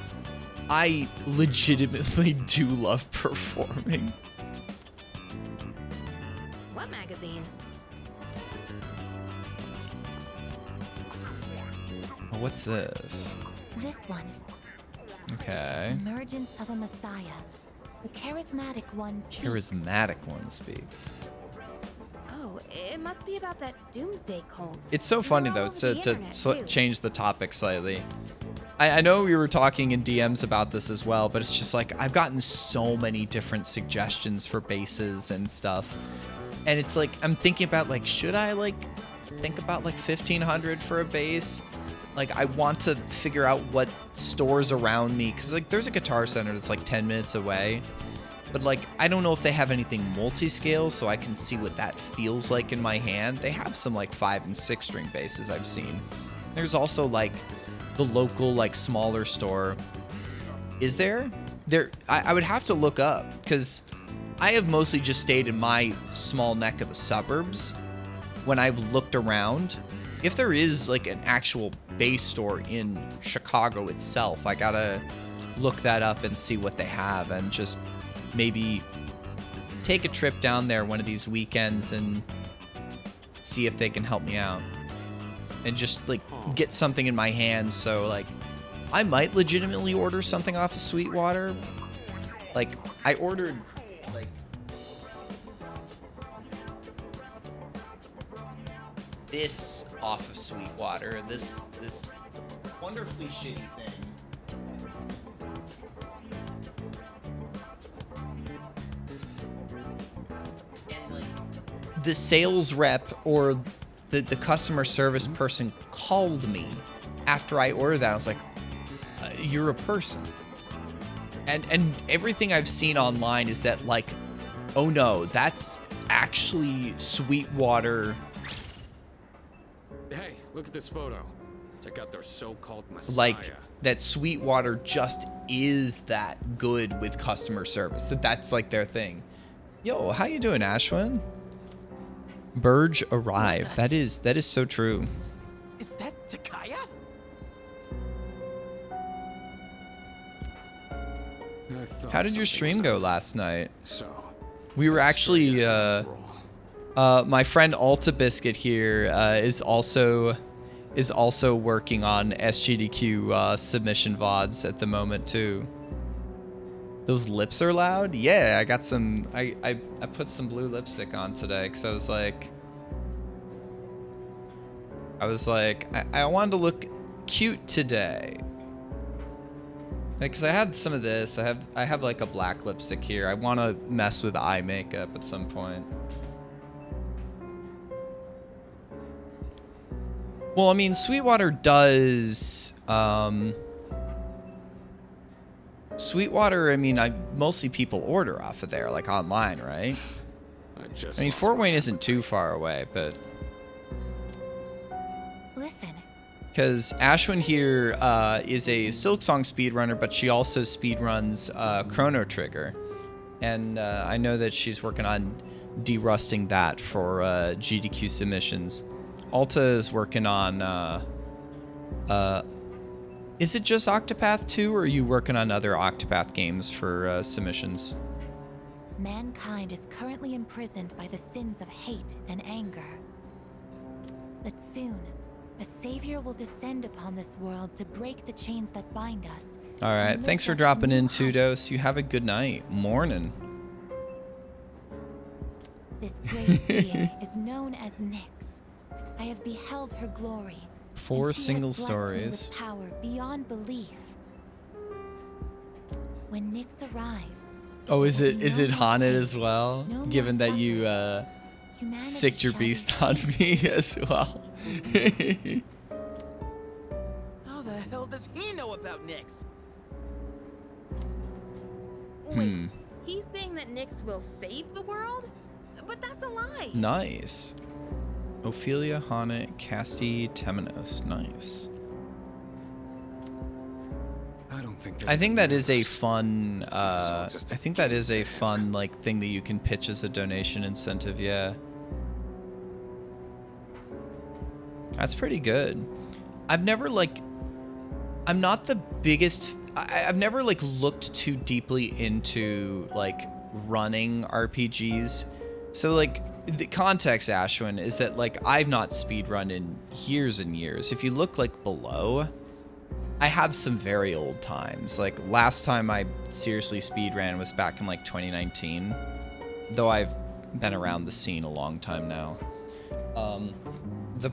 I legitimately do love performing. What magazine? Oh, what's this? This one, Okay. Emergence of a Messiah. The charismatic one speaks. Charismatic one speaks. Oh, it must be about that doomsday cult. It's so funny They're all though over the to internet, too. change the topic slightly. I know we were talking in DMs about this as well, but it's just like I've gotten so many different suggestions for bases and stuff. And it's like I'm thinking about like, should I like think about like 1,500 for a base? Like I want to figure out what stores around me, because like there's a Guitar Center that's like 10 minutes away. But like, I don't know if they have anything multi-scale, so I can see what that feels like in my hand. They have some like 5 and 6 string basses I've seen. There's also like the local like smaller store. Is there? I would have to look up, because I have mostly just stayed in my small neck of the suburbs when I've looked around. If there is like an actual bass store in Chicago itself, I gotta look that up and see what they have, and just maybe take a trip down there one of these weekends and see if they can help me out. And just like get something in my hands, so like I might legitimately order something off of Sweetwater. Like, I ordered, like, this off of Sweetwater, this wonderfully shitty thing. And like, the sales rep or the customer service person called me after I ordered that. I was like, you're a person. And everything I've seen online is that, like, oh no, that's actually Sweetwater. Hey, look at this photo. Check out their so-called messiah. Like, that Sweetwater just is that good with customer service. That's like their thing. Yo, how you doing, Ashwin? Burge arrived. That is so true. Is that Takaya? How did your stream go last night? So, We were actually, my friend Alta Biscuit here is also working on SGDQ submission VODs at the moment too. Those lips are loud? Yeah, I got some, I put some blue lipstick on today because I was like, I wanted to look cute today. Because I had some of this, I have like a black lipstick here. I want to mess with eye makeup at some point. Well, I mean, Sweetwater does, Sweetwater, I mean, mostly people order off of there, like online, right? I mean, Fort Wayne isn't too far away, but... Listen. Because Ashwin here is a Silksong speedrunner, but she also speedruns Chrono Trigger. And I know that she's working on derusting that for GDQ submissions. Alta is working on... is it just Octopath 2, or are you working on other Octopath games for submissions? Mankind is currently imprisoned by the sins of hate and anger. But soon, a savior will descend upon this world to break the chains that bind us. All right, thanks for dropping in, Tudos. You have a good night. Morning. This great being is known as Nyx. I have beheld her glory. 4 single and she has blessed me stories. with power beyond belief. When Nyx arrives, Oh, is there will it be no more haunted pain, as well? no more Given that you Humanity sicked your shall be beast on me as well. How the hell does he know about Nyx? Wait, he's saying that Nyx will save the world? But that's a lie. Nice. Ophelia, Haunted, Casti, Temenos. Nice. I think that is a fun, I think that is a fun, like, thing that you can pitch as a donation incentive, yeah. That's pretty good. I've never, like, I'm not the biggest, I've never, like, looked too deeply into, like, running RPGs. So, like, the context, Ashwin, is that, like, I've not speedrun in years and years. If you look, like, below, I have some very old times. Like, last time I seriously speedran was back in, like, 2019. Though I've been around the scene a long time now.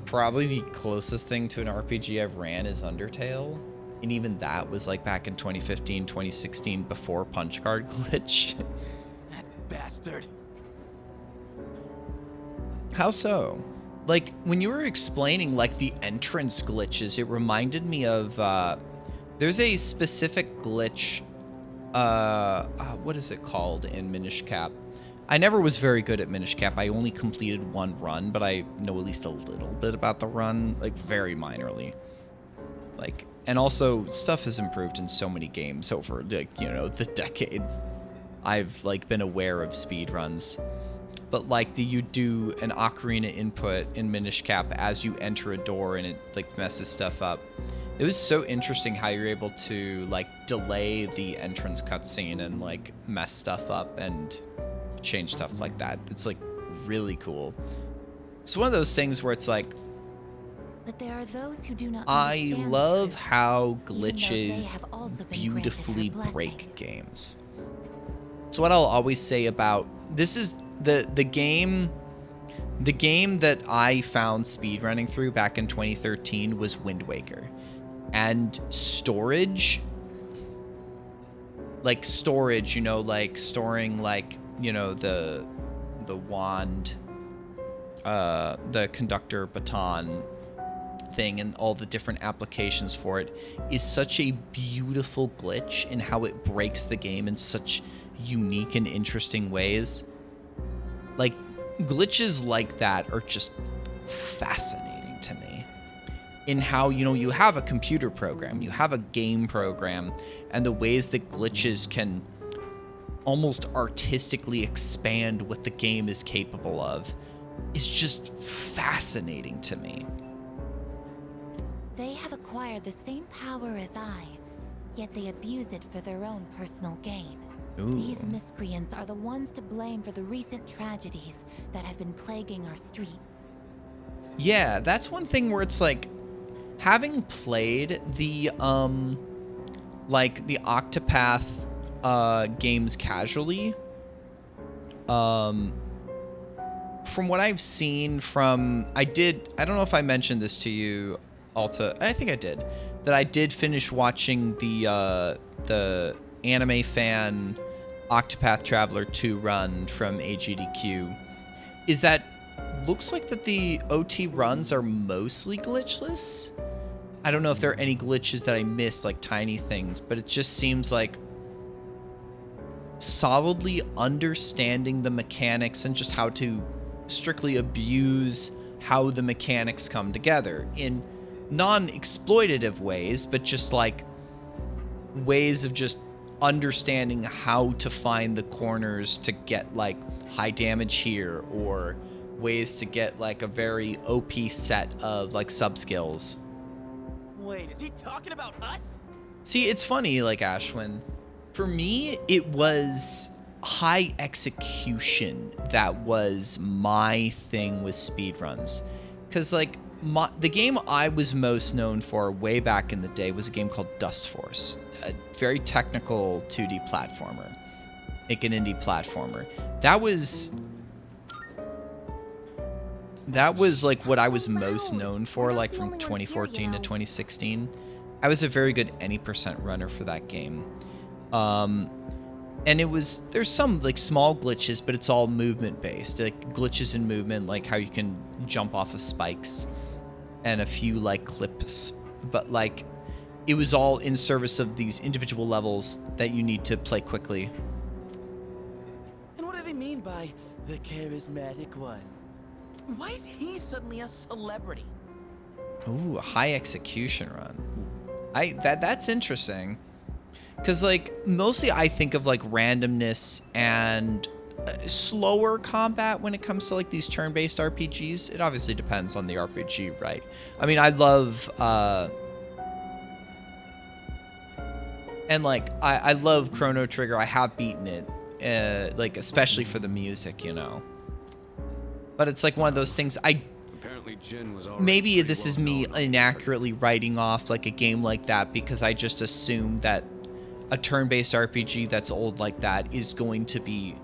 Probably the closest thing to an RPG I've ran is Undertale. And even that was, like, back in 2015, 2016, before Punch Card Glitch. That bastard. How so? Like, when you were explaining, like, the entrance glitches, it reminded me of, there's a specific glitch, what is it called in Minish Cap? I never was very good at Minish Cap. I only completed one run, but I know at least a little bit about the run, like, very minorly. Like, and also, stuff has improved in so many games over, like, you know, the decades I've, like, been aware of speedruns. But, like, you do an ocarina input in Minish Cap as you enter a door and it, like, messes stuff up. It was so interesting how you're able to, like, delay the entrance cutscene and, like, mess stuff up and change stuff like that. It's, like, really cool. It's one of those things where it's like, but there are those who do not I understand the love truth, how even though they glitches have also been granted her beautifully blessing. break games. So what I'll always say about this is the game that I found speedrunning through back in 2013 was Wind Waker. And storage, you know, like storing like, you know, the wand, the conductor baton thing and all the different applications for it is such a beautiful glitch in how it breaks the game in such unique and interesting ways. Like, glitches like that are just fascinating to me. In how, you know, you have a computer program, you have a game program, and the ways that glitches can almost artistically expand what the game is capable of is just fascinating to me. They have acquired the same power as I, yet they abuse it for their own personal gain. Ooh. These miscreants are the ones to blame for the recent tragedies that have been plaguing our streets. Yeah, that's one thing where it's like, having played the like the Octopath games casually, from what I've seen from, I don't know if I mentioned this to you, Alta, I think I did, that I did finish watching the anime fan Octopath Traveler 2 run from AGDQ, is that looks like that the OT runs are mostly glitchless. I don't know if there are any glitches that I missed, like tiny things, but it just seems like solidly understanding the mechanics and just how to strictly abuse how the mechanics come together in non-exploitative ways, but just like ways of just understanding how to find the corners to get like high damage here, or ways to get like a very OP set of like sub skills. Wait, is he talking about us? See, it's funny, like Ashwin, for me, it was high execution that was my thing with speedruns. Because like the game I was most known for way back in the day was a game called Dust Force, a very technical 2D platformer, like an indie platformer. That was like what I was most known for, like from 2014 to 2016. I was a very good any percent runner for that game. And there's some like small glitches, but it's all movement based, like glitches in movement, like how you can jump off of spikes and a few like clips, but like it was all in service of these individual levels that you need to play quickly. And what do they mean by the charismatic one? Why is he suddenly a celebrity? Ooh, a high execution run. That's interesting. Cause like mostly I think of like randomness and slower combat when it comes to like these turn-based RPGs. It obviously depends on the RPG, right? I mean, I love and like I love Chrono Trigger. I have beaten it, like especially for the music, you know. But it's like one of those things maybe this is me inaccurately writing off like a game like that because I just assume that a turn-based RPG that's old like that is going to be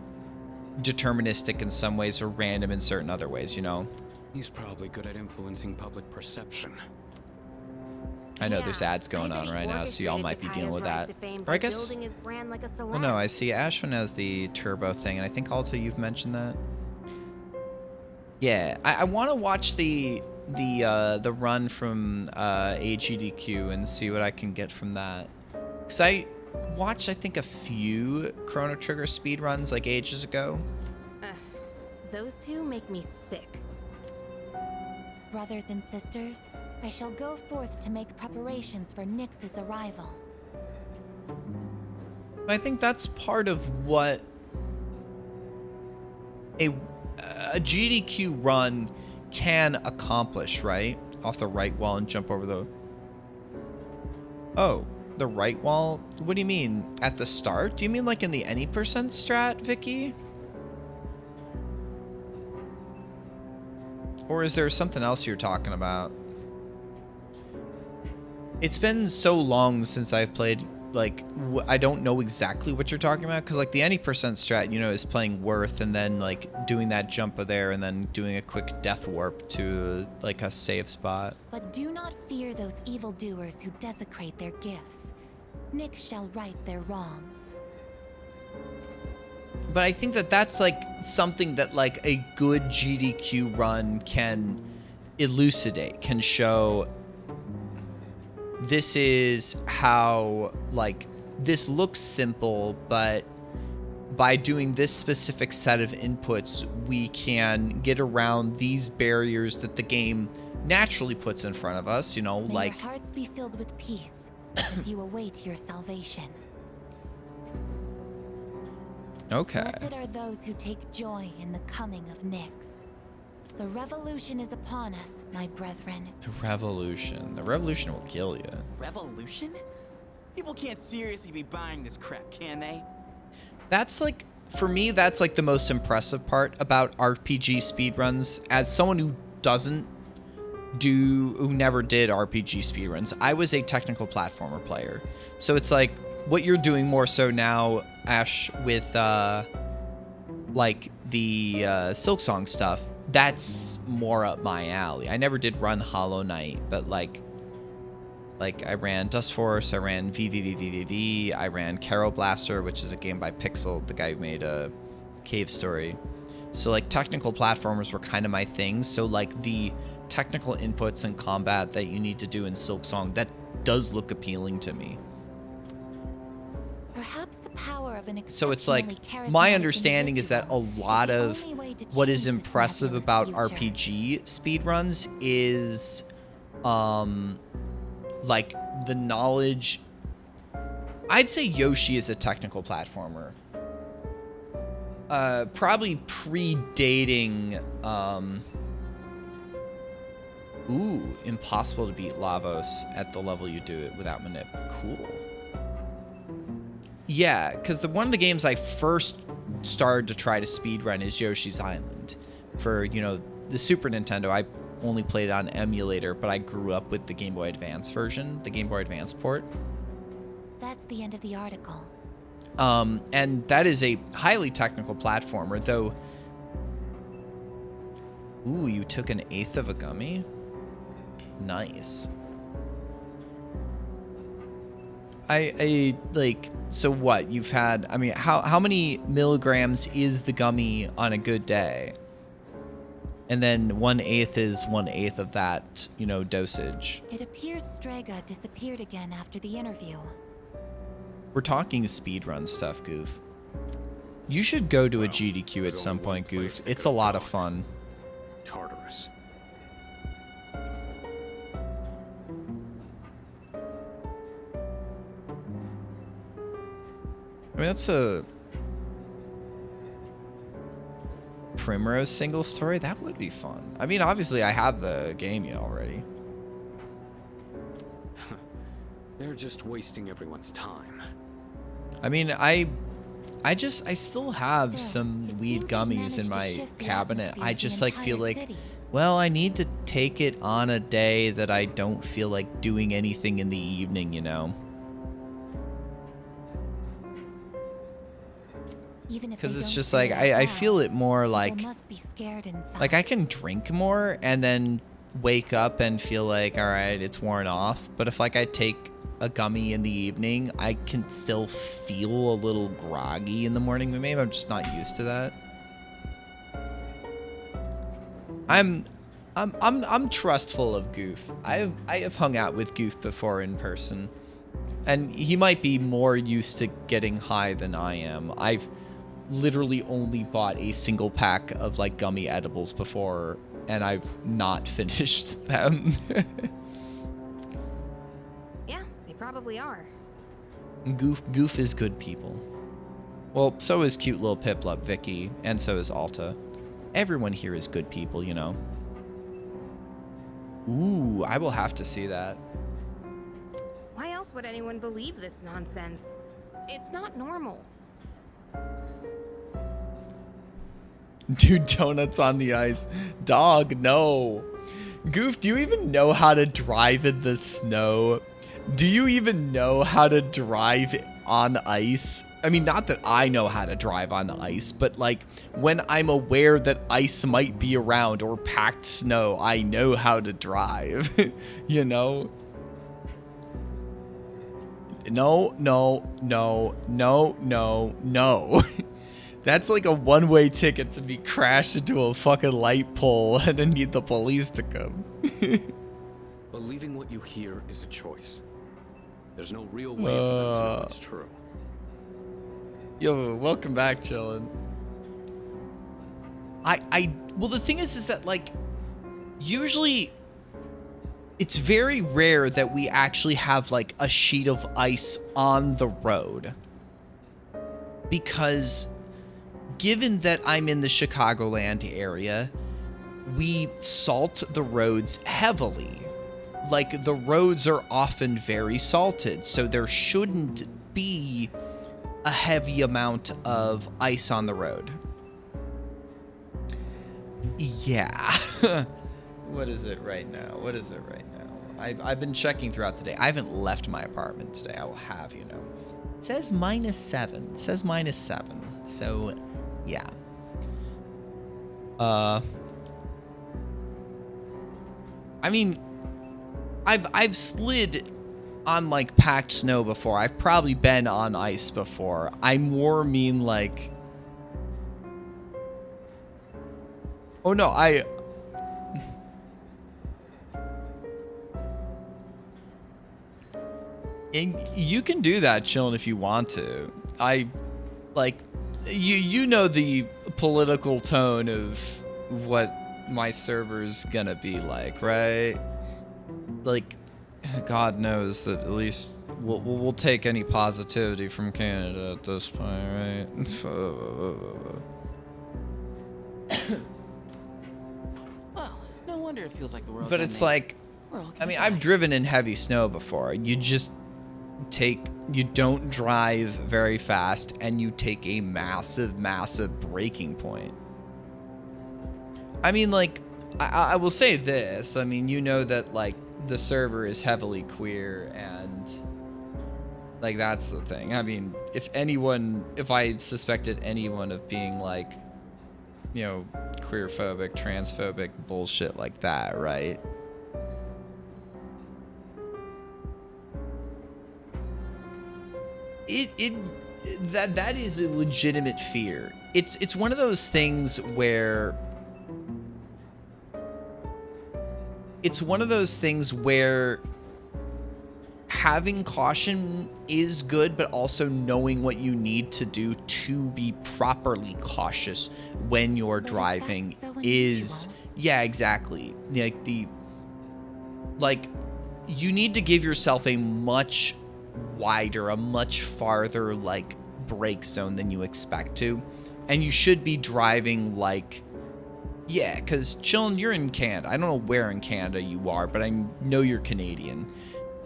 deterministic in some ways or random in certain other ways, you know? He's probably good at influencing public perception. I know there's ads going on right now, so y'all might be dealing with that. Or I guess... Well, no, I see Ashwin has the turbo thing, and I think also you've mentioned that. Yeah, I want to watch the run from AGDQ and see what I can get from that. Because I watched, I think, a few Chrono Trigger speedruns like ages ago. Those two make me sick. Brothers and sisters, I shall go forth to make preparations for Nyx's arrival. I think that's part of what a GDQ run can accomplish, right? Off the right wall and jump over the... Oh, the right wall? What do you mean? At the start? Do you mean like in the any percent strat, Vicky? Or is there something else you're talking about? It's been so long since I've played like I don't know exactly what you're talking about, because like the any percent strat, you know, is playing Worth and then like doing that jump there and then doing a quick death warp to like a safe spot. But do not fear those evildoers who desecrate their gifts. Nyx shall right their wrongs. But I think that that's like something that like a good GDQ run can elucidate, can show. This is how, like, this looks simple, but by doing this specific set of inputs, we can get around these barriers that the game naturally puts in front of us, you know, May like... your hearts be filled with peace as you await your salvation. Okay. Blessed are those who take joy in the coming of Nyx. The revolution is upon us, my brethren. The revolution. The revolution will kill you. Revolution? People can't seriously be buying this crap, can they? That's like, for me, that's like the most impressive part about RPG speedruns. As someone who never did RPG speedruns, I was a technical platformer player. So it's like, what you're doing more so now, Ash, with like the Silksong stuff, that's more up my alley. I never did run Hollow Knight, but like I ran Dust Force, I ran VVVVVV, I ran Caro Blaster, which is a game by Pixel, the guy who made a Cave Story. So like technical platformers were kind of my thing. So like the technical inputs and combat that you need to do in Silksong, that does look appealing to me. Perhaps the power of an So it's like, exceptionally my charismatic understanding is that a individual lot is the of only way to what is change this impressive nebulous about future. RPG speedruns is like the knowledge. I'd say Yoshi is a technical platformer. Probably predating impossible to beat Lavos at the level you do it without manip. Cool. Yeah, because one of the games I first started to try to speedrun is Yoshi's Island. For, you know, the Super Nintendo, I only played it on emulator, but I grew up with the Game Boy Advance version, the Game Boy Advance port. That's the end of the article. And that is a highly technical platformer, though. Ooh, you took an eighth of a gummy? Nice. I like, so what you've had, I mean, how many milligrams is the gummy on a good day? And then 1/8 is 1/8 of that, you know, dosage. It appears Strega disappeared again after the interview. We're talking speedrun stuff, Goof. You should go to a GDQ at some point, Goof. It's a lot of fun. Tartarus. I mean, that's a Primrose single story. That would be fun. I mean, obviously, I have the game already. They're just wasting everyone's time. I mean, I still have Still, some it weed seems they've gummies managed in to my shift the cabinet. atmosphere I of the just like feel entire like, city. well, I need to take it on a day that I don't feel like doing anything in the evening, you know? Because it's just like, I feel it more like, must be scared inside. like I can drink more and then wake up and feel like, all right, it's worn off. But if like I take a gummy in the evening, I can still feel a little groggy in the morning. But maybe I'm just not used to that. I'm trustful of Goof. I have hung out with Goof before in person, and he might be more used to getting high than I am. I've literally only bought a single pack of like gummy edibles before, and I've not finished them. Yeah, they probably are. Goof is good people. Well, so is cute little Piplup Vicky, and so is Alta. Everyone here is good people, you know. Ooh, I will have to see that. Why else would anyone believe this nonsense? It's not normal. Dude, donuts on the ice. Dog, no. Goof, do you even know how to drive in the snow? Do you even know how to drive on ice? I mean, not that I know how to drive on ice, but like when I'm aware that ice might be around or packed snow, I know how to drive, you know? No, no, no, no, no, no. That's like a one-way ticket to be crashed into a fucking light pole and then need the police to come. Believing what you hear is a choice. There's no real way for them to know it's true. Yo, welcome back, chillin'. Well, the thing is that, like, usually it's very rare that we actually have, like, a sheet of ice on the road. Because given that I'm in the Chicagoland area, we salt the roads heavily. Like, the roads are often very salted, so there shouldn't be a heavy amount of ice on the road. Yeah. What is it right now? What is it right now? I've been checking throughout the day. I haven't left my apartment today. I will have you know. It says -7. It says -7. So, yeah. I mean, I've slid on like packed snow before. I've probably been on ice before. I more mean like, oh no, and you can do that, chillin', if you want to. You know the political tone of what my server's gonna be like, right? Like, God knows that at least we'll take any positivity from Canada at this point, right? Well, no wonder it feels like the world's But it's ending. like, I mean, I've driven in heavy snow before. You don't drive very fast, and you take a massive, massive braking point. I mean, like, I will say this. I mean, you know that, like, the server is heavily queer, and like that's the thing. I mean, if I suspected anyone of being like, you know, queerphobic, transphobic bullshit like that, right? That is a legitimate fear. It's one of those things where having caution is good, but also knowing what you need to do to be properly cautious when you're driving is, yeah, exactly. Like you need to give yourself a much wider, a much farther like brake zone than you expect to, and you should be driving like, yeah, because chillin', you're in Canada. I don't know where in Canada you are, but I know you're Canadian.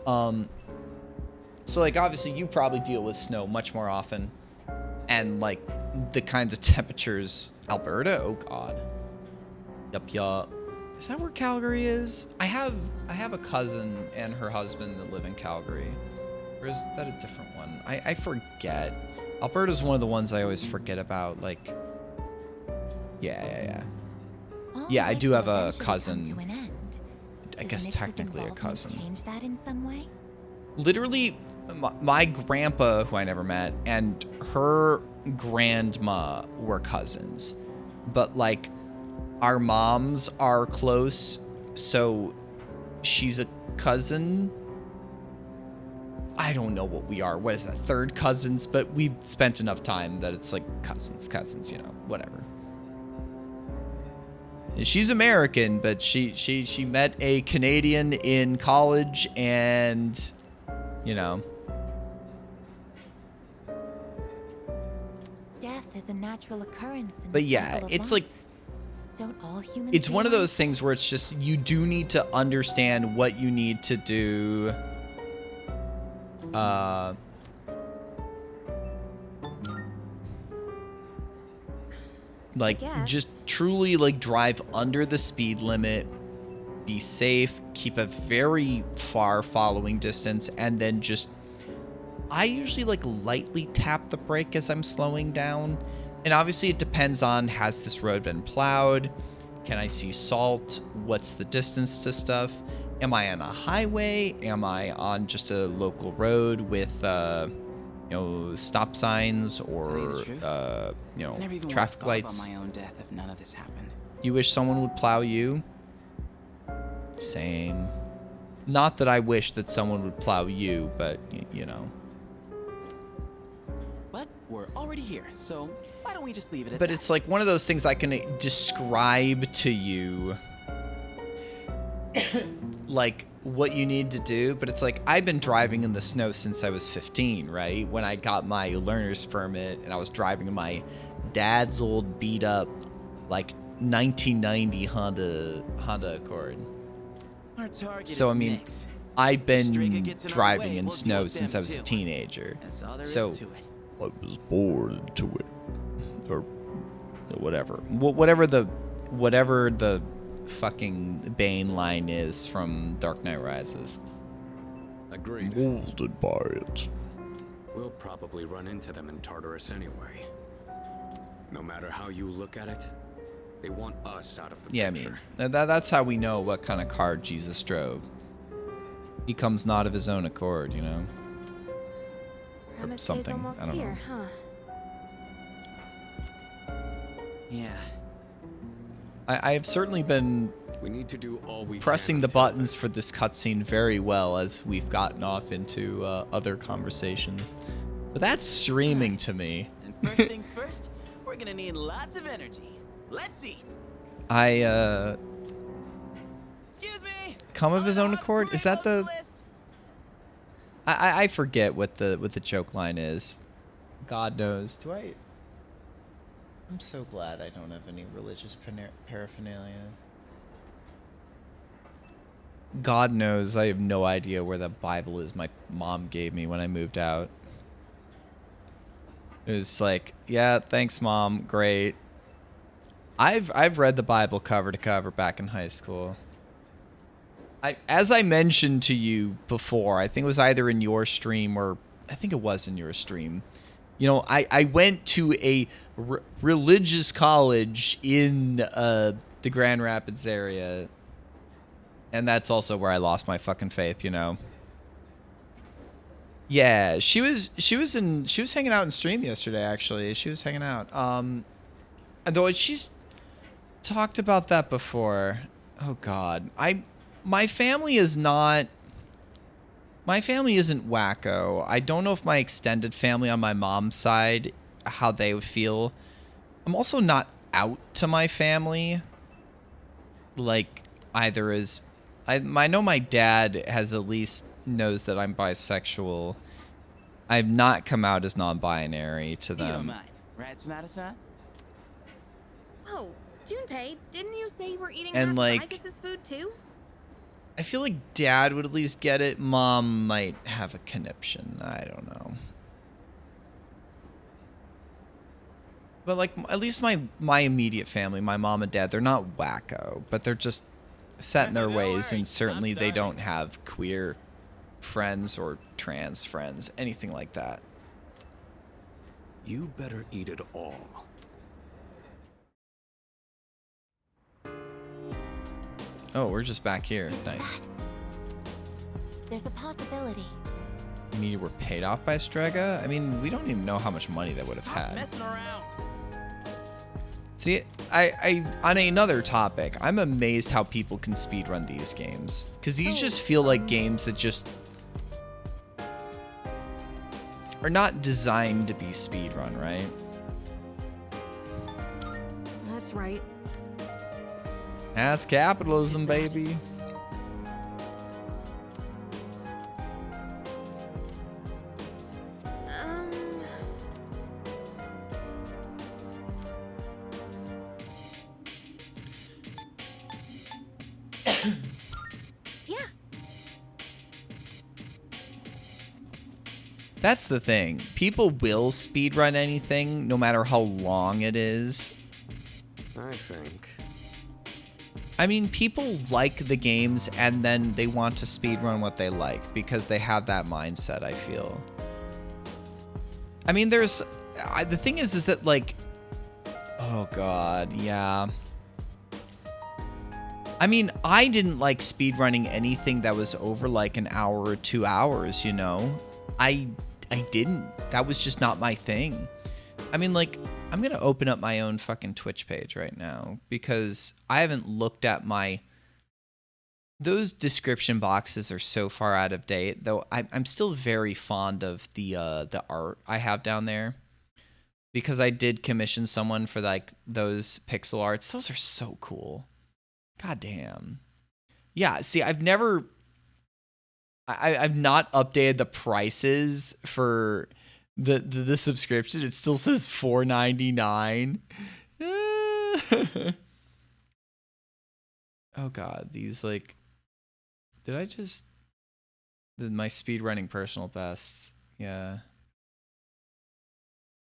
So like obviously you probably deal with snow much more often, and like the kinds of temperatures. Alberta, oh god. Yup. Is that where Calgary is? I have a cousin and her husband that live in Calgary. Or is that a different one? I forget. Alberta's one of the ones I always forget about. Like, yeah. Yeah, I do have a cousin. I guess technically a cousin. Change that in some way? Literally, my grandpa, who I never met, and her grandma were cousins. But like, our moms are close, so she's a cousin. I don't know what we are. What is that? Third cousins? But we've spent enough time that it's like cousins, you know, whatever. She's American, but she met a Canadian in college, and you know. Death is a natural occurrence. But yeah, it's like, don't all humans? It's one of those things where it's just you do need to understand what you need to do. Like just truly like drive under the speed limit be safe, keep a very far following distance, and then just... I usually like lightly tap the brake as I'm slowing down. And obviously it depends on, has this road been plowed? Can I see salt? What's the distance to stuff? Am I on a highway? Am I on just a local road with, you know, stop signs or, you know, traffic lights? My own death if none of this happened. You wish someone would plow you? Same. Not that I wish that someone would plow you, but, you know. But we're already here, so why don't we just leave it at But that? it's like one of those things I can describe to you, like what you need to do. But it's like, I've been driving in the snow since I was 15, right? When I got my learner's permit and I was driving in my dad's old beat up, like 1990 Honda Accord. Our target So is I mean, Nix. I've been Striga gets in our driving way, in we'll snow deal with since them I was a too. teenager. That's all there So is to it. I was born into it, or whatever. Whatever the fucking Bane line is from Dark Knight Rises. Agreed. Molded by it. We'll probably run into them in Tartarus anyway. No matter how you look at it, they want us out of the Yeah, I picture. mean, that's how we know what kind of car Jesus drove. He comes not of his own accord, you know? Or something. I don't know. Huh? Yeah. I have certainly been We need to do all we pressing can the until buttons for this cutscene very well as we've gotten off into other conversations. But that's streaming to me. And first things first, we're gonna need lots of energy. Let's eat. Excuse me. Come of his own accord? Is that the... I forget what the joke line is. God knows. I'm so glad I don't have any religious paraphernalia. God knows I have no idea where the Bible is my mom gave me when I moved out. It was like, yeah, thanks mom, great. I've read the Bible cover to cover back in high school. As I mentioned to you before, I think it was either in your stream or I think it was in your stream. You know, I went to a religious college in the Grand Rapids area, and that's also where I lost my fucking faith, you know. Yeah, she was hanging out in stream yesterday. Actually, she was hanging out. Though she's talked about that before. Oh God, my family isn't wacko. I don't know if my extended family on my mom's side, how they would feel. I'm also not out to my family. Like either as I know my dad has at least knows that I'm bisexual. I've not come out as non-binary to You don't them. mind, right, Sonata-san? Oh, Junpei, didn't you say you were eating And, half like, of Vicus's food too? I feel like dad would at least get it. Mom might have a conniption. I don't know. But like at least my immediate family, my mom and dad, they're not wacko, but they're just set in their ways, and certainly they don't have queer friends or trans friends, anything like that. You better eat it all. Oh, we're just back here. Nice. There's a possibility. You mean you were paid off by Strega? I mean, we don't even know how much money they would have had. Messing around. See, I on another topic, I'm amazed how people can speedrun these games. Because these just feel like games that just are not designed to be speedrun, right? That's right. That's capitalism, baby. Yeah. That's the thing. People will speedrun anything, no matter how long it is. I think. I mean, people like the games and then they want to speedrun what they like because they have that mindset, I feel. I mean, the thing is that, like, oh god, yeah. I mean, I didn't like speedrunning anything that was over like an hour or 2 hours, you know? I didn't. That was just not my thing. I mean, like, I'm going to open up my own fucking Twitch page right now because I haven't looked at my... Those description boxes are so far out of date, though I'm still very fond of the art I have down there because I did commission someone for, like, those pixel arts. Those are so cool. God damn. Yeah, see, I've never... I've not updated the prices for the subscription. It still says $4.99. Oh god, these, like, did I just my speedrunning personal bests? Yeah.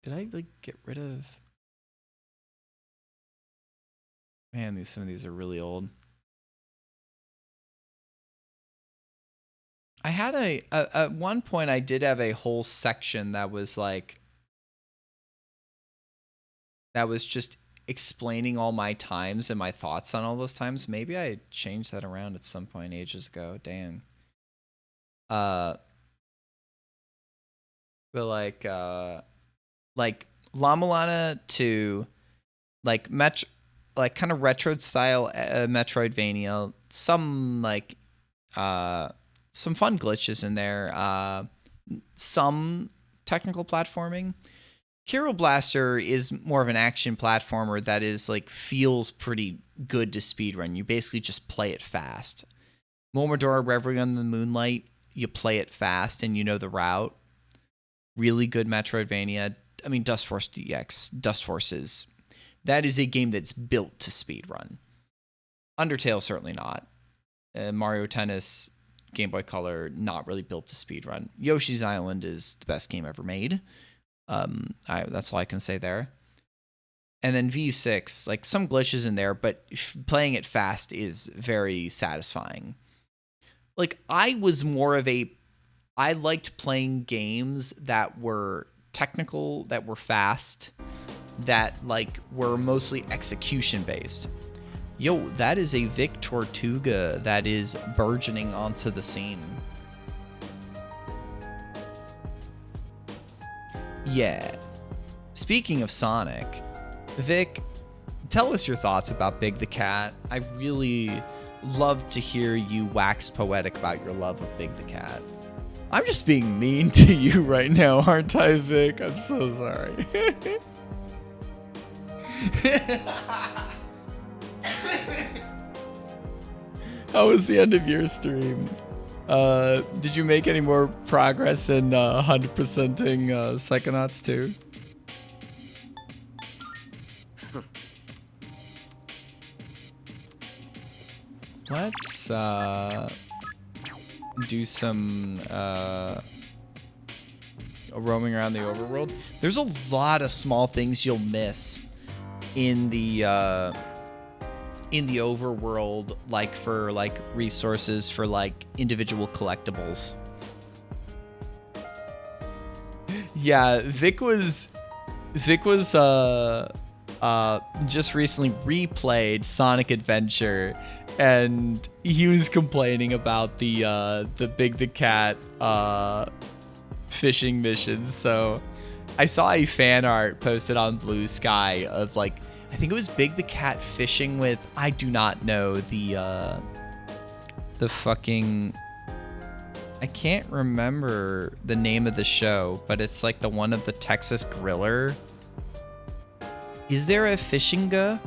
Did I, like, get rid of... Man, some of these are really old. I had at one point I did have a whole section that was like just explaining all my times and my thoughts on all those times. Maybe I changed that around at some point ages ago. Dang. But like La Mulana to like kind of retro style Metroidvania, some like some fun glitches in there, some technical platforming. Hero Blaster is more of an action platformer that is like feels pretty good to speedrun. You basically just play it fast. Momodora Reverie on the Moonlight, you play it fast and you know the route. Really good Metroidvania. I mean, Dust Force DX, Dust Forces. That is a game that's built to speedrun. Undertale, certainly not. Mario Tennis, Game Boy Color, not really built to speedrun. Yoshi's Island is the best game ever made. That's all I can say there. And then V6, like some glitches in there, but playing it fast is very satisfying. Like I liked playing games that were technical, that were fast, that like were mostly execution based. Yo, that is a Vic Tortuga that is burgeoning onto the scene. Yeah. Speaking of Sonic, Vic, tell us your thoughts about Big the Cat. I really love to hear you wax poetic about your love of Big the Cat. I'm just being mean to you right now, aren't I, Vic? I'm so sorry. How was the end of your stream? Did you make any more progress in 100%ing Psychonauts 2? Let's do some roaming around the overworld. There's a lot of small things you'll miss in the overworld, like for like resources for like individual collectibles. Yeah, Vic was just recently replayed Sonic Adventure, and he was complaining about the Big the Cat fishing missions. So I saw a fan art posted on Blue Sky of like, I think it was Big the Cat fishing with, I do not know the fucking, I can't remember the name of the show, but it's like the one of the Texas Griller. Is there a Fishinga?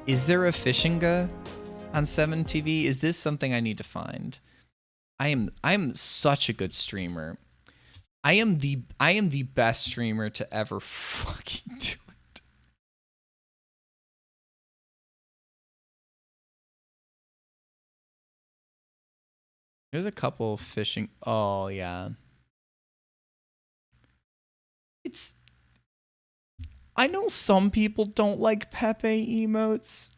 Is there a Fishinga on 7TV? Is this something I need to find? I'm such a good streamer. I am the best streamer to ever fucking do it. There's a couple fishing. Oh yeah. I know some people don't like Pepe emotes,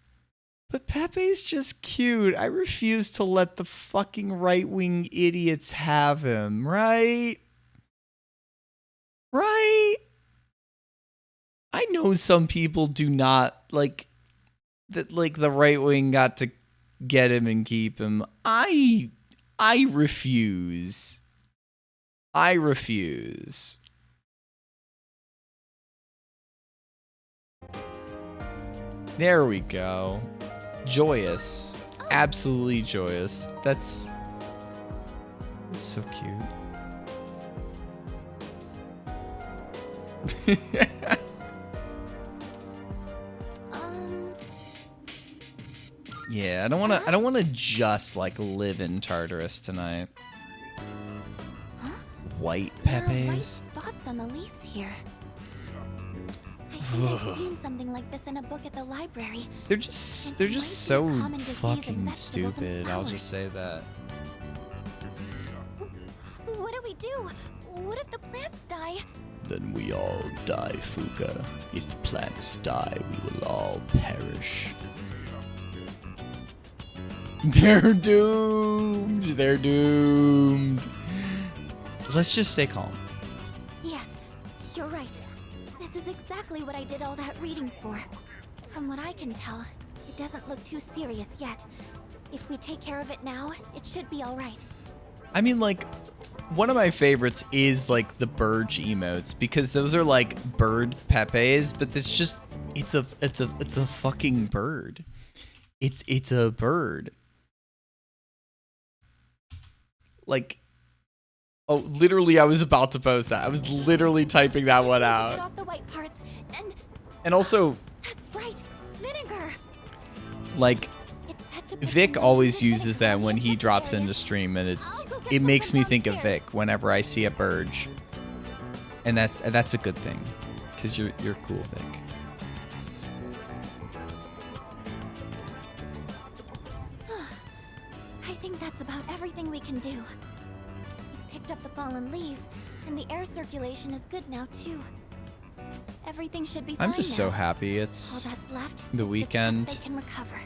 But Pepe's just cute. I refuse to let the fucking right-wing idiots have him, right? Right? I know some people do not like that, like the right wing got to get him and keep him. I refuse. I refuse. There we go. Joyous. Absolutely joyous. That's so cute. Yeah, I don't want to just like live in Tartarus tonight. Huh? White There are white Pepes. spots on the leaves here. I think I've seen something like this in a book at the library. They're just so fucking stupid. I'll just say that. What do we do? What if the plants die? Then we all die, Fuka. If the plants die, we will all perish. They're doomed. They're doomed. Let's just stay calm. Yes, you're right. This is exactly what I did all that reading for. From what I can tell, it doesn't look too serious yet. If we take care of it now, it should be all right. I mean, like, one of my favorites is like the bird emotes because those are like bird Pepes, but it's just it's a fucking bird. It's a bird. Like, oh, literally, I was about to post that. I was literally typing that one out. Get off the white parts And also, that's right, vinegar. like, It's set to put Vic some always vinegar uses that when he in drops areas. into stream, and I'll go get it makes something me think of downstairs. Vic whenever I see a Burge, and that's a good thing, cause you're cool, Vic. I think that's about everything we can do. We picked up the fallen leaves, and the air circulation is good now too. Everything should be fine I'm just so now. happy All it's that's left the is to trust weekend. they can recover.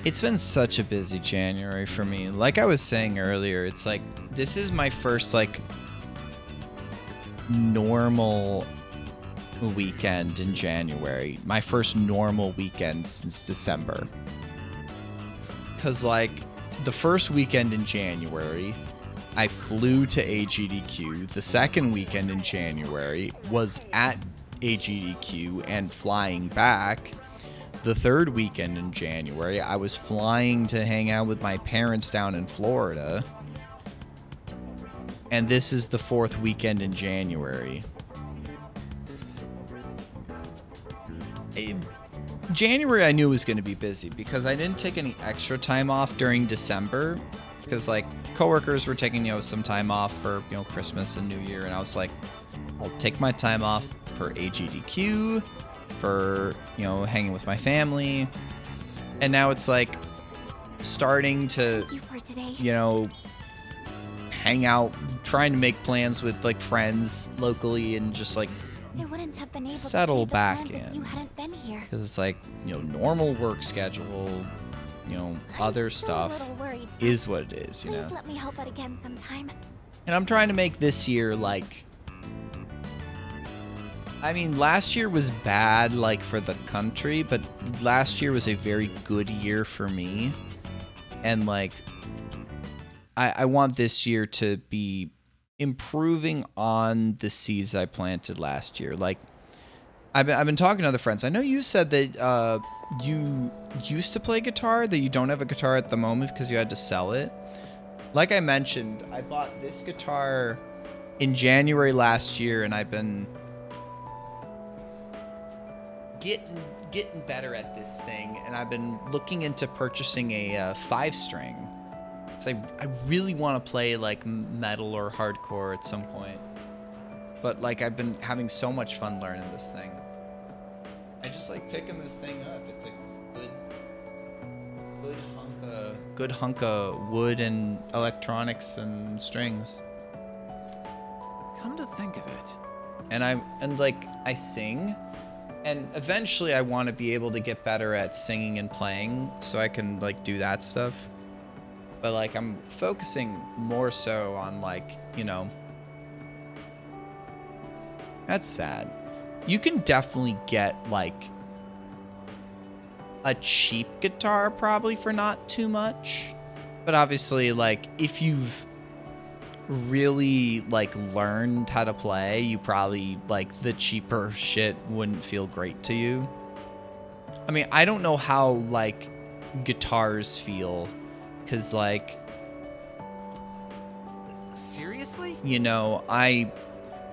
It's been such a busy January for me. Like I was saying earlier, it's like this is my first like normal weekend in January. My first normal weekend since December. Cause like the first weekend in January, I flew to AGDQ. The second weekend in January was at AGDQ and flying back. The third weekend in January, I was flying to hang out with my parents down in Florida. And this is the fourth weekend in January. January I knew was going to be busy because I didn't take any extra time off during December. Because like coworkers were taking, some time off for, Christmas and New Year. And I was like, I'll take my time off for AGDQ, for, hanging with my family. And now it's like starting to, Thank you for today. hang out, trying to make plans with like friends locally and just like I wouldn't have been able settle to save the back plans if in. you hadn't been here. Because it's like, normal work schedule, other I'm still a stuff little worried. is what it is, Please let me help out again sometime. And I'm trying to make this year like, I mean, last year was bad like for the country, but last year was a very good year for me. And like, I want this year to be improving on the seeds I planted last year. Like, I've been talking to other friends. I know you said that you used to play guitar, that you don't have a guitar at the moment because you had to sell it. Like I mentioned, I bought this guitar in January last year, and I've been getting better at this thing, and I've been looking into purchasing a 5-string. So I really want to play like metal or hardcore at some point. But like I've been having so much fun learning this thing. I just like picking this thing up. It's a good hunk of wood and electronics and strings. Come to think of it. And I sing, And eventually I want to be able to get better at singing and playing so I can like do that stuff. But like I'm focusing more so on like, you know, that's sad. You can definitely get like a cheap guitar probably for not too much. But obviously like if you've really like learned how to play, you probably like the cheaper shit wouldn't feel great to you. I mean, I don't know how like guitars feel because like Seriously? you know, I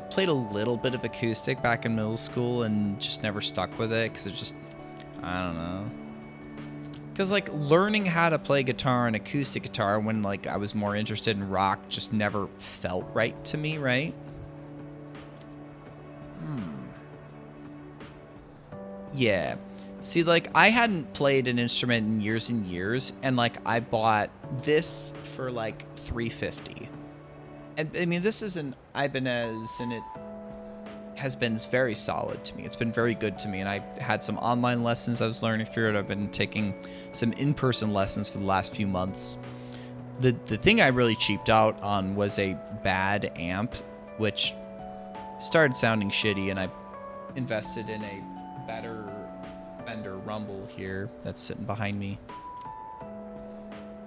played a little bit of acoustic back in middle school and just never stuck with it because it just, I don't know. Because like learning how to play guitar and acoustic guitar when like I was more interested in rock just never felt right to me, right? Yeah. See, like I hadn't played an instrument in years and years, and like I bought this for like $350. And I mean, this is an Ibanez, and it has been very solid to me. It's been very good to me, and I had some online lessons I was learning through it. I've been taking some in-person lessons for the last few months. The thing I really cheaped out on was a bad amp, which started sounding shitty, and I invested in a better Fender Rumble here that's sitting behind me.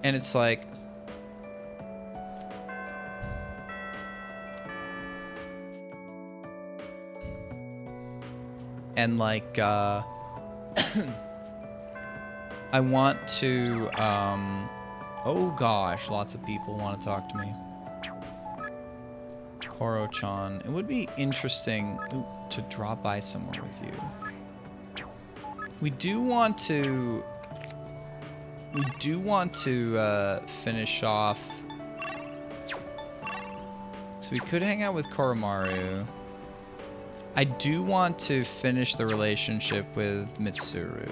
And it's like, and like I want to oh gosh, lots of people want to talk to me. Koro-chan, it would be interesting to drop by somewhere with you. We do want to finish off, so we could hang out with Koromaru. I do want to finish the relationship with Mitsuru.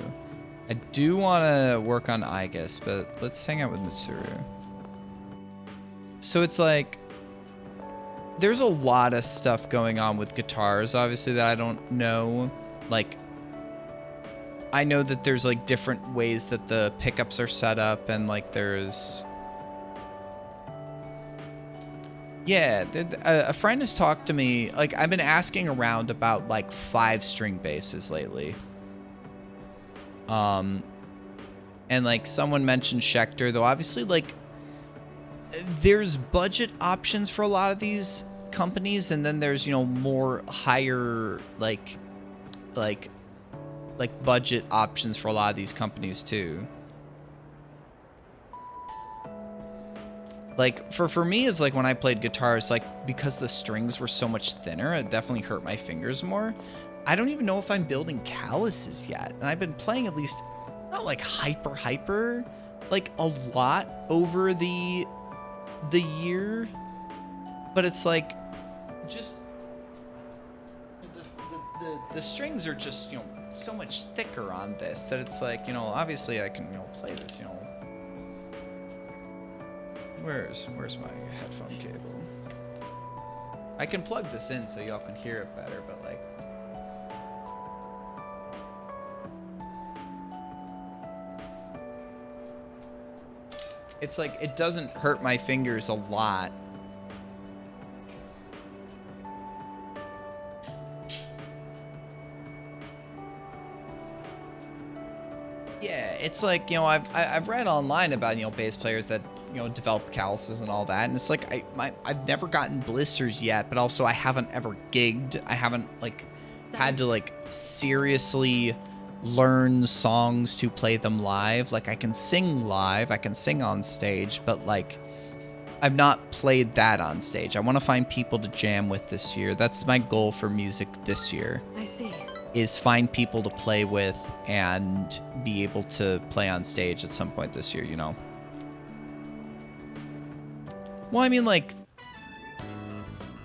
I do want to work on Aigis, but let's hang out with Mitsuru. So it's like, there's a lot of stuff going on with guitars, obviously, that I don't know. Like, I know that there's like different ways that the pickups are set up, and like there's... Yeah, a friend has talked to me, like I've been asking around about like 5-string basses lately. And like someone mentioned Schecter, though obviously like there's budget options for a lot of these companies, and then there's, you know, more higher like budget options for a lot of these companies too. Like, for me, it's like when I played guitars, like, because the strings were so much thinner, it definitely hurt my fingers more. I don't even know if I'm building calluses yet. And I've been playing at least, not like hyper, like a lot over the year. But it's like, just, the strings are just, you know, so much thicker on this that it's like, you know, obviously I can, you know, play this, you know. Where's my headphone cable? I can plug this in so y'all can hear it better, but like... It's like, it doesn't hurt my fingers a lot. Yeah, it's like, you know, I've read online about, you know, bass players that, you know, develop calluses and all that, and it's like I've never gotten blisters yet, but also I haven't ever gigged. I haven't like had to like seriously learn songs to play them live. Like I can sing live, I can sing on stage, but like I've not played that on stage. I want to find people to jam with this year. That's my goal for music this year. I see. Is find people to play with and be able to play on stage at some point this year, you know. Well, I mean, like,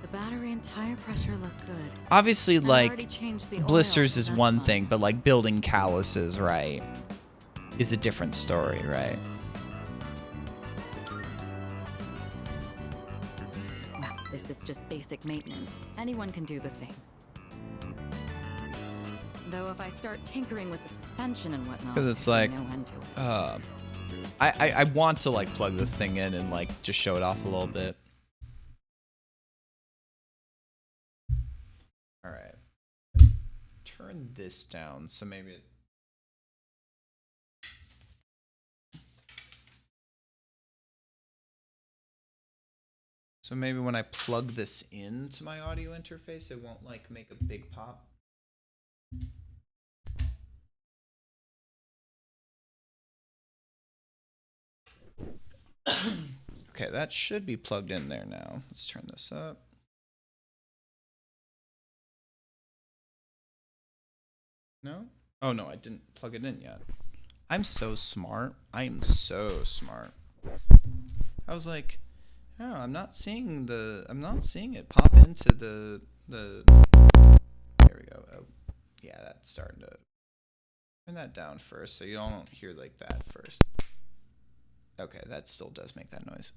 The battery and tire pressure look good. obviously, I've like, already changed the oil, blisters so is that's one fine. thing, but like building calluses, right, is a different story, right? Well, this is just basic maintenance. Anyone can do the same. Though if I start tinkering with the suspension and whatnot, 'Cause it's there'll be like, no end to it. I want to like plug this thing in and like just show it off a little bit. All right. Turn this down so maybe it... So maybe when I plug this into my audio interface, it won't like make a big pop. Okay, that should be plugged in there now. Let's turn this up. No? Oh no, I didn't plug it in yet. I'm so smart. I am so smart. I was like, oh, I'm not seeing it pop into the there we go. Oh, yeah, that's starting to turn that down first so you don't hear like that first. Okay, that still does make that noise.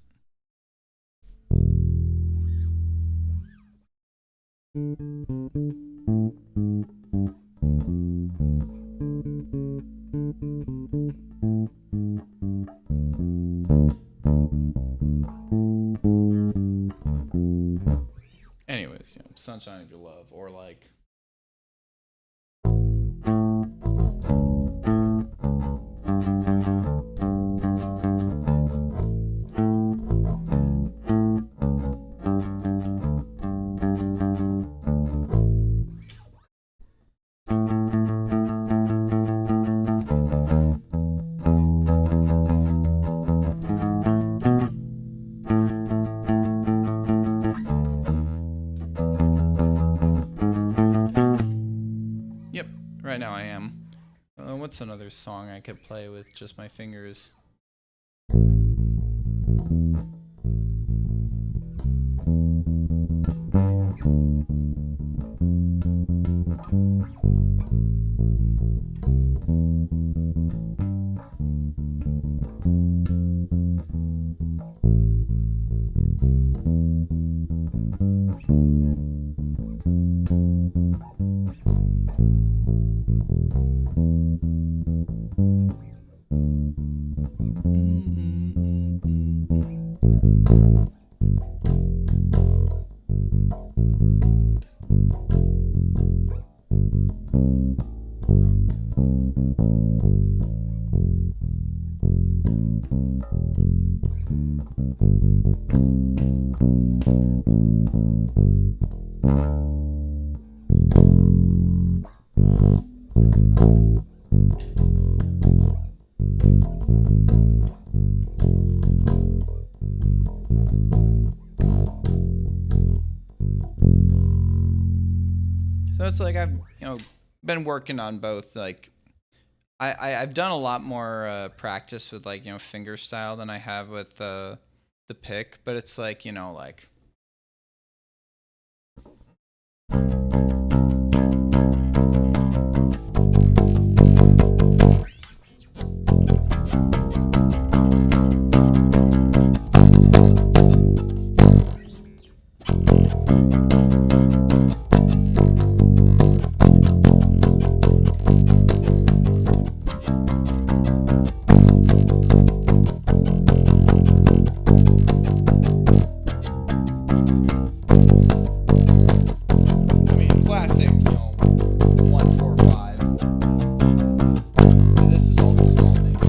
Anyways, you know, Sunshine of Your Love, or like... Yep, right now I am. What's another song I could play with just my fingers? So it's like I've been working on both. Like I've done a lot more practice with like finger style than I have with the pick, but it's like like. Classic, 1, 4, 5. And this is all the small things.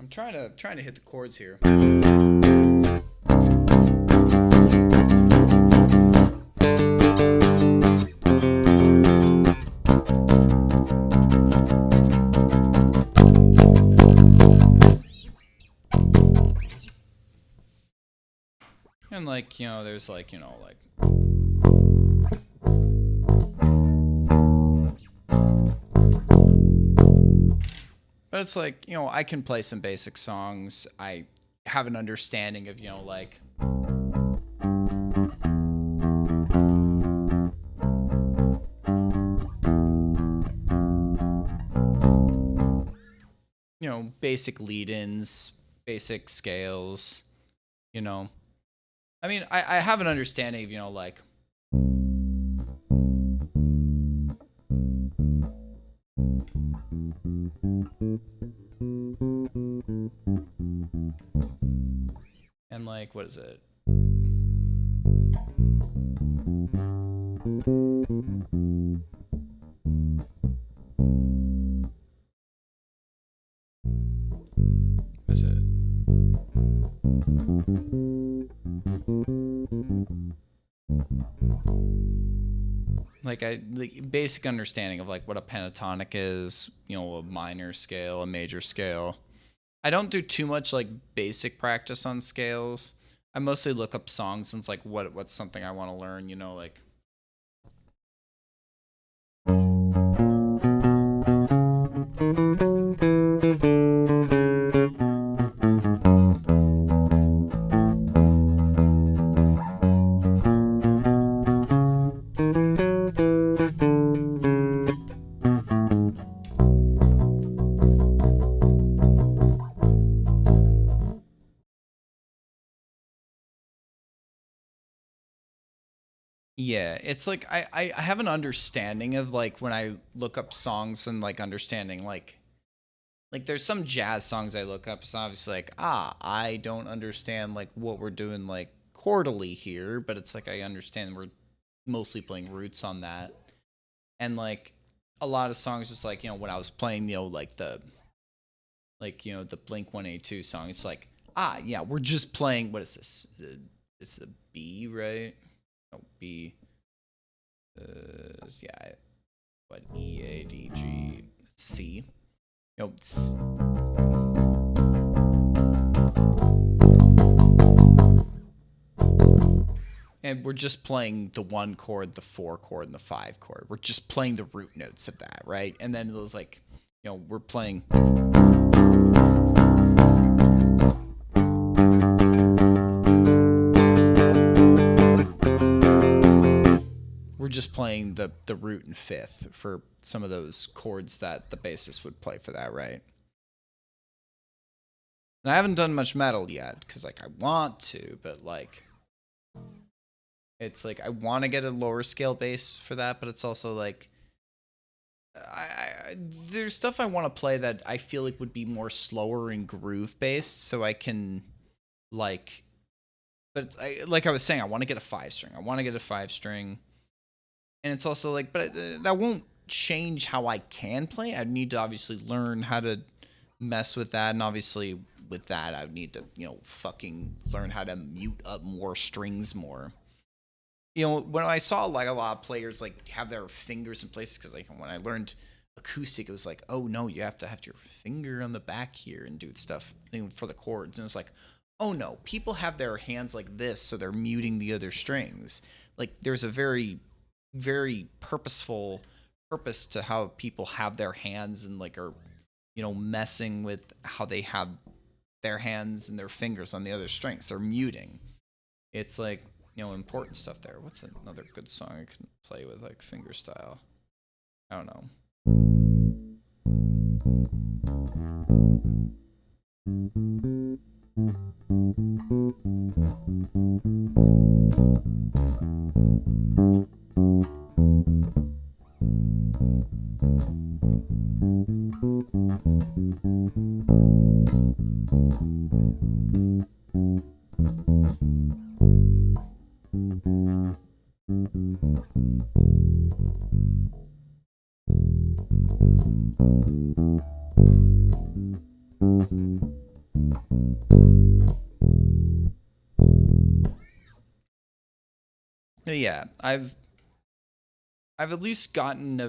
I'm trying to hit the chords here. And like, there's like, like. But it's like, I can play some basic songs. I have an understanding of, like You know, basic lead-ins, basic scales, you know. I mean, I have an understanding of, you know, like... And like, what is it? What is it? Like basic understanding of like what a pentatonic is, you know, a minor scale, a major scale. I don't do too much like basic practice on scales. I mostly look up songs and it's like what's something I want to learn, you know, like yeah, it's like I have an understanding of like when I look up songs and like understanding like there's some jazz songs I look up. It's obviously like, I don't understand like what we're doing like chordally here, but it's like I understand we're mostly playing roots on that. And like a lot of songs just like, you know, when I was playing, you know, like the Blink 182 song, it's like, yeah, we're just playing, what is this? It's a B, right? No, B. Yeah, what, E, A, D, G, C. You know, and we're just playing the 1 chord, the 4 chord, and the 5 chord. We're just playing the root notes of that, right? And then it was like, you know, we're playing... We're just playing the root and 5th for some of those chords that the bassist would play for that, right? And I haven't done much metal yet, because, like, I want to, but, like... It's like, I want to get a lower scale bass for that, but it's also, like... there's stuff I want to play that I feel like would be more slower and groove-based, so I can, like... But, like I was saying, I want to get a 5-string. I want to get a 5-string. And it's also, like, but that won't change how I can play. I'd need to obviously learn how to mess with that, and obviously with that I would need to, you know, fucking learn how to mute up more strings more. You know, when I saw like a lot of players like have their fingers in places, because like when I learned acoustic, it was like, oh no, you have to have your finger on the back here and do stuff, you know, for the chords. And it's like, oh no, people have their hands like this, so they're muting the other strings. Like there's a very, very purposeful purpose to how people have their hands and like are, you know, messing with how they have their hands and their fingers on the other strings. They're muting. It's like, you know, important stuff there. What's another good song I can play with like finger style? I don't know. Yeah, I've at least gotten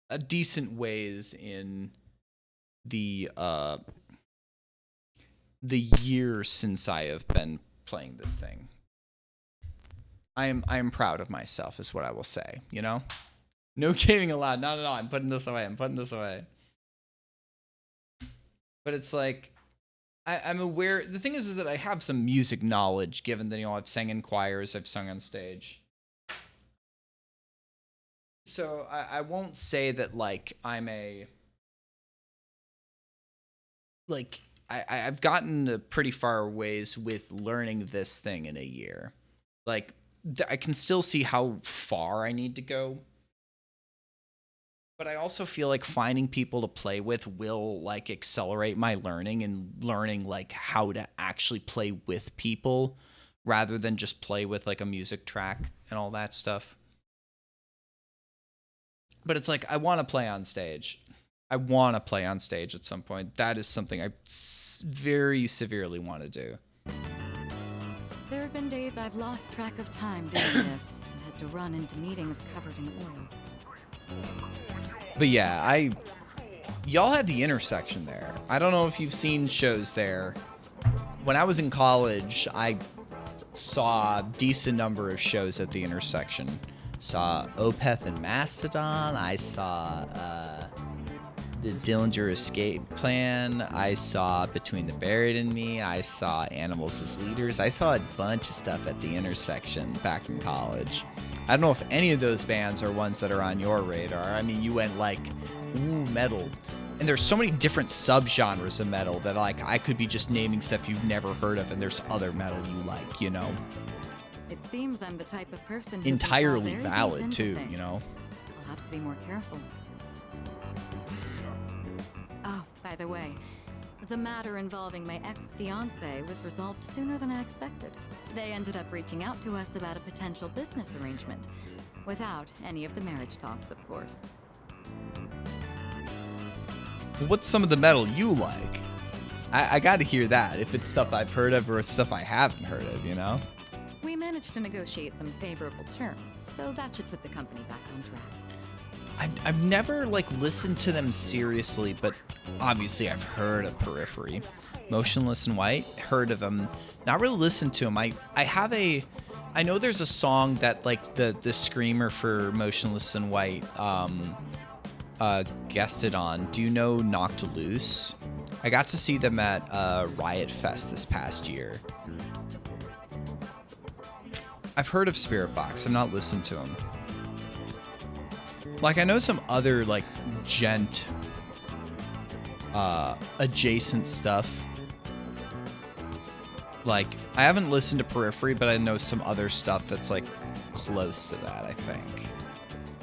a decent ways in the year since I have been playing this thing. I am proud of myself, is what I will say, you know? No gaming allowed. No, I'm putting this away. But it's like, I'm aware. The thing is that I have some music knowledge, given that, you know, I've sang in choirs, I've sung on stage. So I won't say that, like, I'm a... Like, I've gotten pretty far ways with learning this thing in a year. Like, I can still see how far I need to go. But I also feel like finding people to play with will, like, accelerate my learning and learning, like, how to actually play with people rather than just play with, like, a music track and all that stuff. But it's like, I want to play on stage. I want to play on stage at some point. That is something I very severely want to do. There have been days I've lost track of time doing this and had to run into meetings covered in oil. But yeah, y'all had the intersection there. I don't know if you've seen shows there. When I was in college, I saw a decent number of shows at the intersection. Saw Opeth and Mastodon. I saw the Dillinger Escape Plan. I saw Between the Buried and Me. I saw Animals as Leaders. I saw a bunch of stuff at the intersection back in college. I don't know if any of those bands are ones that are on your radar. I mean, you went like, ooh, metal. And there's so many different subgenres of metal that, like, I could be just naming stuff you've never heard of, and there's other metal you like, you know? It seems I'm the type of person who entirely can fall very valid, deep into too, things. you know? I'll have to be more careful. Oh, by the way, the matter involving my ex-fiancé was resolved sooner than I expected. They ended up reaching out to us about a potential business arrangement, without any of the marriage talks, of course. What's some of the metal you like? I gotta hear that, if it's stuff I've heard of or it's stuff I haven't heard of, you know? We managed to negotiate some favorable terms, so that should put the company back on track. I've never, like, listened to them seriously, but obviously I've heard of Periphery. Motionless in White, heard of them. Not really listened to them. I know there's a song that, like, the screamer for Motionless in White guested on. Do you know Knocked Loose? I got to see them at Riot Fest this past year. I've heard of Spirit Box. I've not listened to them. Like, I know some other, like, gent adjacent stuff. Like, I haven't listened to Periphery, but I know some other stuff that's, like, close to that, I think.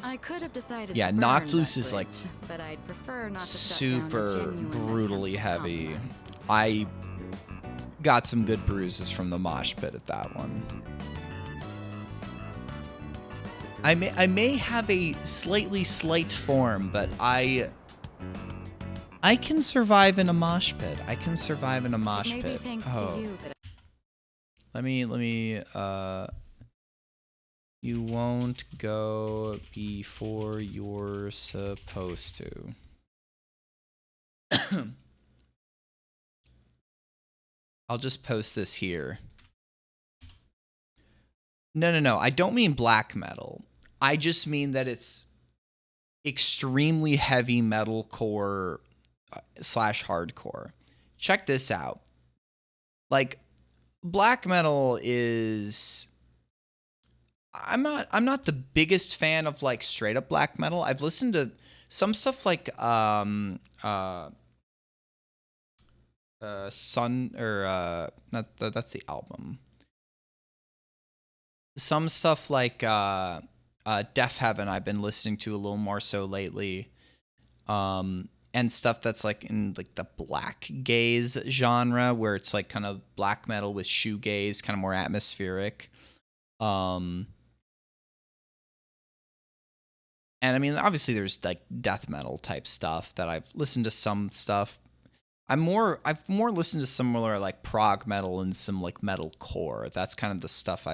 I could have decided Yeah, to burn Knocked that Loose is, bridge, like, but I'd prefer not to shut down a super genuine brutally attempt to heavy. compromise. I got some good bruises from the mosh pit at that one. I may have a slight form, but I can survive in a mosh pit. I can survive in a mosh Maybe pit. thanks Oh. to you, but Let me you won't go before you're supposed to. I'll just post this here. No. I don't mean black metal. I just mean that it's extremely heavy metalcore / hardcore. Check this out. Like, black metal is... I'm not the biggest fan of, like, straight up black metal. I've listened to some stuff like Sun, or that's the album. Some stuff like Deaf Heaven I've been listening to a little more so lately. And stuff that's like in like the black gaze genre, where it's like kind of black metal with shoegaze, kind of more atmospheric. And I mean, obviously there's like death metal type stuff that I've listened to some stuff. I've more listened to similar like prog metal and some like metal core. That's kind of the stuff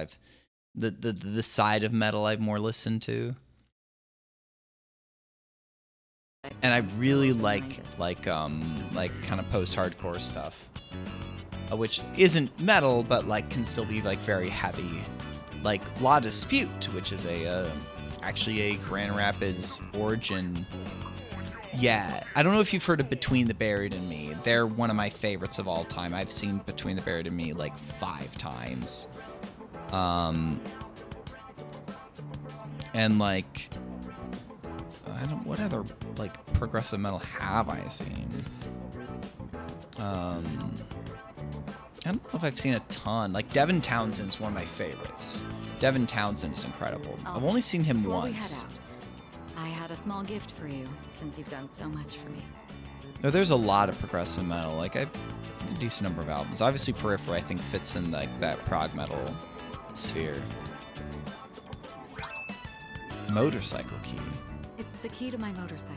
the side of metal I've more listened to. And I really like kind of post-hardcore stuff, which isn't metal, but like can still be like very heavy, like La Dispute, which is actually a Grand Rapids origin Yeah, I don't know if you've heard of Between the Buried and Me. They're one of my favorites of all time. I've seen Between the Buried and Me like 5 times. And like, what other like progressive metal have I seen? I don't know if I've seen a ton. Like Devin Townsend's one of my favorites. Devin Townsend is incredible. I've only seen him Before once. we head out, I had a small gift for you, since you've done so much for me. No, there's a lot of progressive metal. Like I have a decent number of albums. Obviously, Periphery I think fits in like that prog metal sphere. Motorcycle key. It's the key to my motorcycle.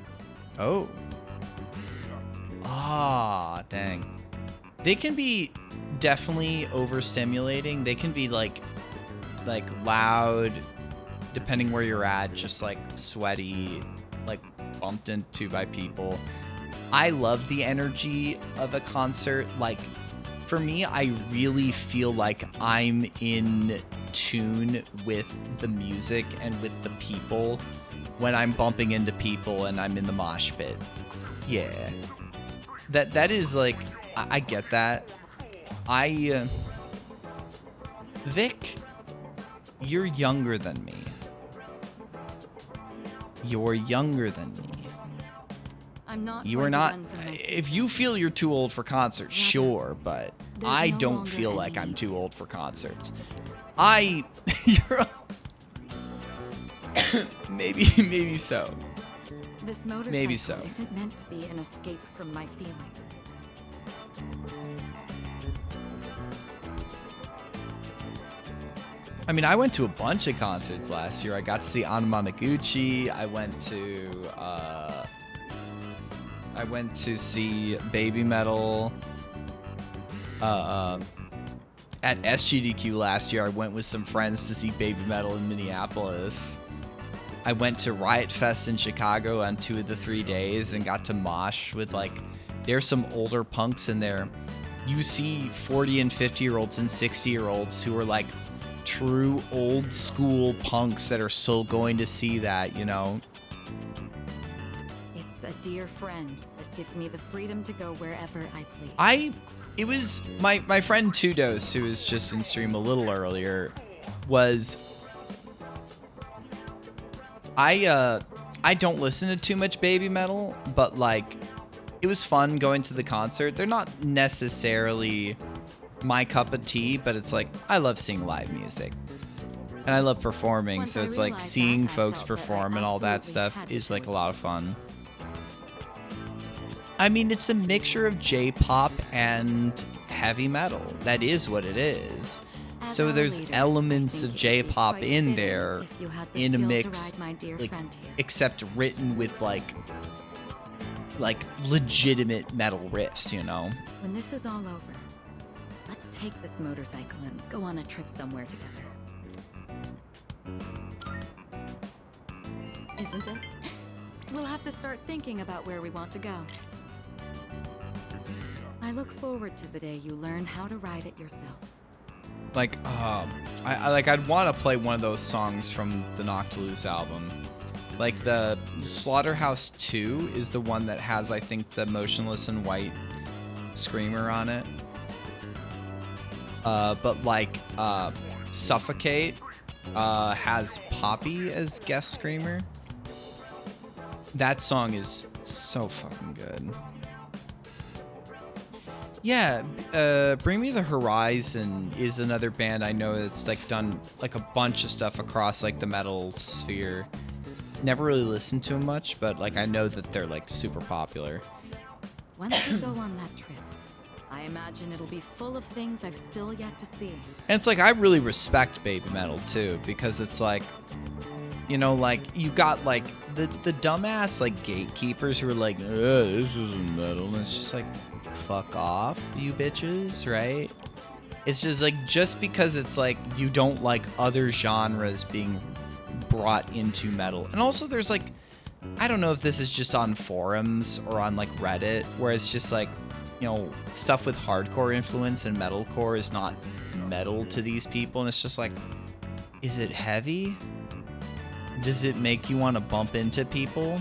Oh. Ah, dang. They can be definitely overstimulating. They can be like loud, depending where you're at, just like sweaty, like bumped into by people. I love the energy of a concert. Like for me, I really feel like I'm in tune with the music and with the people when I'm bumping into people and I'm in the mosh pit. Yeah. That is like, I get that. Vic, you're younger than me. You're younger than me. I'm not. You going are to not. run from my If you feel you're too old for concerts, sure, but there's I no don't longer feel any like I'm need too to. old for concerts. Maybe so. This motorcycle Maybe so. isn't meant to be an escape from my feelings. I mean, I went to a bunch of concerts last year. I got to see Anamanaguchi. I went to see Baby Metal. At SGDQ last year, I went with some friends to see Baby Metal in Minneapolis. I went to Riot Fest in Chicago on 2 of the 3 days and got to mosh with like, there's some older punks in there. You see 40 and 50-year-olds and 60-year-olds who are like true old school punks that are still going to see that, you know? It's a dear friend that gives me the freedom to go wherever I please. It was my friend Tudos, who was just in stream a little earlier, was I don't listen to too much Baby Metal, but like it was fun going to the concert. They're not necessarily my cup of tea, but it's like I love seeing live music. And I love performing, Once so I it's like realized seeing that, I folks felt that I perform and all that absolutely stuff had to is like a join. lot of fun. I mean, it's a mixture of J-pop and heavy metal. That is what it is. As So our there's leader, I elements think of it would be J-pop quite in fitting there if you had the in a skill to mix, ride my dear like, friend here. except written with like legitimate metal riffs, you know? When this is all over, let's take this motorcycle and go on a trip somewhere together. Isn't it? We'll have to start thinking about where we want to go. I look forward to the day you learn how to ride it yourself. Like, I'd want to play one of those songs from the Noctiluce album. Like the Slaughterhouse 2 is the one that has, I think, the Motionless in White screamer on it. But like, Suffocate has Poppy as guest screamer. That song is so fucking good. Yeah, Bring Me the Horizon is another band I know that's like done like a bunch of stuff across like the metal sphere. Never really listened to them much, but like I know that they're like super popular. Once we go on that trip, I imagine it'll be full of things I've still yet to see. And it's like I really respect Baby Metal too, because it's like, you know, like you got like the dumbass like gatekeepers who are like, this isn't metal. And it's just like, fuck off, you bitches, right? It's just like, just because it's like you don't like other genres being brought into metal. And also there's like, I don't know if this is just on forums or on like Reddit, where it's just like, you know, stuff with hardcore influence and metalcore is not metal to these people. And it's just like, is it heavy? Does it make you want to bump into people?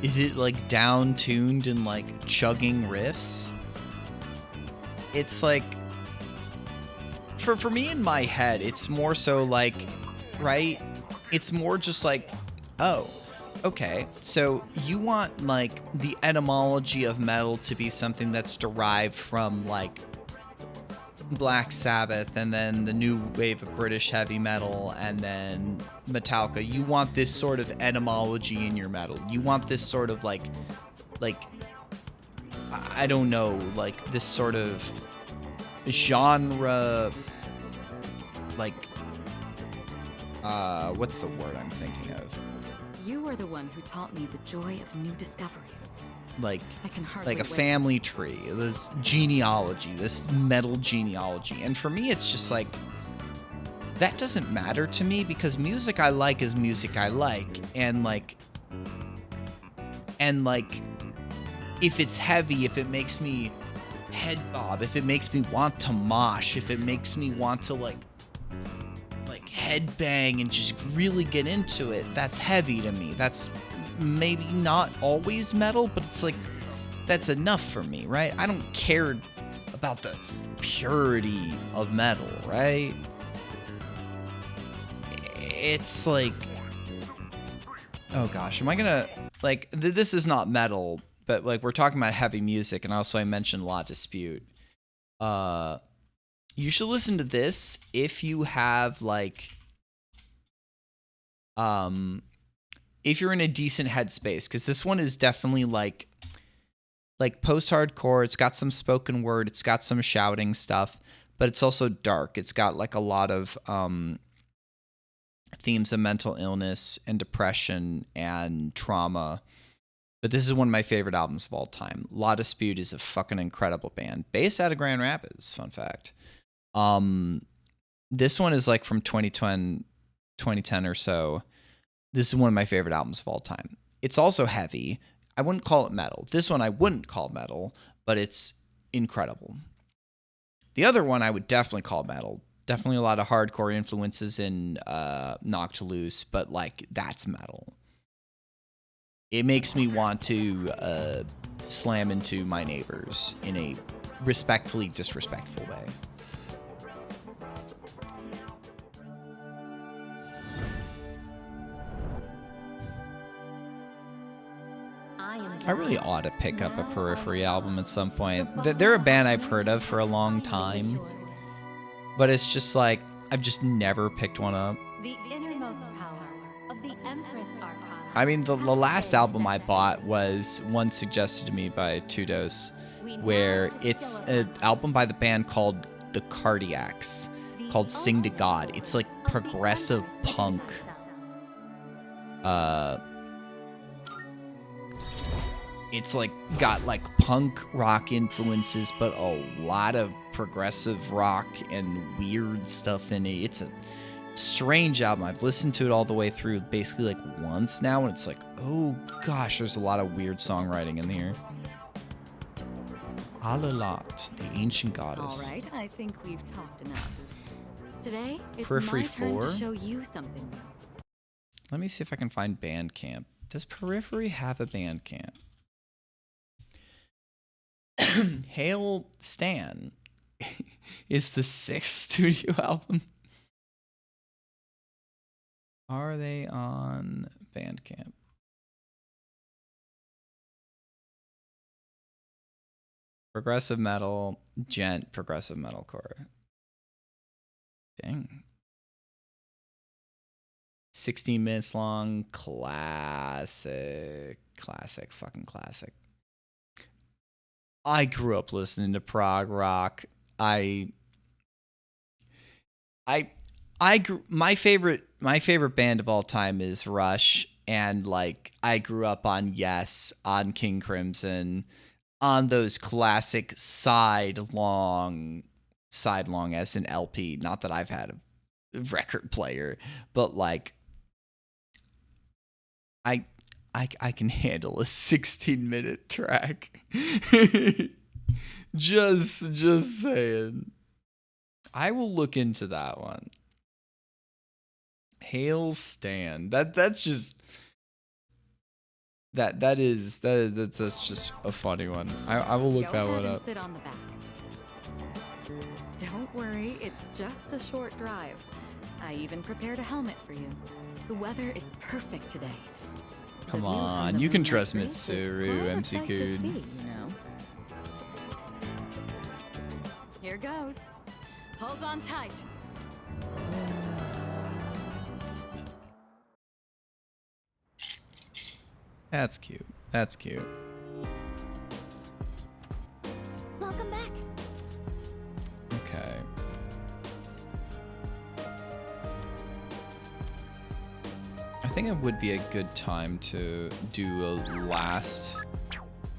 Is it like down tuned and like chugging riffs? It's like for me in my head, it's more so like, right? It's more just like, oh, okay. So you want like the etymology of metal to be something that's derived from like Black Sabbath and then the new wave of British heavy metal and then Metallica. You want this sort of etymology in your metal. You want this sort of like I don't know, like this sort of genre, like what's the word I'm thinking of? You are the one who taught me the joy of new discoveries. Like I can hardly like a wait. family tree, this genealogy, this metal genealogy. And for me, it's just like, that doesn't matter to me because music I like is music I like. And like, if it's heavy, if it makes me head bob, if it makes me want to mosh, if it makes me want to like head bang and just really get into it, that's heavy to me. That's maybe not always metal, but it's like, that's enough for me, right? I don't care about the purity of metal, right? It's like, oh gosh, am I gonna, like, this is not metal, but like we're talking about heavy music, and also I mentioned La Dispute. You should listen to this if you have like, if you're in a decent headspace, because this one is definitely like post-hardcore. It's got some spoken word, it's got some shouting stuff, but it's also dark. It's got like a lot of themes of mental illness and depression and trauma. But this is one of my favorite albums of all time. La Dispute is a fucking incredible band, based out of Grand Rapids, fun fact. This one is like from 2010 or so. This is one of my favorite albums of all time. It's also heavy. I wouldn't call it metal. This one I wouldn't call metal, but it's incredible. The other one I would definitely call metal. Definitely a lot of hardcore influences in Knocked Loose, but like that's metal. It makes me want to slam into my neighbors in a respectfully disrespectful way. I really ought to pick up a Periphery album at some point. They're a band I've heard of for a long time, but it's just like, I've just never picked one up. The innermost power of the Empress Arcana. I mean, the last album I bought was one suggested to me by Tudos, where it's an album by the band called The Cardiacs, called Sing to God. It's like progressive punk. It's like got like punk rock influences, but a lot of progressive rock and weird stuff in it. It's a strange album. I've listened to it all the way through basically like once now, and it's like, oh gosh, there's a lot of weird songwriting in here. Alalat, the ancient goddess. All right, I think we've talked enough. Today, it's Periphery my turn 4? to show you something new. Let me see if I can find Bandcamp. Does Periphery have a Bandcamp? Hail Stan is the 6th studio album. Are they on Bandcamp? Progressive metal, gent, progressive metalcore. Dang. 16 minutes long, classic, fucking classic. I grew up listening to prog rock. My favorite band of all time is Rush, and like I grew up on Yes, on King Crimson, on those classic sidelong as an LP. Not that I've had a record player, but like I can handle a 16-minute track. just saying. I will look into that one. Hail Stan. That's just That's just a funny one. I will look Go that ahead one and up. sit on the back. Don't worry, it's just a short drive. I even prepared a helmet for you. The weather is perfect today. The Come view from on, the you can Moonlight trust Bridge is Mitsuru, quite a MC sight to Kun. see, you know. Here goes. Hold on tight. That's cute. That's cute. Welcome back. Okay. I think it would be a good time to do a last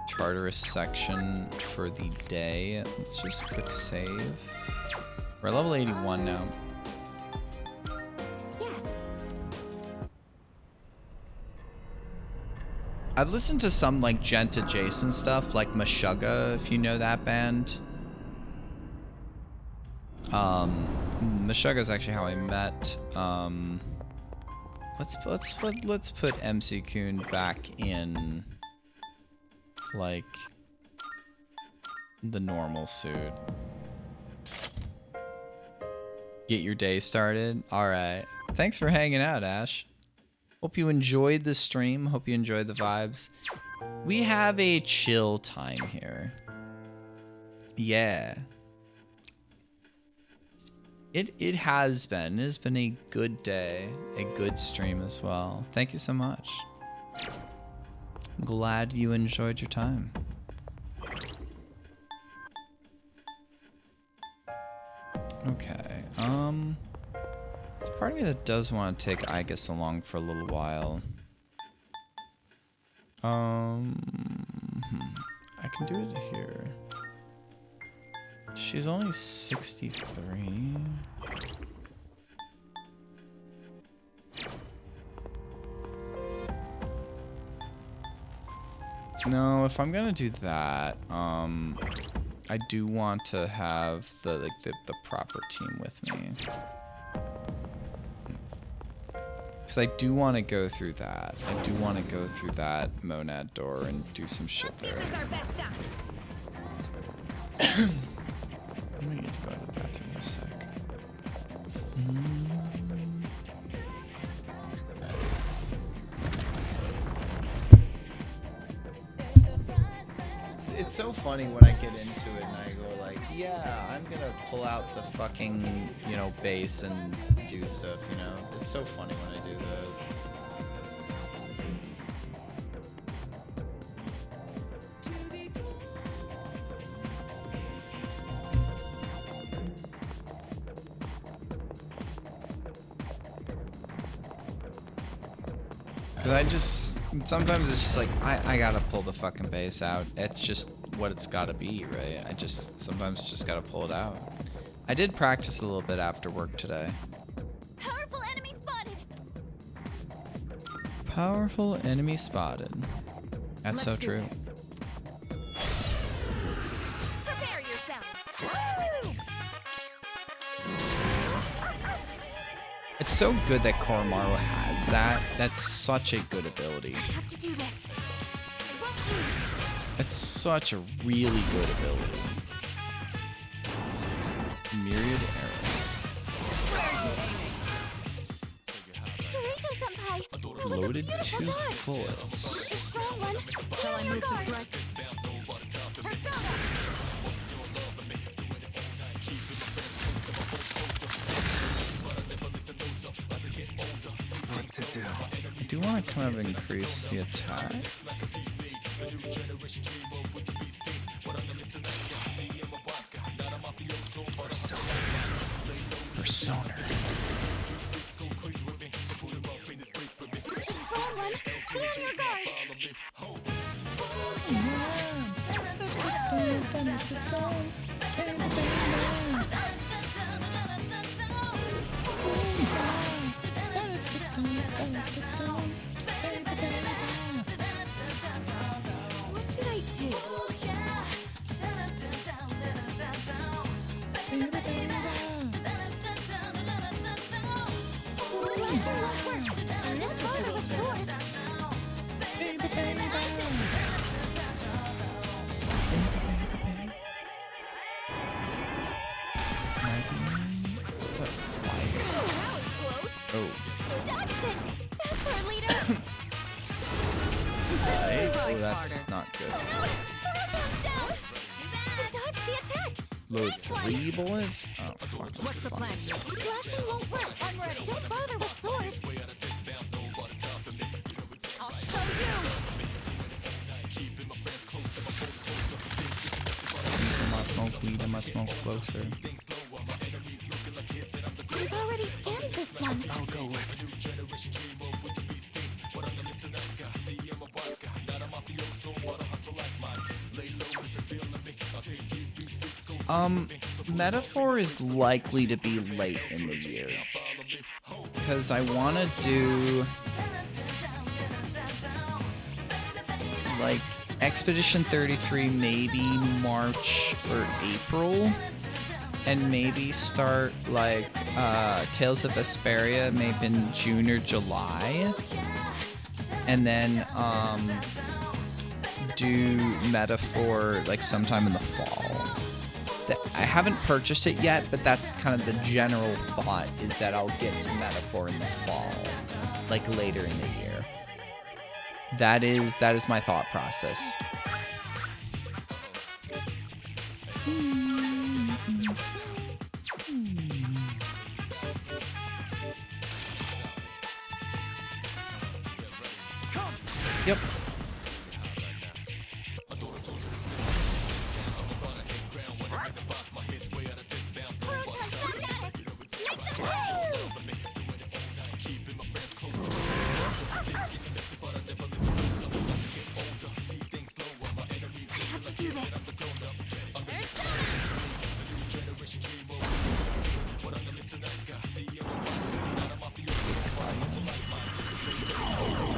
Tartarus section for the day. Let's just quick save. We're level 81 now. Yes. I've listened to some like Gent adjacent stuff, like Meshuggah, if you know that band. Meshuggah is actually how I met. Let's put MC Kun back in like the normal suit. Get your day started. All right. Thanks for hanging out, Ash. Hope you enjoyed the stream. Hope you enjoyed the vibes. We have a chill time here. Yeah. It has been. It has been a good day, a good stream as well. Thank you so much. Glad you enjoyed your time. Okay. There's part of me that does want to take Aegis along for a little while. I can do it here. She's only 63. No, if I'm gonna do that, I do want to have the proper team with me. Because I do want to go through that. I do want to go through that monad door and do some shit there. Our best shot. I'm gonna need to go to the bathroom in a sec. It's so funny when I get into it and I go like, yeah, I'm gonna pull out the fucking, you know, bass and do stuff, you know? It's so funny when I do that. Cause I just, sometimes it's just like, I gotta pull the fucking bass out. It's just what it's gotta be, right? I just, sometimes just gotta pull it out. I did practice a little bit after work today. Powerful enemy spotted. Powerful enemy spotted. That's so true. Prepare yourself. It's so good that Koromaru has that. That's such a good ability. I have to do this. I won't lose. It's such a really good ability. Myriad arrows. Kirito-senpai. Loaded 2 bullets. Strong one. Shall I move to strike? What to do? I do want to kind of increase the attack. Persona. Strong one. Clear your guard. What should I do? This photo was short. Oh. You dodged it! That's our leader! Oh, that's not good. No! Baroton's down! You dodged the attack! Load Next one. 3 bullets? Oh, fuck. What's the plan? Slashing won't work. I'm ready. Don't bother with swords. I'll show you! Weed in my smoke closer. I've already scanned this one. I'll go with. Metaphor is likely to be late in the year. Because I want to do... like, Expedition 33 maybe March or April. And maybe start, like, Tales of Vesperia maybe in June or July. And then, do Metaphor, like, sometime in the fall. I haven't purchased it yet, but that's kind of the general thought, is that I'll get to Metaphor in the fall, like later in the year. That is my thought process. Yep.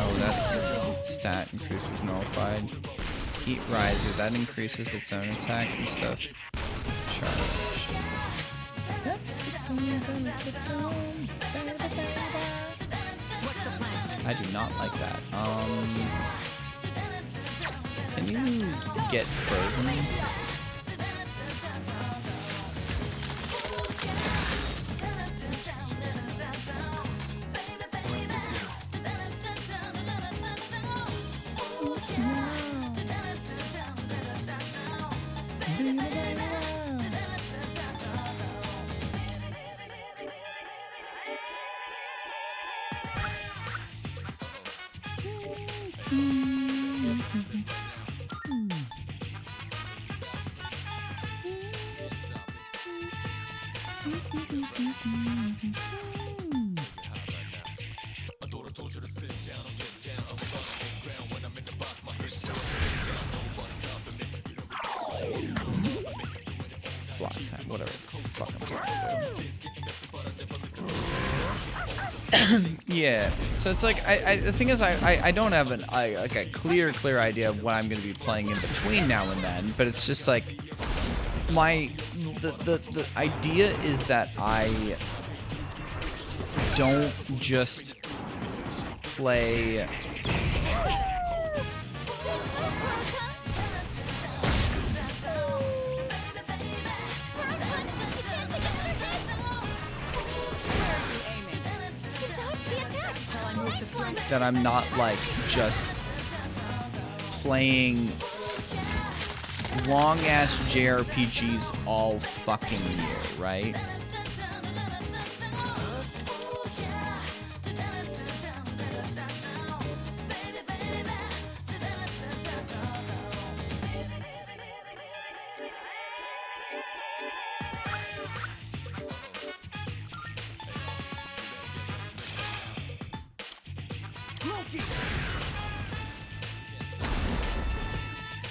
Oh, that stat increases nullified. Heat Riser, that increases its own attack and stuff. I do not like that. Can you get frozen? Whatever. Yeah. So it's like the thing is I don't have like a clear idea of what I'm going to be playing in between now and then, but it's just like the idea is that I don't just play that I'm not like just playing long ass JRPGs all fucking year, right?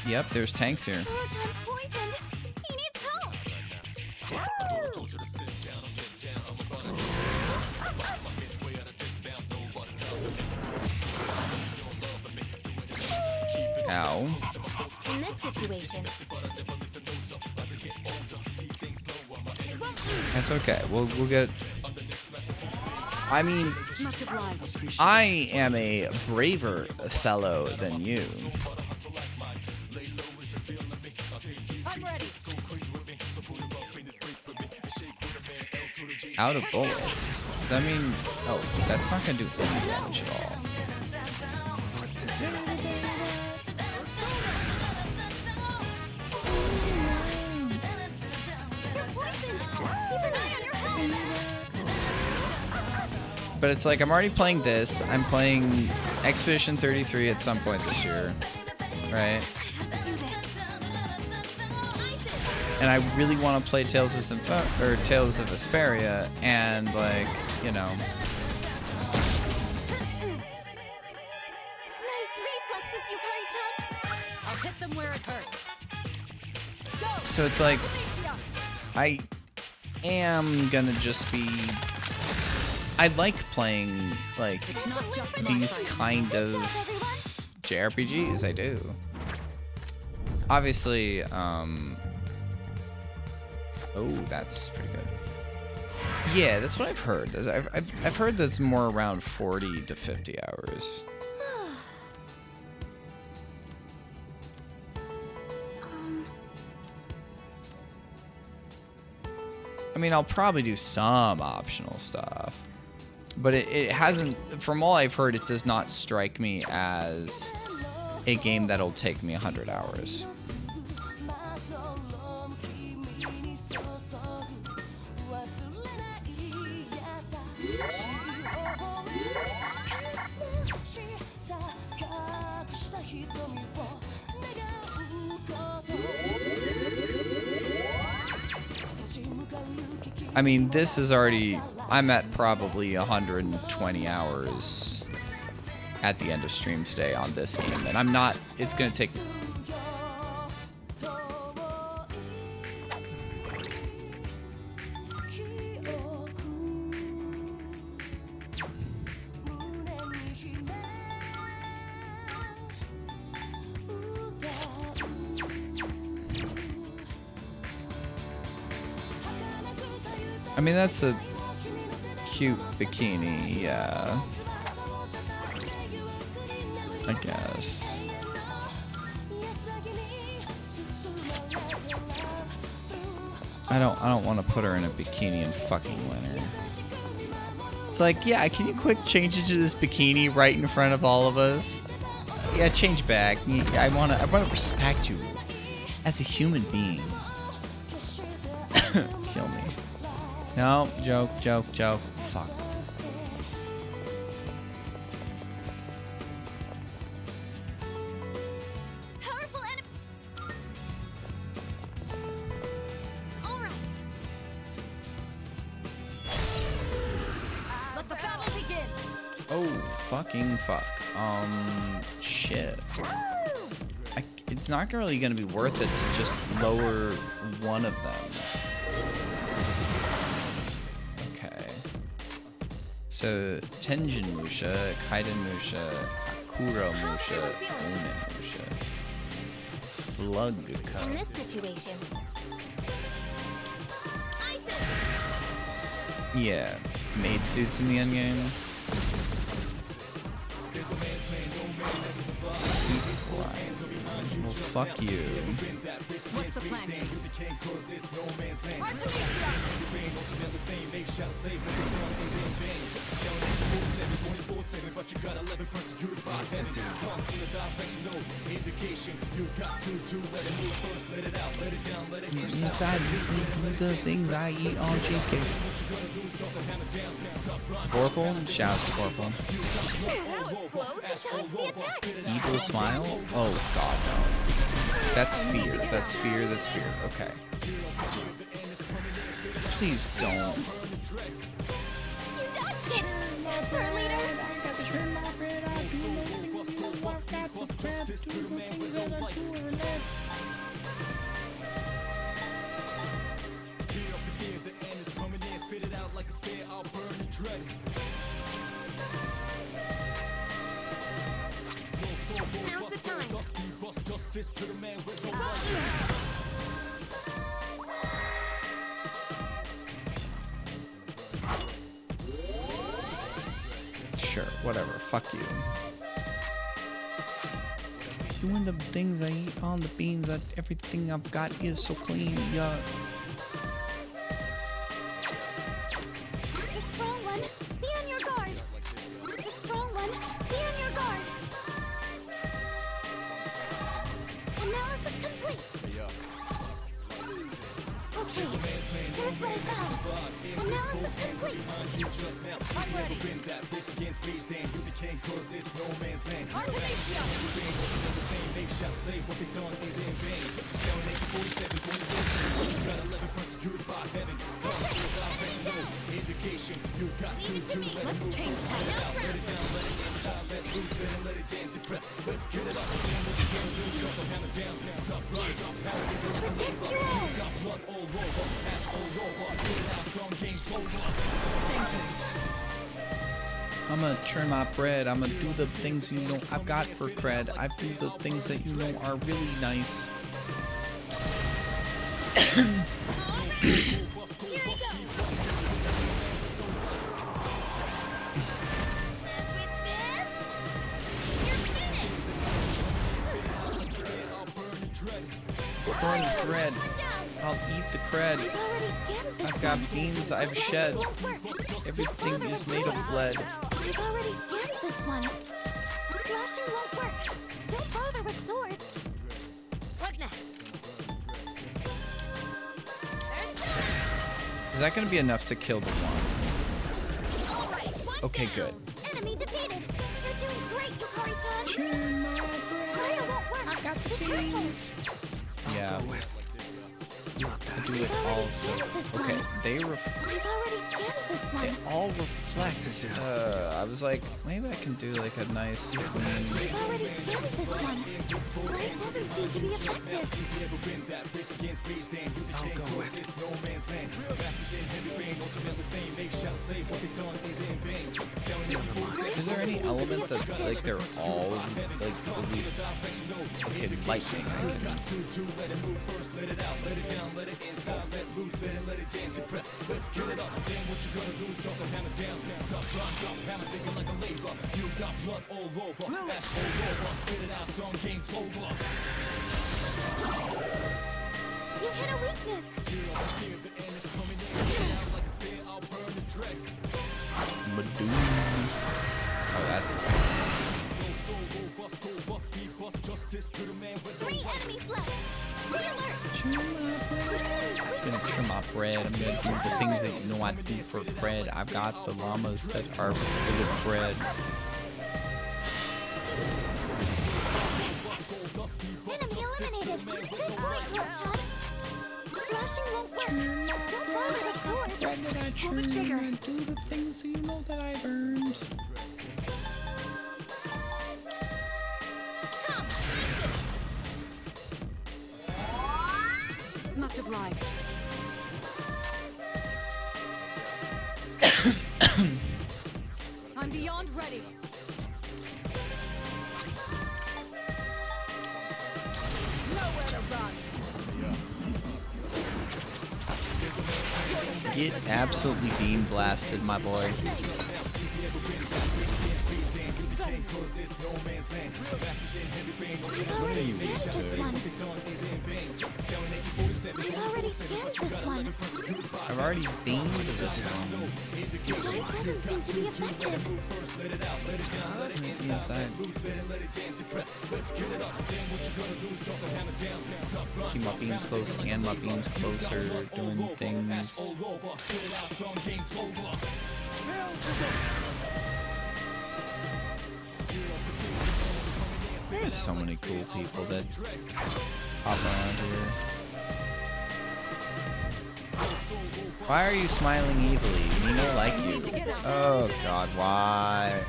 Yep, there's tanks here. Baroton's poisoned. He needs help. Ow. In this situation, That's okay. We'll get. I mean, Much obliged. I am a braver fellow than you. I'm ready. Out of bullets. Does that mean... Oh, that's not going to do any damage at all. But it's like, I'm already playing this. I'm playing Expedition 33 at some point this year. Right? And I really want to play Tales of Tales of Vesperia, and like, you know. Nice reflexes, you Yukari-chan. I'll hit them where it hurts. Go. So it's like, Felicia. I am gonna just be... I like playing, like, It's not just these my fight. kind of JRPGs, I do. Obviously, oh, that's pretty good. Yeah, that's what I've heard. I've heard that's more around 40 to 50 hours. I mean, I'll probably do some optional stuff. But it hasn't, from all I've heard, it does not strike me as a game that'll take me 100 hours. I mean, this is already... I'm at probably 120 hours at the end of stream today on this game, and I'm not... It's gonna take... I mean, that's a cute bikini, yeah. I guess. I don't want to put her in a bikini in fucking winter. It's like, yeah, can you quick change into this bikini right in front of all of us? Yeah, change back. I wanna respect you as a human being. Kill me. No, joke. Fuck. Powerful enemy. All right. Let the battle begin. Oh, fucking fuck. Shit. It's not really gonna be worth it to just lower one of them. So, Tenjin Musha, Kaiden Musha, Akuro Musha, Onin Musha. Plug In code. this situation, Yeah, maid suits in the endgame. Well, fuck you. What's the plan? Inside the things I eat on cheesecake. Vorpal? Shouts to Vorpal. that was close. It dodged the attack. Evil smile? Oh god, no. That's fear. That's fear. That's fear. Okay. Please don't. You dodged it. Emperor leader. Now's the time. Sure, whatever. Fuck you. Doing the things I eat on the beans, that everything I've got is so clean. Yeah. It's a strong one. Be on your guard. It's a strong one. Be on your guard. Analysis complete. Okay, here's what I found. Analysis complete. I'm ready. Artemisia. Leave it to me. Let's change that. Protect your own. I'm gonna churn my bread. I'm gonna do the things you know I've got for cred. I do the things that you know are really nice. Here I go. And with this, you're finished. Burn cred. One down. I'll eat the cred. I've already scanned this I've got one. beans I've Flashing shed. won't work. Everything Don't is bother made with of lead. I've already scanned this one. Flashing won't work. Don't bother with swords. What next? Is that gonna be enough to kill the one? All right, one Okay, down. good. Enemy defeated. You're doing great, Yukari-chan. Fire won't work. I've got the beans. Yeah. I do it I've already also. scanned this Okay, one. they I've already scanned this one. all reflect. I was like, maybe I can do like a nice clean. I've already scanned this one. Life doesn't seem to be effective. I'll go with it. Is there any element that like they're all like at least okay, lightning? I can. You hit a weakness. Oh, that's. 3 enemies left. Stay alert. I'm gonna trim my bread. I'm gonna do the things that you know I do for bread. I've got the llamas that are full of bread. Enemy eliminated. Good point, Chan. Flashing won't work. Don't bother with swords. Pull the trigger. And do the things that you know that I've earned. Much obliged. I'm beyond ready. Nowhere to run. Get absolutely beam blasted, my boy. I've already scanned this one. I've already scanned this one. I've already beamed this one. Life doesn't seem to be effective. Inside. Keep my beans close and my beans closer, doing things. There's so many cool people that pop around here. Why are you smiling evilly? We don't like you. Oh god, why?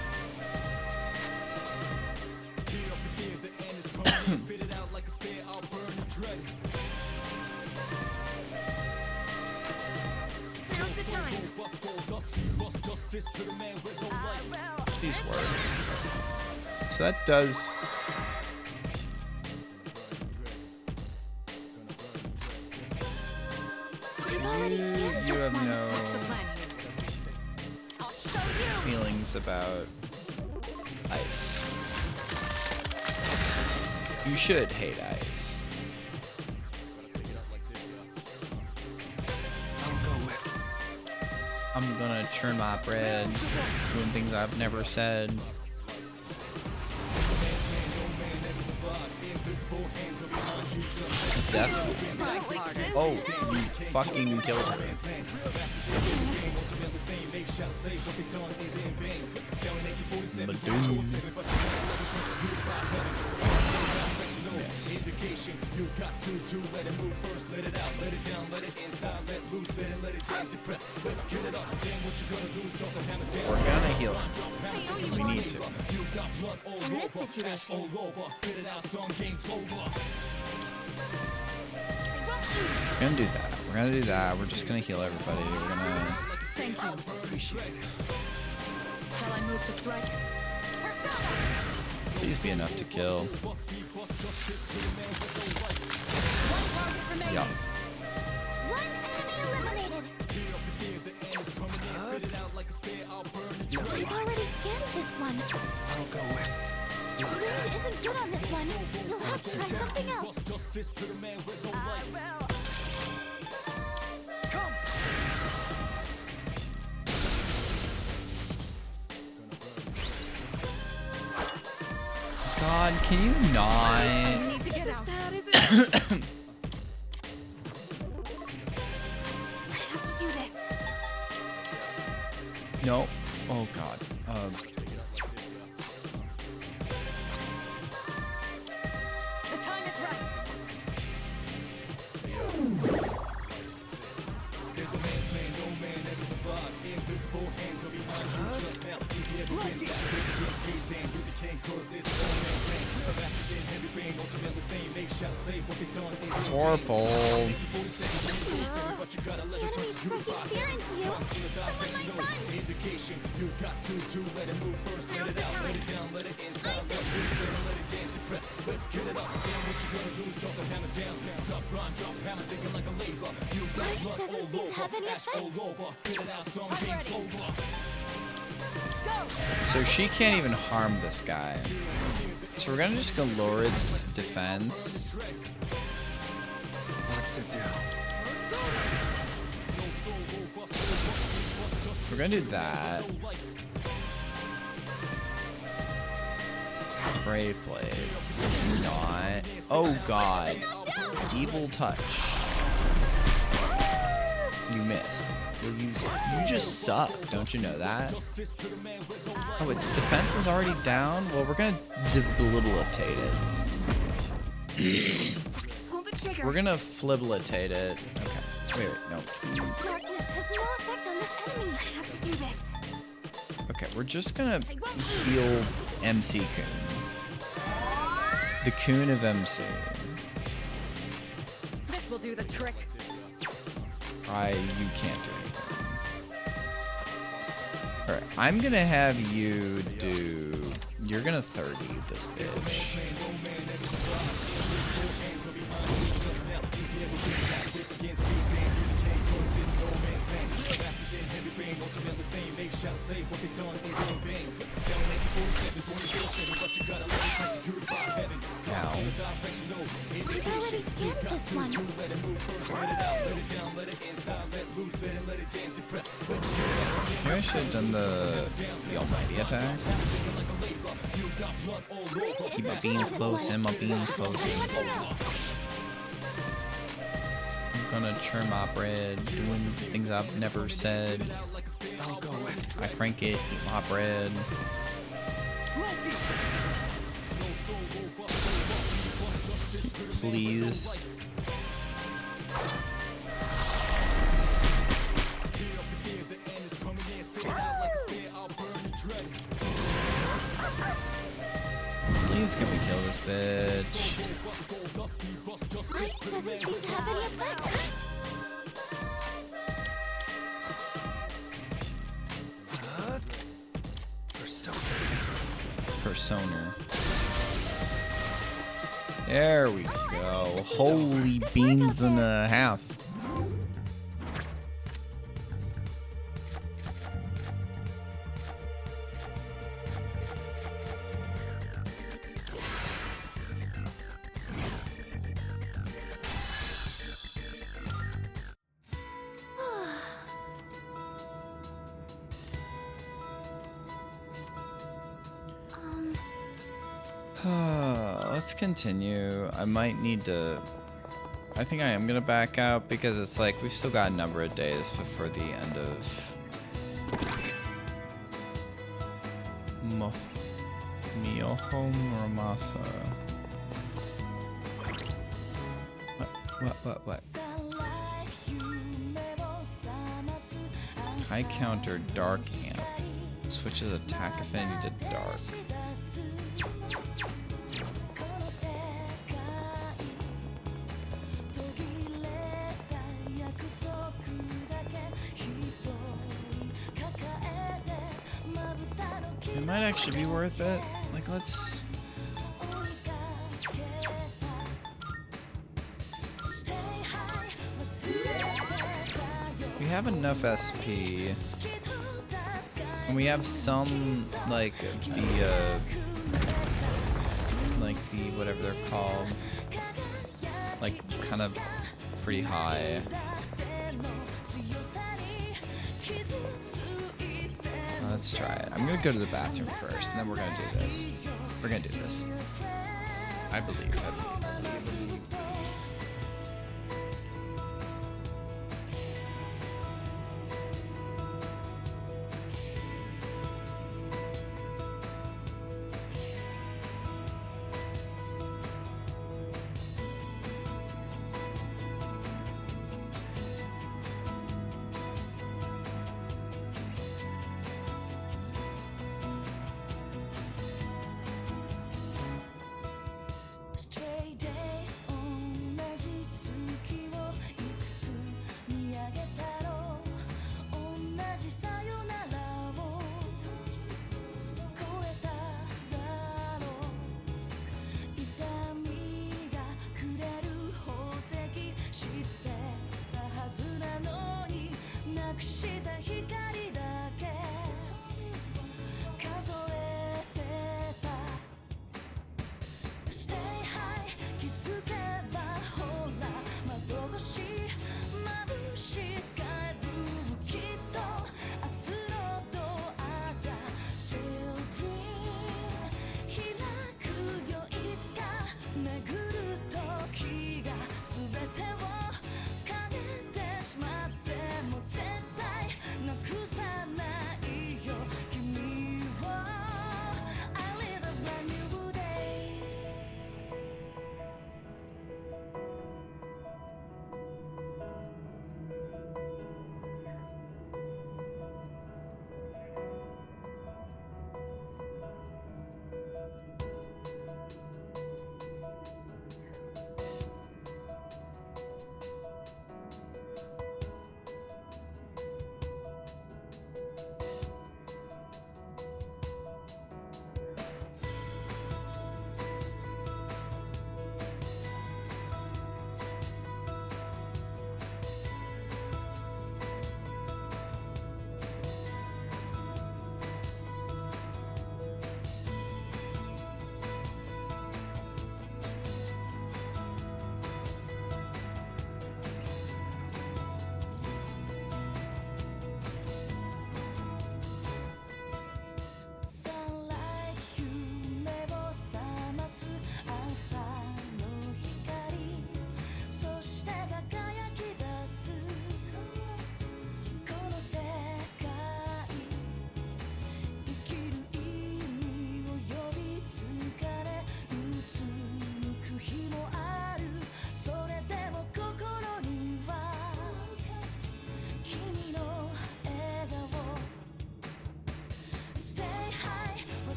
Now's the time. These work. So that does. I've already scanned You this have one. no What's the plan here? I'll show you. feelings about ice. You should hate ice. I'm gonna churn my bread, doing things I've never said. Death. Oh, you fucking killed me. Madoon. We're gonna heal him. We need to. In this situation, We're gonna do that. We're gonna do that. We're just gonna heal everybody. We're gonna. Thank you. Appreciate it. Shall I move to strike? Please be enough to kill. Yeah. one enemy eliminated. I've already scanned this one. I'll go with. The wind isn't good on this one. You'll have to try something else. God, can you not? I need to get out. I have to do this. No. Oh God. The time is right. Horrible. The enemy's breaking fear into you. Someone might run. Now's the time. Ice doesn't seem to have any effect. So she can't even harm this guy. So we're gonna just go lower its defense. What to do? We're gonna do that. Spray blade. Not. Oh God. Evil touch. You missed. You just suck. Don't you know that? Oh, its defense is already down? Well, we're gonna debilitate it. Pull the trigger. We're gonna flibilitate it. Okay. Wait, no. Darkness has no effect on this enemy. I have to do this. Okay, we're just gonna heal MC Coon. The Coon of MC. This will do the trick. You can't do anything. Alright, I'm gonna have you do... You're gonna 30 this bitch. Now. I've already scanned this one. Maybe I should have done the almighty attack. Keep my beans close and my beans close. I'm gonna churn my bread, doing things I've never said. I crank it, eat my bread. Please. Please can we kill this bitch? Ice doesn't seem to have any effect. Persona. There we go. Holy beans and a half. Let's continue. I might need to... I think I am going to back out because it's like we've still got a number of days before the end of... Mioho Muramasa. What? High counter dark amp. Switches attack affinity to dark. It might actually be worth it. Like, let's... We have enough SP. And we have some, like, whatever they're called. Like, kind of pretty high. Let's try it. I'm gonna go to the bathroom first, and then we're gonna do this. We're gonna do this. I believe.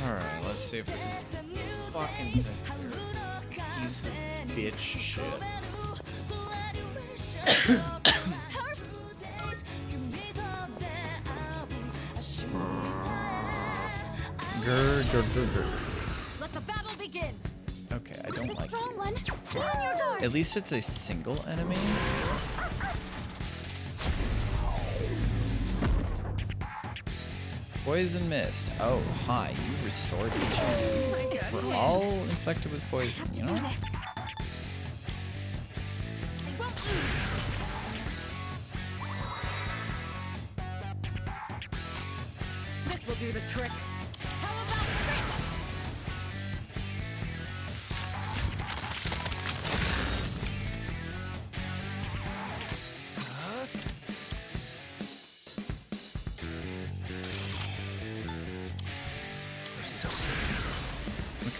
Alright, let's see if we can fucking take your piece of bitch shit. Let the battle begin. Okay, I don't like Strong you. one. Stay on your guard. At least it's a single enemy. Poison mist. Oh, hi. You restored HP. For all infected with poison, you know? Do this. They won't lose. This will do the trick. How about trick?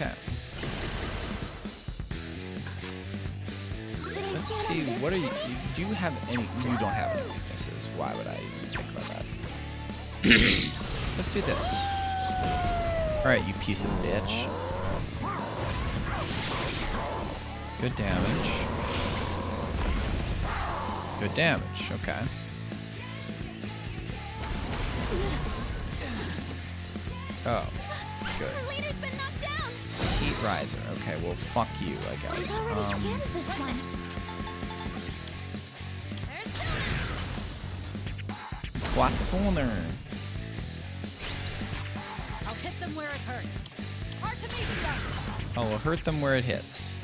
Okay. Let's see. What are you? Do you have any? You don't have any weaknesses. Why would I even think about that? Let's do this. All right, you piece of bitch. Good damage. Good damage. Okay. Oh, good. Our leader's been knocked down. Heat riser. Okay, well, fuck you, I guess. I've already scanned this one. Poissoner. I'll hit them where it hurts. Artemisia! Oh, we'll hurt them where it hits.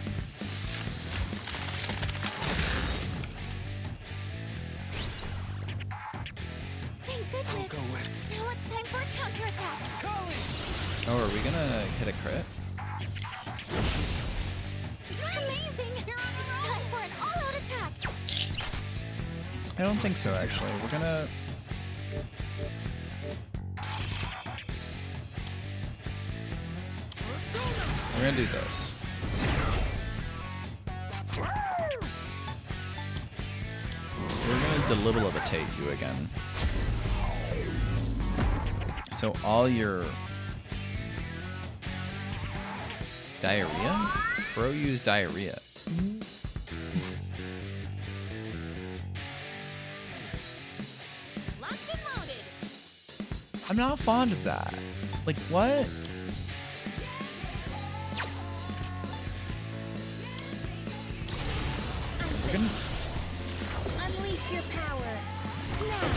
Thank goodness. Now it's time for a counterattack. Oh, are we gonna hit a crit? Amazing. It's time for an all-out attack. I don't think so, actually. We're gonna... We're gonna do this. We're gonna debilitate you again. So all your... Diarrhea? Bro used diarrhea. Locked and loaded. I'm not fond of that. Like, what? Unleash your power. Now.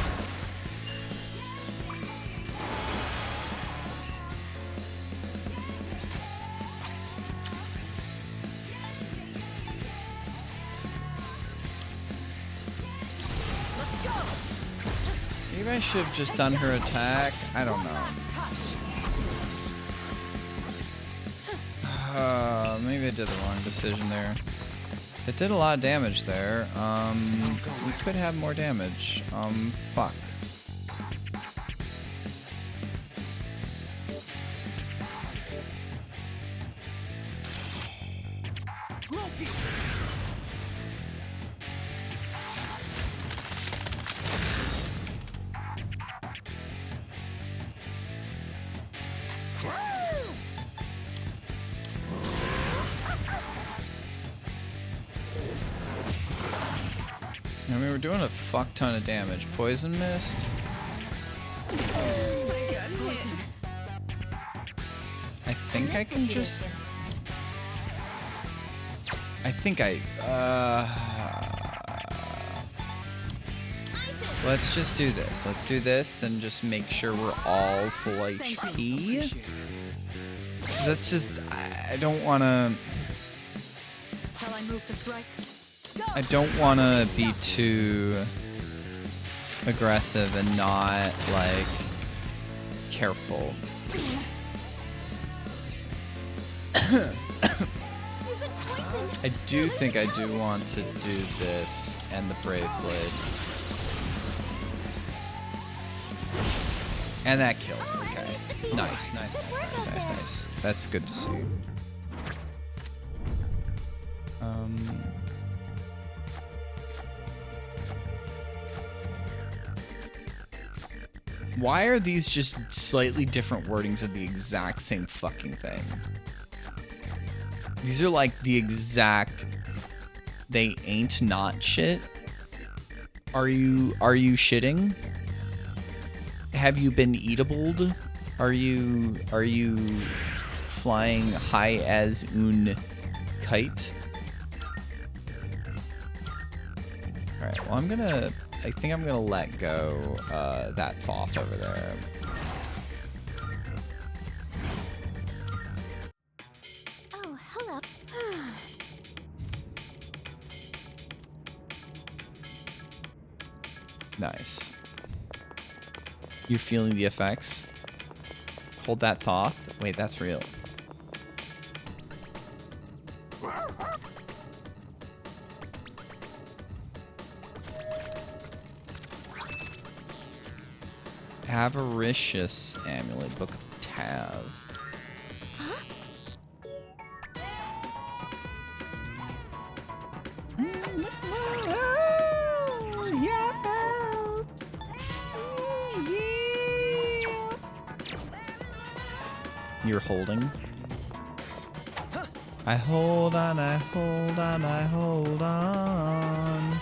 Maybe I should have just done her attack. I don't know. Maybe I did the wrong decision there. It did a lot of damage there. We could have more damage. Fuck. I mean, we're doing a fuck ton of damage. Poison mist. I think I can just... I think I... Let's just do this. Let's do this and just make sure we're all full HP. That's just... I don't want to... Shall I move to strike? I don't want to be too aggressive and not, like, careful. I do think I do want to do this and the Brave Blade. And that killed. Okay. Nice, nice, nice, nice, nice, nice. That's good to see. Why are these just slightly different wordings of the exact same fucking thing? These are like the exact... They ain't not shit. Are you shitting? Have you been eatabled? Are you flying high as un kite? Alright, well I think I'm gonna let go that Thoth over there. Oh, hello. Nice. You're feeling the effects? Hold that Thoth. Wait, that's real. Avaricious Amulet, Book of Tav. You're holding. I hold on, I hold on, I hold on.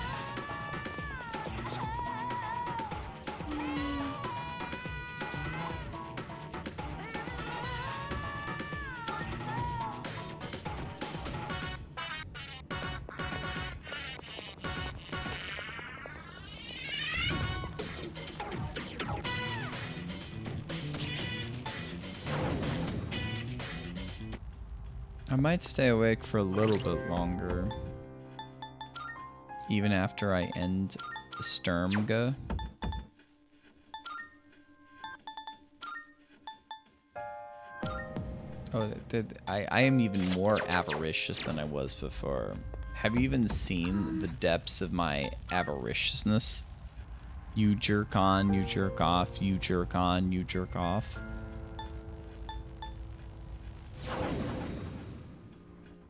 I might stay awake for a little bit longer, even after I end Sturmga. Oh, I am even more avaricious than I was before. Have you even seen the depths of my avariciousness? You jerk on, you jerk off, you jerk on, you jerk off.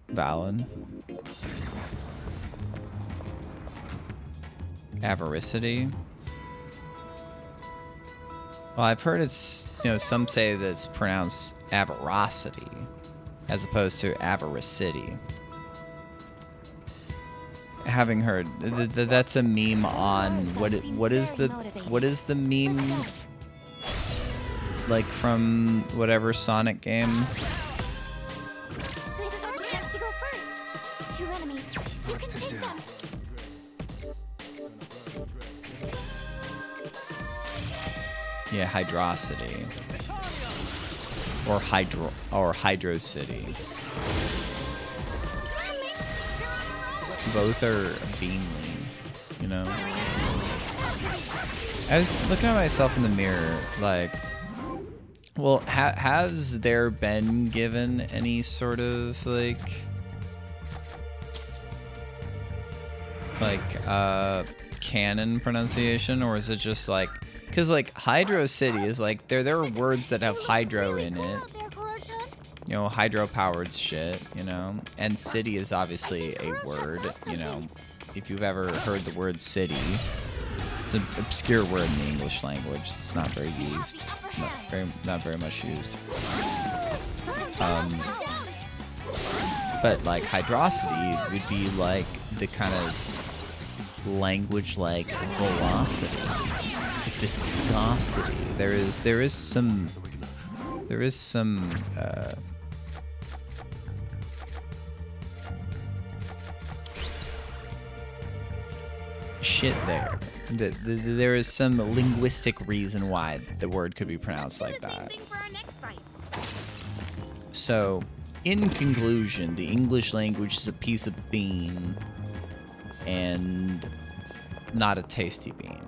Valid. Avaricity. Well, I've heard it's, you know, some say that it's pronounced avarocity as opposed to avaricity. Having heard that's a meme on what is the meme like from whatever Sonic game? Yeah, Hydrocity. Or Hydrocity. Both are beamly, you know? I was looking at myself in the mirror, like, well, has there been given any sort of, like, canon pronunciation, or is it just like, because like Hydro City is like there are words that have hydro in it, you know, hydro powered shit, you know, and city is obviously a word, you know, if you've ever heard the word city, it's an obscure word in the English language. It's not very used, not very much used. But like hydrocity would be like the kind of language like velocity, viscosity. There is some shit there. There is some linguistic reason why the word could be pronounced like that. So, in conclusion, the English language is a piece of bean and not a tasty bean.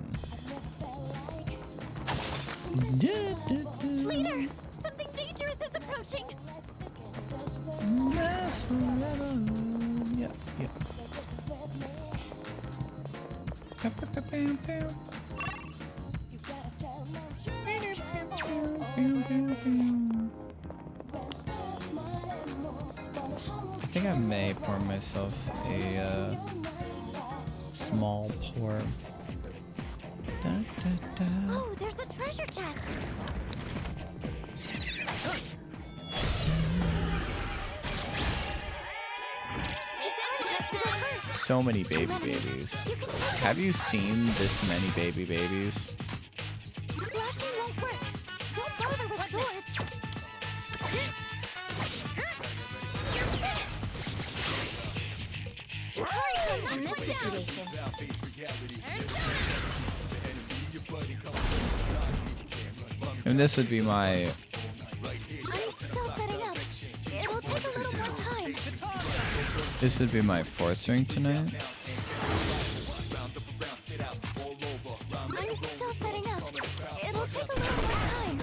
Leader, something dangerous is approaching. Yes, forever. Yep, yep. I think I may pour myself a small pour. Da, da, da. Oh, there's a treasure chest. so many babies. Have you seen this many babies? Flashing won't work. Don't bother with swords. In this situation. And this would be my... I'm still setting up. It'll take a little more time. This would be my 4th drink tonight. I'm still setting up. It'll take a little more time.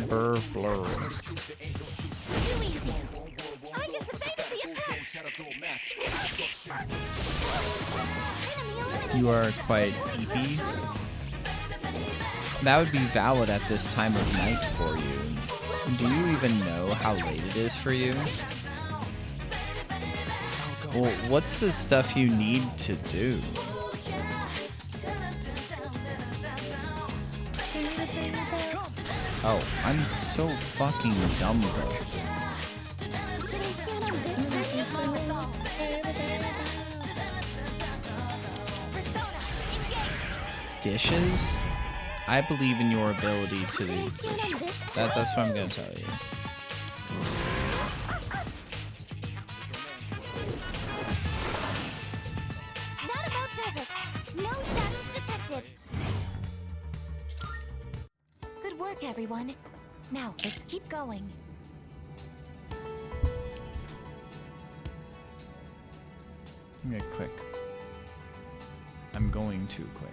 Blur, blur. Too easy. I just evaded the attack. Enemy eliminated. You are quite peepy. That would be valid at this time of night for you. Do you even know how late it is for you? Well, what's the stuff you need to do? Oh, I'm so fucking dumb though. Dishes? I believe in your ability to do dishes. That's what I'm gonna tell you. Not about desert. No shadows detected. Good work, everyone. Now, let's keep going. I'm gonna quick. I'm going too quick.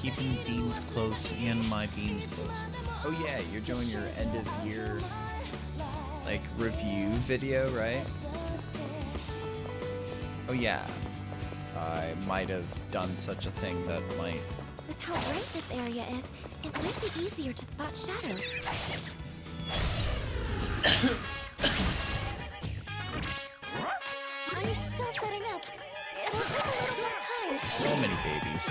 Keeping beans close and my beans close. Oh yeah, you're doing your end of year like review video, right? Oh yeah. I might have done such a thing that might... With how bright this area is, it might be easier to spot shadows. I'm still setting up. It'll take a little more time. So many babies.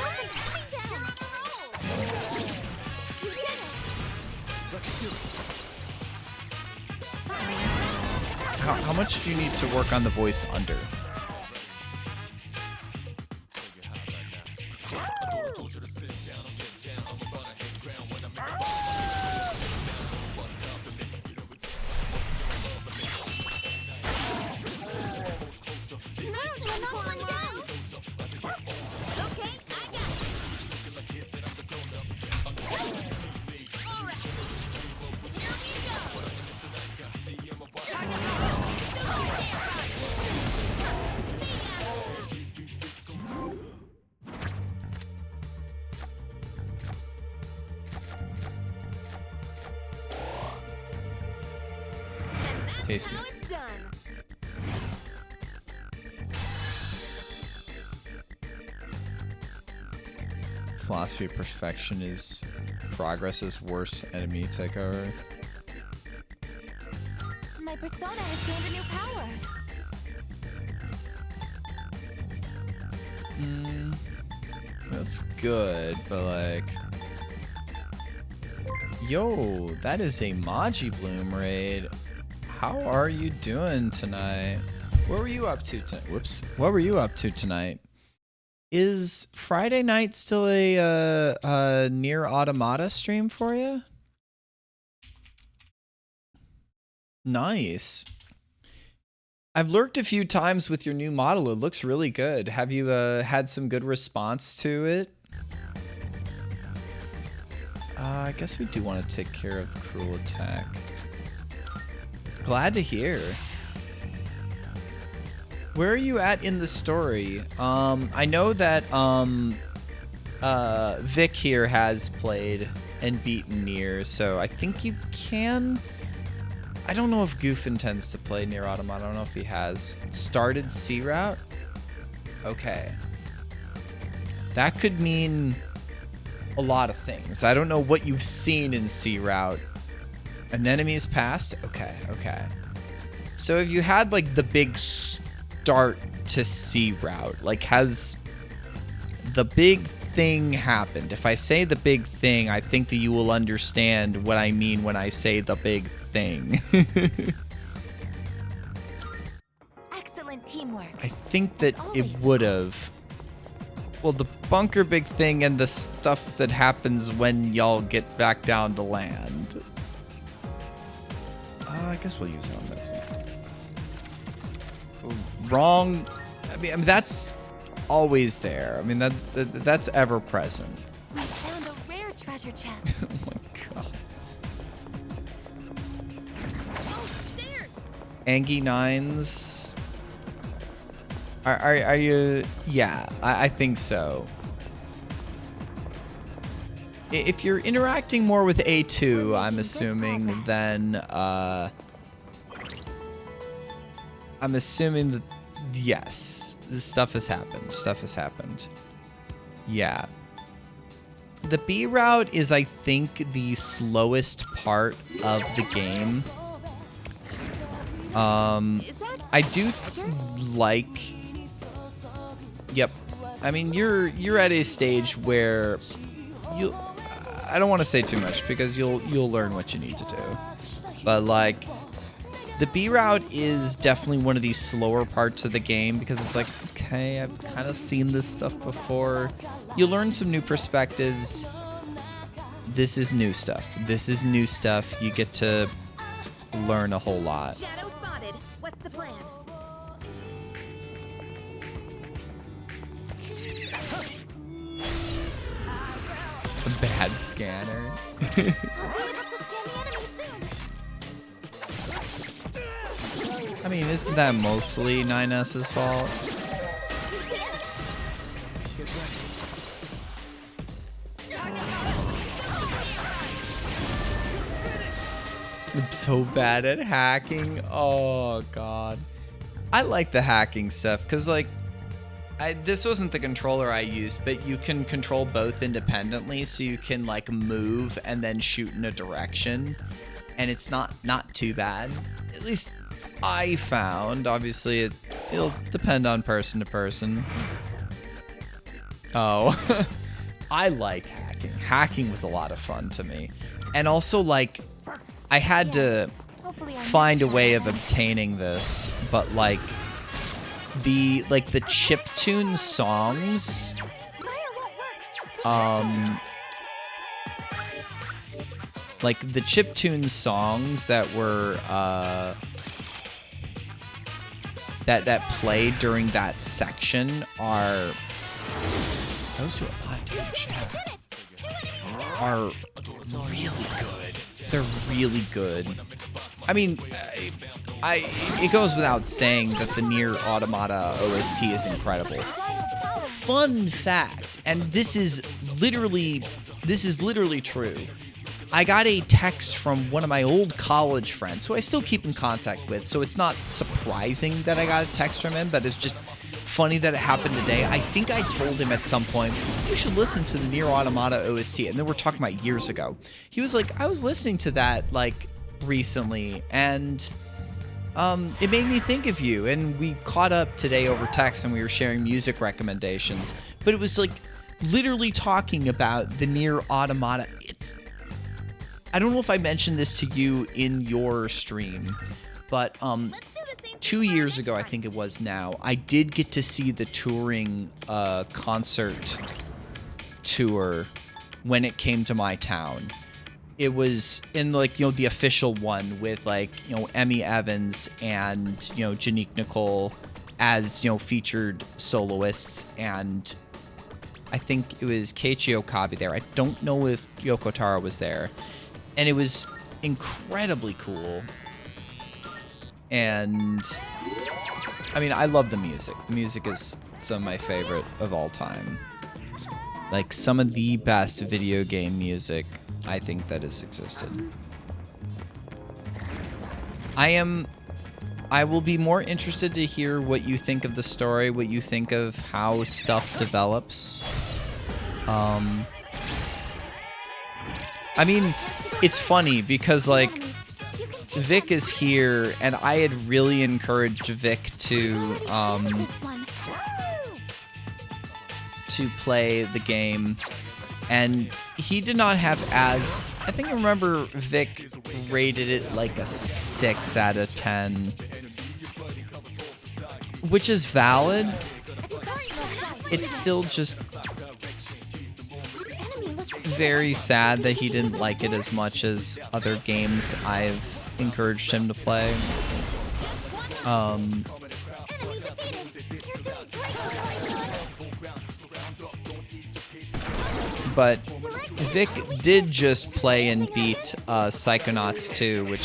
Yes. You did it! How much do you need to work on the voice under? Tasty. Philosophy of perfection is progress's worst enemy takeover. My persona has gained a new power. That's good, but like... Yo, that is a Maji Bloom raid. How are you doing tonight? What were you up to tonight? Whoops. What were you up to tonight? Is Friday night still a Nier Automata stream for you? Nice. I've lurked a few times with your new model. It looks really good. Have you had some good response to it? I guess we do want to take care of the cruel attack. Glad to hear. Where are you at in the story? I know that Vic here has played and beaten Nier, so I think you can. I don't know if Goof intends to play Nier Automata. I don't know if he has. Started C route? Okay. That could mean a lot of things. I don't know what you've seen in C route. An enemy is passed? Okay, okay. So if you had like the big start to C route, like has the big thing happened? If I say the big thing, I think that you will understand what I mean when I say the big thing. Excellent teamwork. I think that it would have. Well, the bunker big thing and the stuff that happens when y'all get back down to land. I guess we'll use it on this. Wrong. I mean that's always there. I mean that's ever present. We found a rare treasure chest. Oh my god. Oh, stairs! Angie Nines. Are you? Yeah, I think so. If you're interacting more with A2, I'm assuming, then I'm assuming that yes, this stuff has happened. Stuff has happened. Yeah. The B route is, I think, the slowest part of the game. I do like. Yep. I mean, you're at a stage where you. I don't want to say too much because you'll learn what you need to do. But like, the B route is definitely one of these slower parts of the game because it's like, okay, I've kind of seen this stuff before. You learn some new perspectives. This is new stuff. This is new stuff. You get to learn a whole lot. Shadow spotted. What's the plan? A bad scanner. We'll be able to scan the enemy soon. I mean, isn't that mostly 9S's fault? I'm so bad at hacking. Oh god. I like the hacking stuff because like this wasn't the controller I used, but you can control both independently, so you can like move and then shoot in a direction, and it's not too bad. At least I found. Obviously, it'll depend on person to person. Oh, I liked hacking. Hacking was a lot of fun to me, and also like I had to find a way of obtaining this, but like. The chiptune songs like the chiptune songs that were that played during that section are those do a lot of damage, yeah. Are really good. They're really good. I mean, it goes without saying that the Nier Automata OST is incredible. Fun fact, and this is literally true. I got a text from one of my old college friends, who I still keep in contact with, so it's not surprising that I got a text from him, but it's just funny that it happened today. I think I told him at some point, you should listen to the Nier Automata OST, and then we're talking about years ago. He was like, I was listening to that, like, recently, and it made me think of you, and we caught up today over text and we were sharing music recommendations, but it was like literally talking about the Nier Automata. I don't know if I mentioned this to you in your stream, but 2 years ago, I think it was now, I did get to see the touring concert tour when it came to my town. It was in, like, you know, the official one with, like, you know, Emmy Evans and, you know, Janique Nicole as, you know, featured soloists, and I think it was Keiichi Okabe there. I don't know if Yoko Taro was there. And it was incredibly cool. And I mean, I love the music. The music is some of my favorite of all time. Like, some of the best video game music I think that has existed. I will be more interested to hear what you think of the story, what you think of how stuff develops. I mean, it's funny because, like, Vic is here, and I had really encouraged Vic to play the game, and he did not have as... I think I remember Vic rated it like a 6 out of 10, which is valid. It's still just very sad that he didn't like it as much as other games I've encouraged him to play. But Vic did just play and beat Psychonauts 2,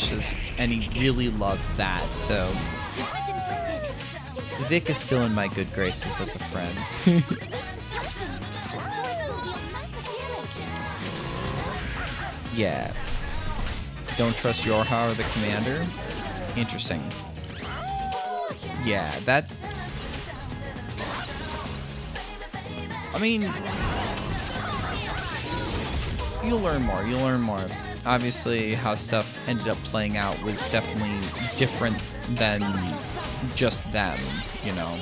and he really loved that, so Vic is still in my good graces as a friend. Yeah. Don't trust Yorha or the commander? Interesting. Yeah, that... I mean... You'll learn more, you'll learn more. Obviously, how stuff ended up playing out was definitely different than just them, you know.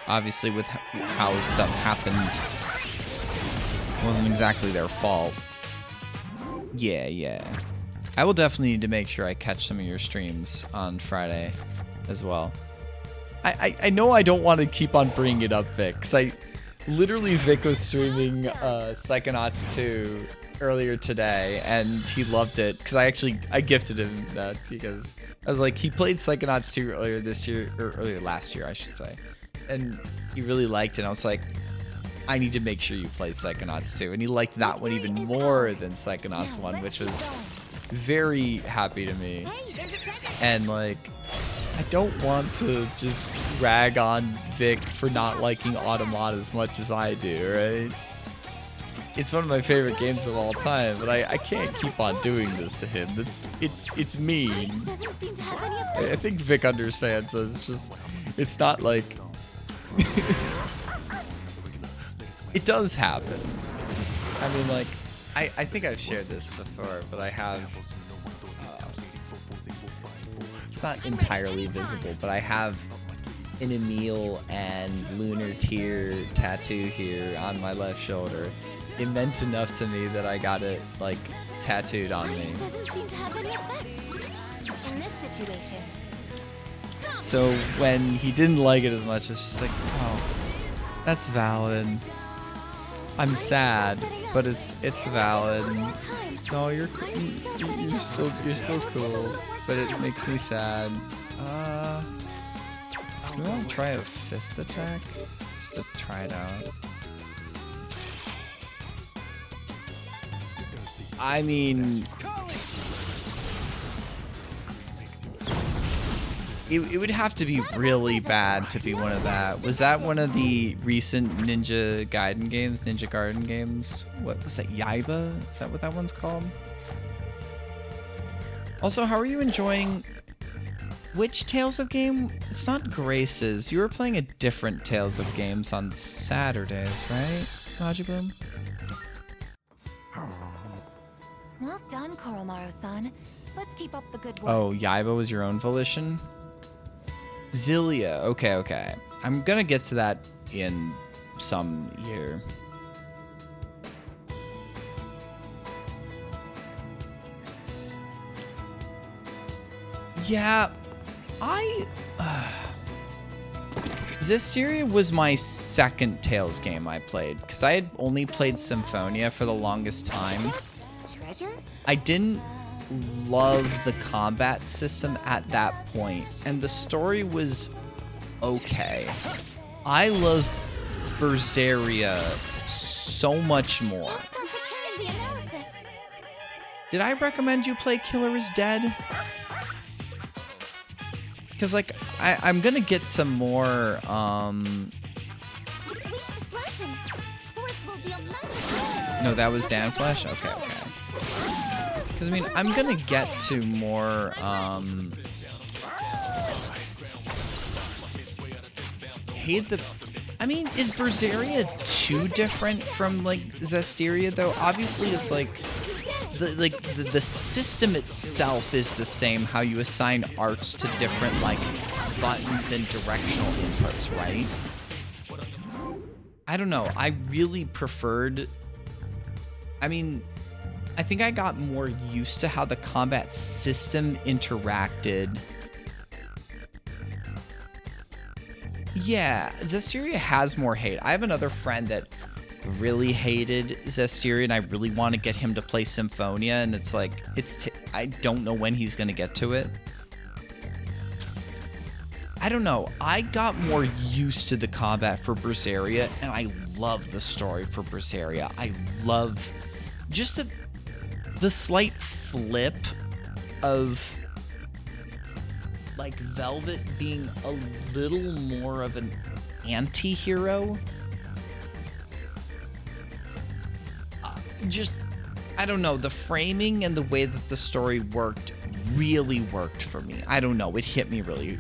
Obviously, with how stuff happened, it wasn't exactly their fault. Yeah. I will definitely need to make sure I catch some of your streams on Friday as well. I know I don't want to keep on bringing it up, Vic, because literally Vic was streaming Psychonauts 2 earlier today, and he loved it, because I gifted him that, because I was like, he played Psychonauts 2 earlier this year, or earlier last year, I should say, and he really liked it. And I was like, I need to make sure you play Psychonauts 2, and he liked that one even more than Psychonauts 1, which was very happy to me. And, like, I don't want to just rag on Vic for not liking Automata as much as I do, right? It's one of my favorite games of all time, but I can't keep on doing this to him. It's mean. I think Vic understands this. It's not like... It does happen. I mean, like, I think I've shared this before, but I have... it's not entirely visible, but I have an Emil and Lunar Tear tattoo here on my left shoulder. It meant enough to me that I got it, like, tattooed on me. So when he didn't like it as much, it's just like, oh, that's valid. I'm sad, but it's valid. No, you're still cool, but it makes me sad. Do we want to try a fist attack? Just to try it out. I mean, it would have to be really bad to be one of that. Was that one of the recent Ninja Gaiden games? Ninja Gaiden games? What was that? Yaiba? Is that what that one's called? Also, how are you enjoying... Which Tales of game? It's not Graces. You were playing a different Tales of games on Saturdays, right, Majiboom? Well done, Koromaru-san. Let's keep up the good work. Oh, Yaiba was your own volition? Zillia. Okay. I'm gonna get to that in some year. Yeah, Zestiria was my second Tales game I played, because I had only played Symphonia for the longest time. Treasure? I didn't love the combat system at that point, and the story was okay. I love Berseria so much more. Did I recommend you play Killer is Dead? Because, like, I'm gonna get some more, No, that was Dan Flesh? Okay, okay. Because, I mean, I'm gonna get to more, I mean, is Berseria too different from, like, Zestiria, though? Obviously, it's, like, the system itself is the same, how you assign arts to different, like, buttons and directional inputs, right? I don't know. I really preferred... I mean, I think I got more used to how the combat system interacted. Yeah, Zestiria has more hate. I have another friend that really hated Zestiria, and I really want to get him to play Symphonia, and it's like, I don't know when he's going to get to it. I don't know. I got more used to the combat for Berseria, and I love the story for Berseria. I love just the slight flip of, like, Velvet being a little more of an anti-hero. Just, I don't know, the framing and the way that the story worked really worked for me. I don't know, it hit me really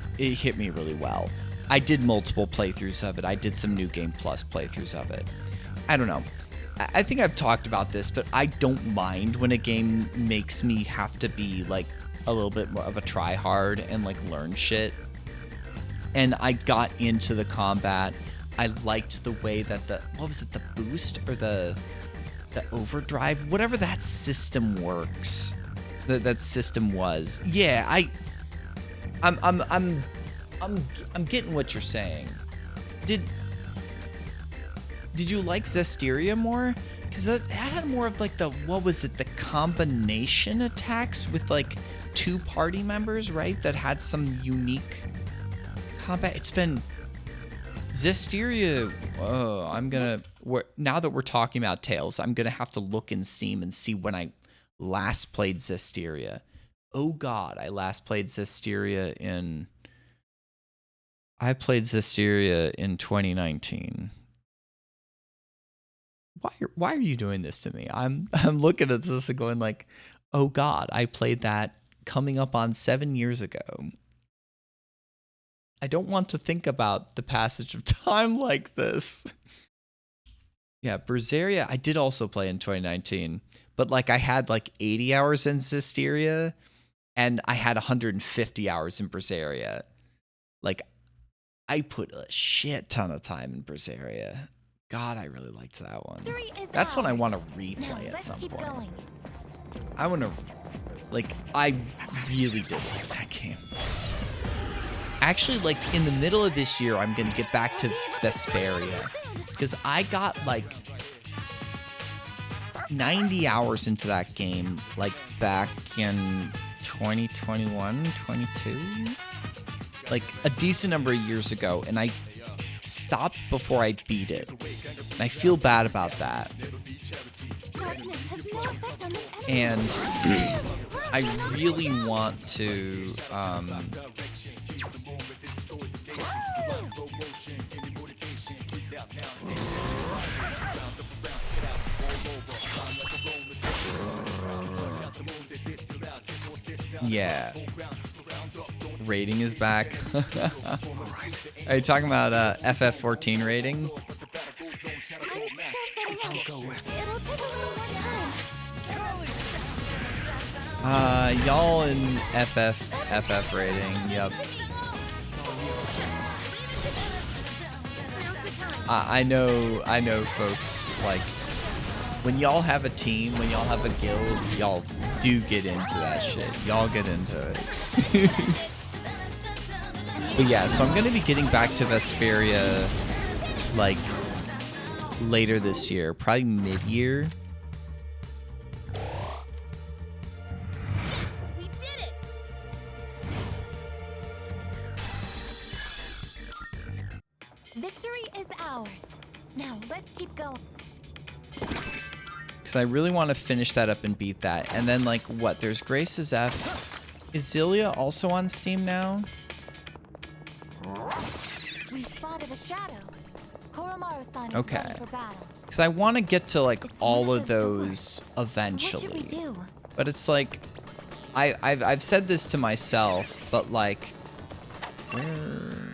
well. I did multiple playthroughs of it. I did some New Game Plus playthroughs of it. I don't know. I think I've talked about this, but I don't mind when a game makes me have to be, like, a little bit more of a try-hard and, like, learn shit. And I got into the combat. I liked the way that what was it, the boost or the overdrive, whatever that system works, that system was. Yeah, I'm getting what you're saying. Did you like Zestiria more? Because that had more of, like, what was it, the combination attacks with, like, 2 party members, right? That had some unique combat. It's been Zestiria. Oh, now that we're talking about Tales, I'm gonna have to look in Steam and see when I last played Zestiria. Oh God, I last played Zestiria in 2019. Why are you doing this to me? I'm looking at this and going like, oh God, I played that coming up on 7 years ago. I don't want to think about the passage of time like this. Yeah, Berseria, I did also play in 2019, but, like, I had, like, 80 hours in Zestiria, and I had 150 hours in Berseria. Like, I put a shit ton of time in Berseria. God, I really liked that one. That's when I want to replay at some point. Going. I want to, like, I really did like that game. Actually, like, in the middle of this year, I'm going to get back to Vesperia. Because I got, like, 90 hours into that game, like, back in 2021, 22? Like, a decent number of years ago, and I stopped before I beat it. And I feel bad about that. And I really want to, yeah. Rating is back. Are you talking about FF14 rating? Y'all in FF rating, yep. I know folks, like, when y'all have a team, when y'all have a guild, y'all do get into that shit. Y'all get into it. But yeah, so I'm gonna be getting back to Vesperia like later this year, probably mid-year. We did it! Victory is ours. Now let's keep going. Because I really want to finish that up and beat that. And then, like, what? There's Grace's F. Is Zillia also on Steam now? We spotted a shadow. Koromaru-san is Okay. ready for battle. Because I want to get to, like, It's all one of of those doors. those What should we eventually. do? But it's like, I've said this to myself, but, like, where...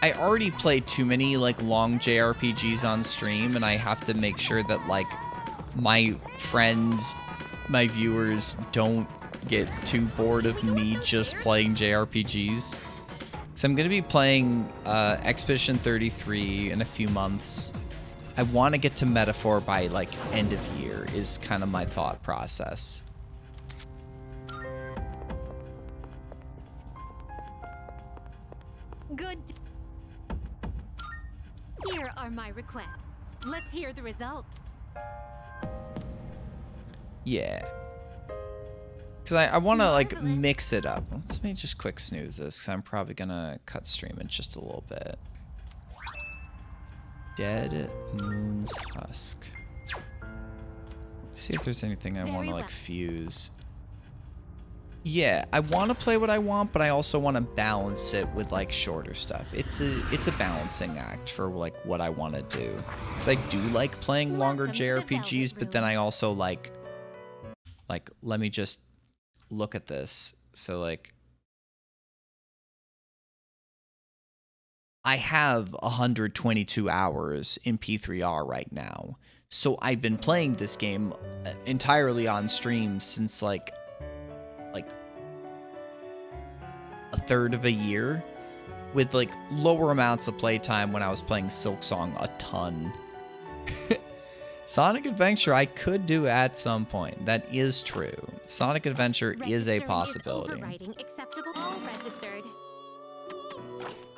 I already play too many, like, long JRPGs on stream, and I have to make sure that, like, my friends, my viewers don't get too bored of me just playing JRPGs. So I'm going to be playing Expedition 33 in a few months. I want to get to Metaphor by, like, end of year is kind of my thought process. Good. Here are my requests. Let's hear the results. Yeah. Because I want to, like, Marvelous. mix it up. Let me just quick snooze this, because I'm probably going to cut stream in just a little bit. Dead Moon's Husk. See if there's anything I want to, Very like, well. fuse. Yeah, I want to play what I want, but I also want to balance it with, like, shorter stuff. It's a balancing act for, like, what I want to do. Because I do like playing longer Welcome to the JRPGs, Velvet but then Room. I also like, let me just look at this. So, like, I have 122 hours in P3R right now. So I've been playing this game entirely on stream since, like a third of a year, with, like, lower amounts of playtime when I was playing Silksong a ton. Sonic Adventure I could do at some point. That is true. Sonic Adventure is a Registering possibility. overwriting acceptable. All registered.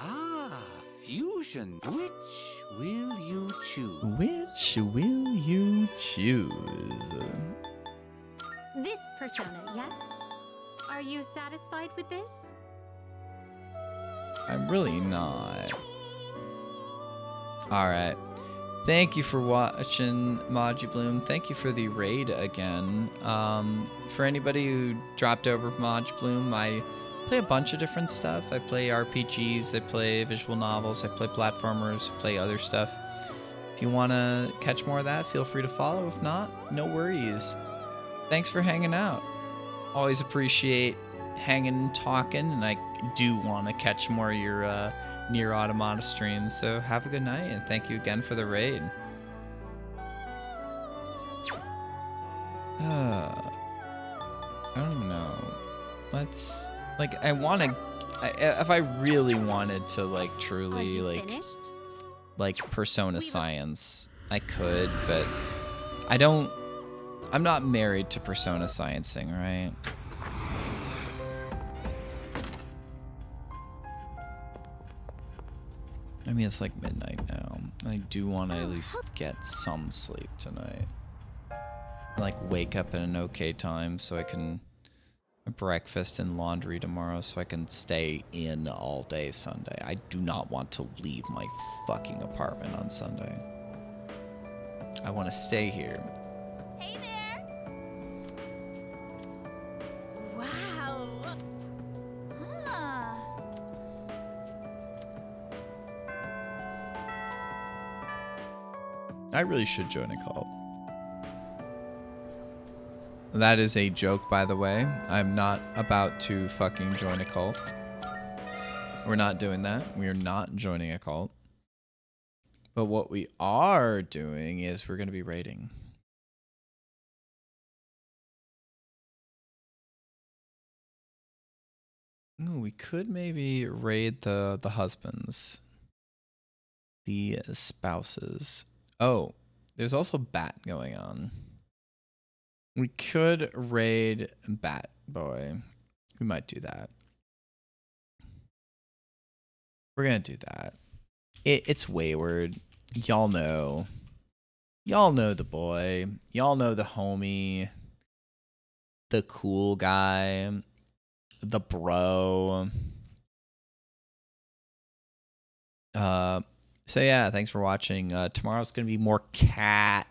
Ah, fusion. Which will you choose? Which will you choose? This persona, yes? Are you satisfied with this? I'm really not. Alright. Thank you for watching, Maji Bloom. Thank you for the raid again. For anybody who dropped over Maji Bloom, I play a bunch of different stuff. I play RPGs, I play visual novels, I play platformers, I play other stuff. If you want to catch more of that, feel free to follow. If not, no worries. Thanks for hanging out. Always appreciate hanging and talking, and I do want to catch more of your Nier Automata streams. So have a good night, and thank you again for the raid. I don't even know. Let's, like, I want to, if I really wanted to, like, Are truly, you like, finished? Persona Science, I could, but I don't, I'm not married to Persona Sciencing, right? I mean, it's like midnight now. I do want to at least get some sleep tonight. Like, wake up at an okay time so I can breakfast and laundry tomorrow so I can stay in all day Sunday. I do not want to leave my fucking apartment on Sunday. I want to stay here. Hey there! Wow! Huh. I really should join a cult. That is a joke, by the way. I'm not about to fucking join a cult. We're not doing that. We are not joining a cult. But what we are doing is we're going to be raiding. Ooh, we could maybe raid the husbands. the spouses. Oh, there's also Bat going on. We could raid Bat Boy. We might do that. We're going to do that. It's Wayward. Y'all know. Y'all know the boy. Y'all know the homie. The cool guy. The bro. So yeah, thanks for watching. Tomorrow's going to be more cat.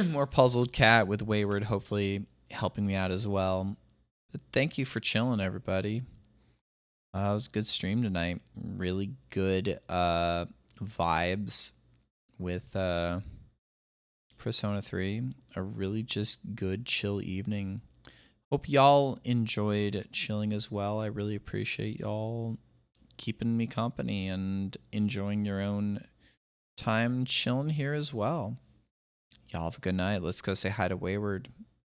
More puzzled cat with Wayward hopefully helping me out as well. But thank you for chilling, everybody. It was a good stream tonight. Really good vibes with Persona 3. A really just good chill evening. Hope y'all enjoyed chilling as well. I really appreciate y'all keeping me company and enjoying your own time chilling here as well. Y'all have a good night. Let's go say hi to Wayward.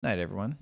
Night, everyone.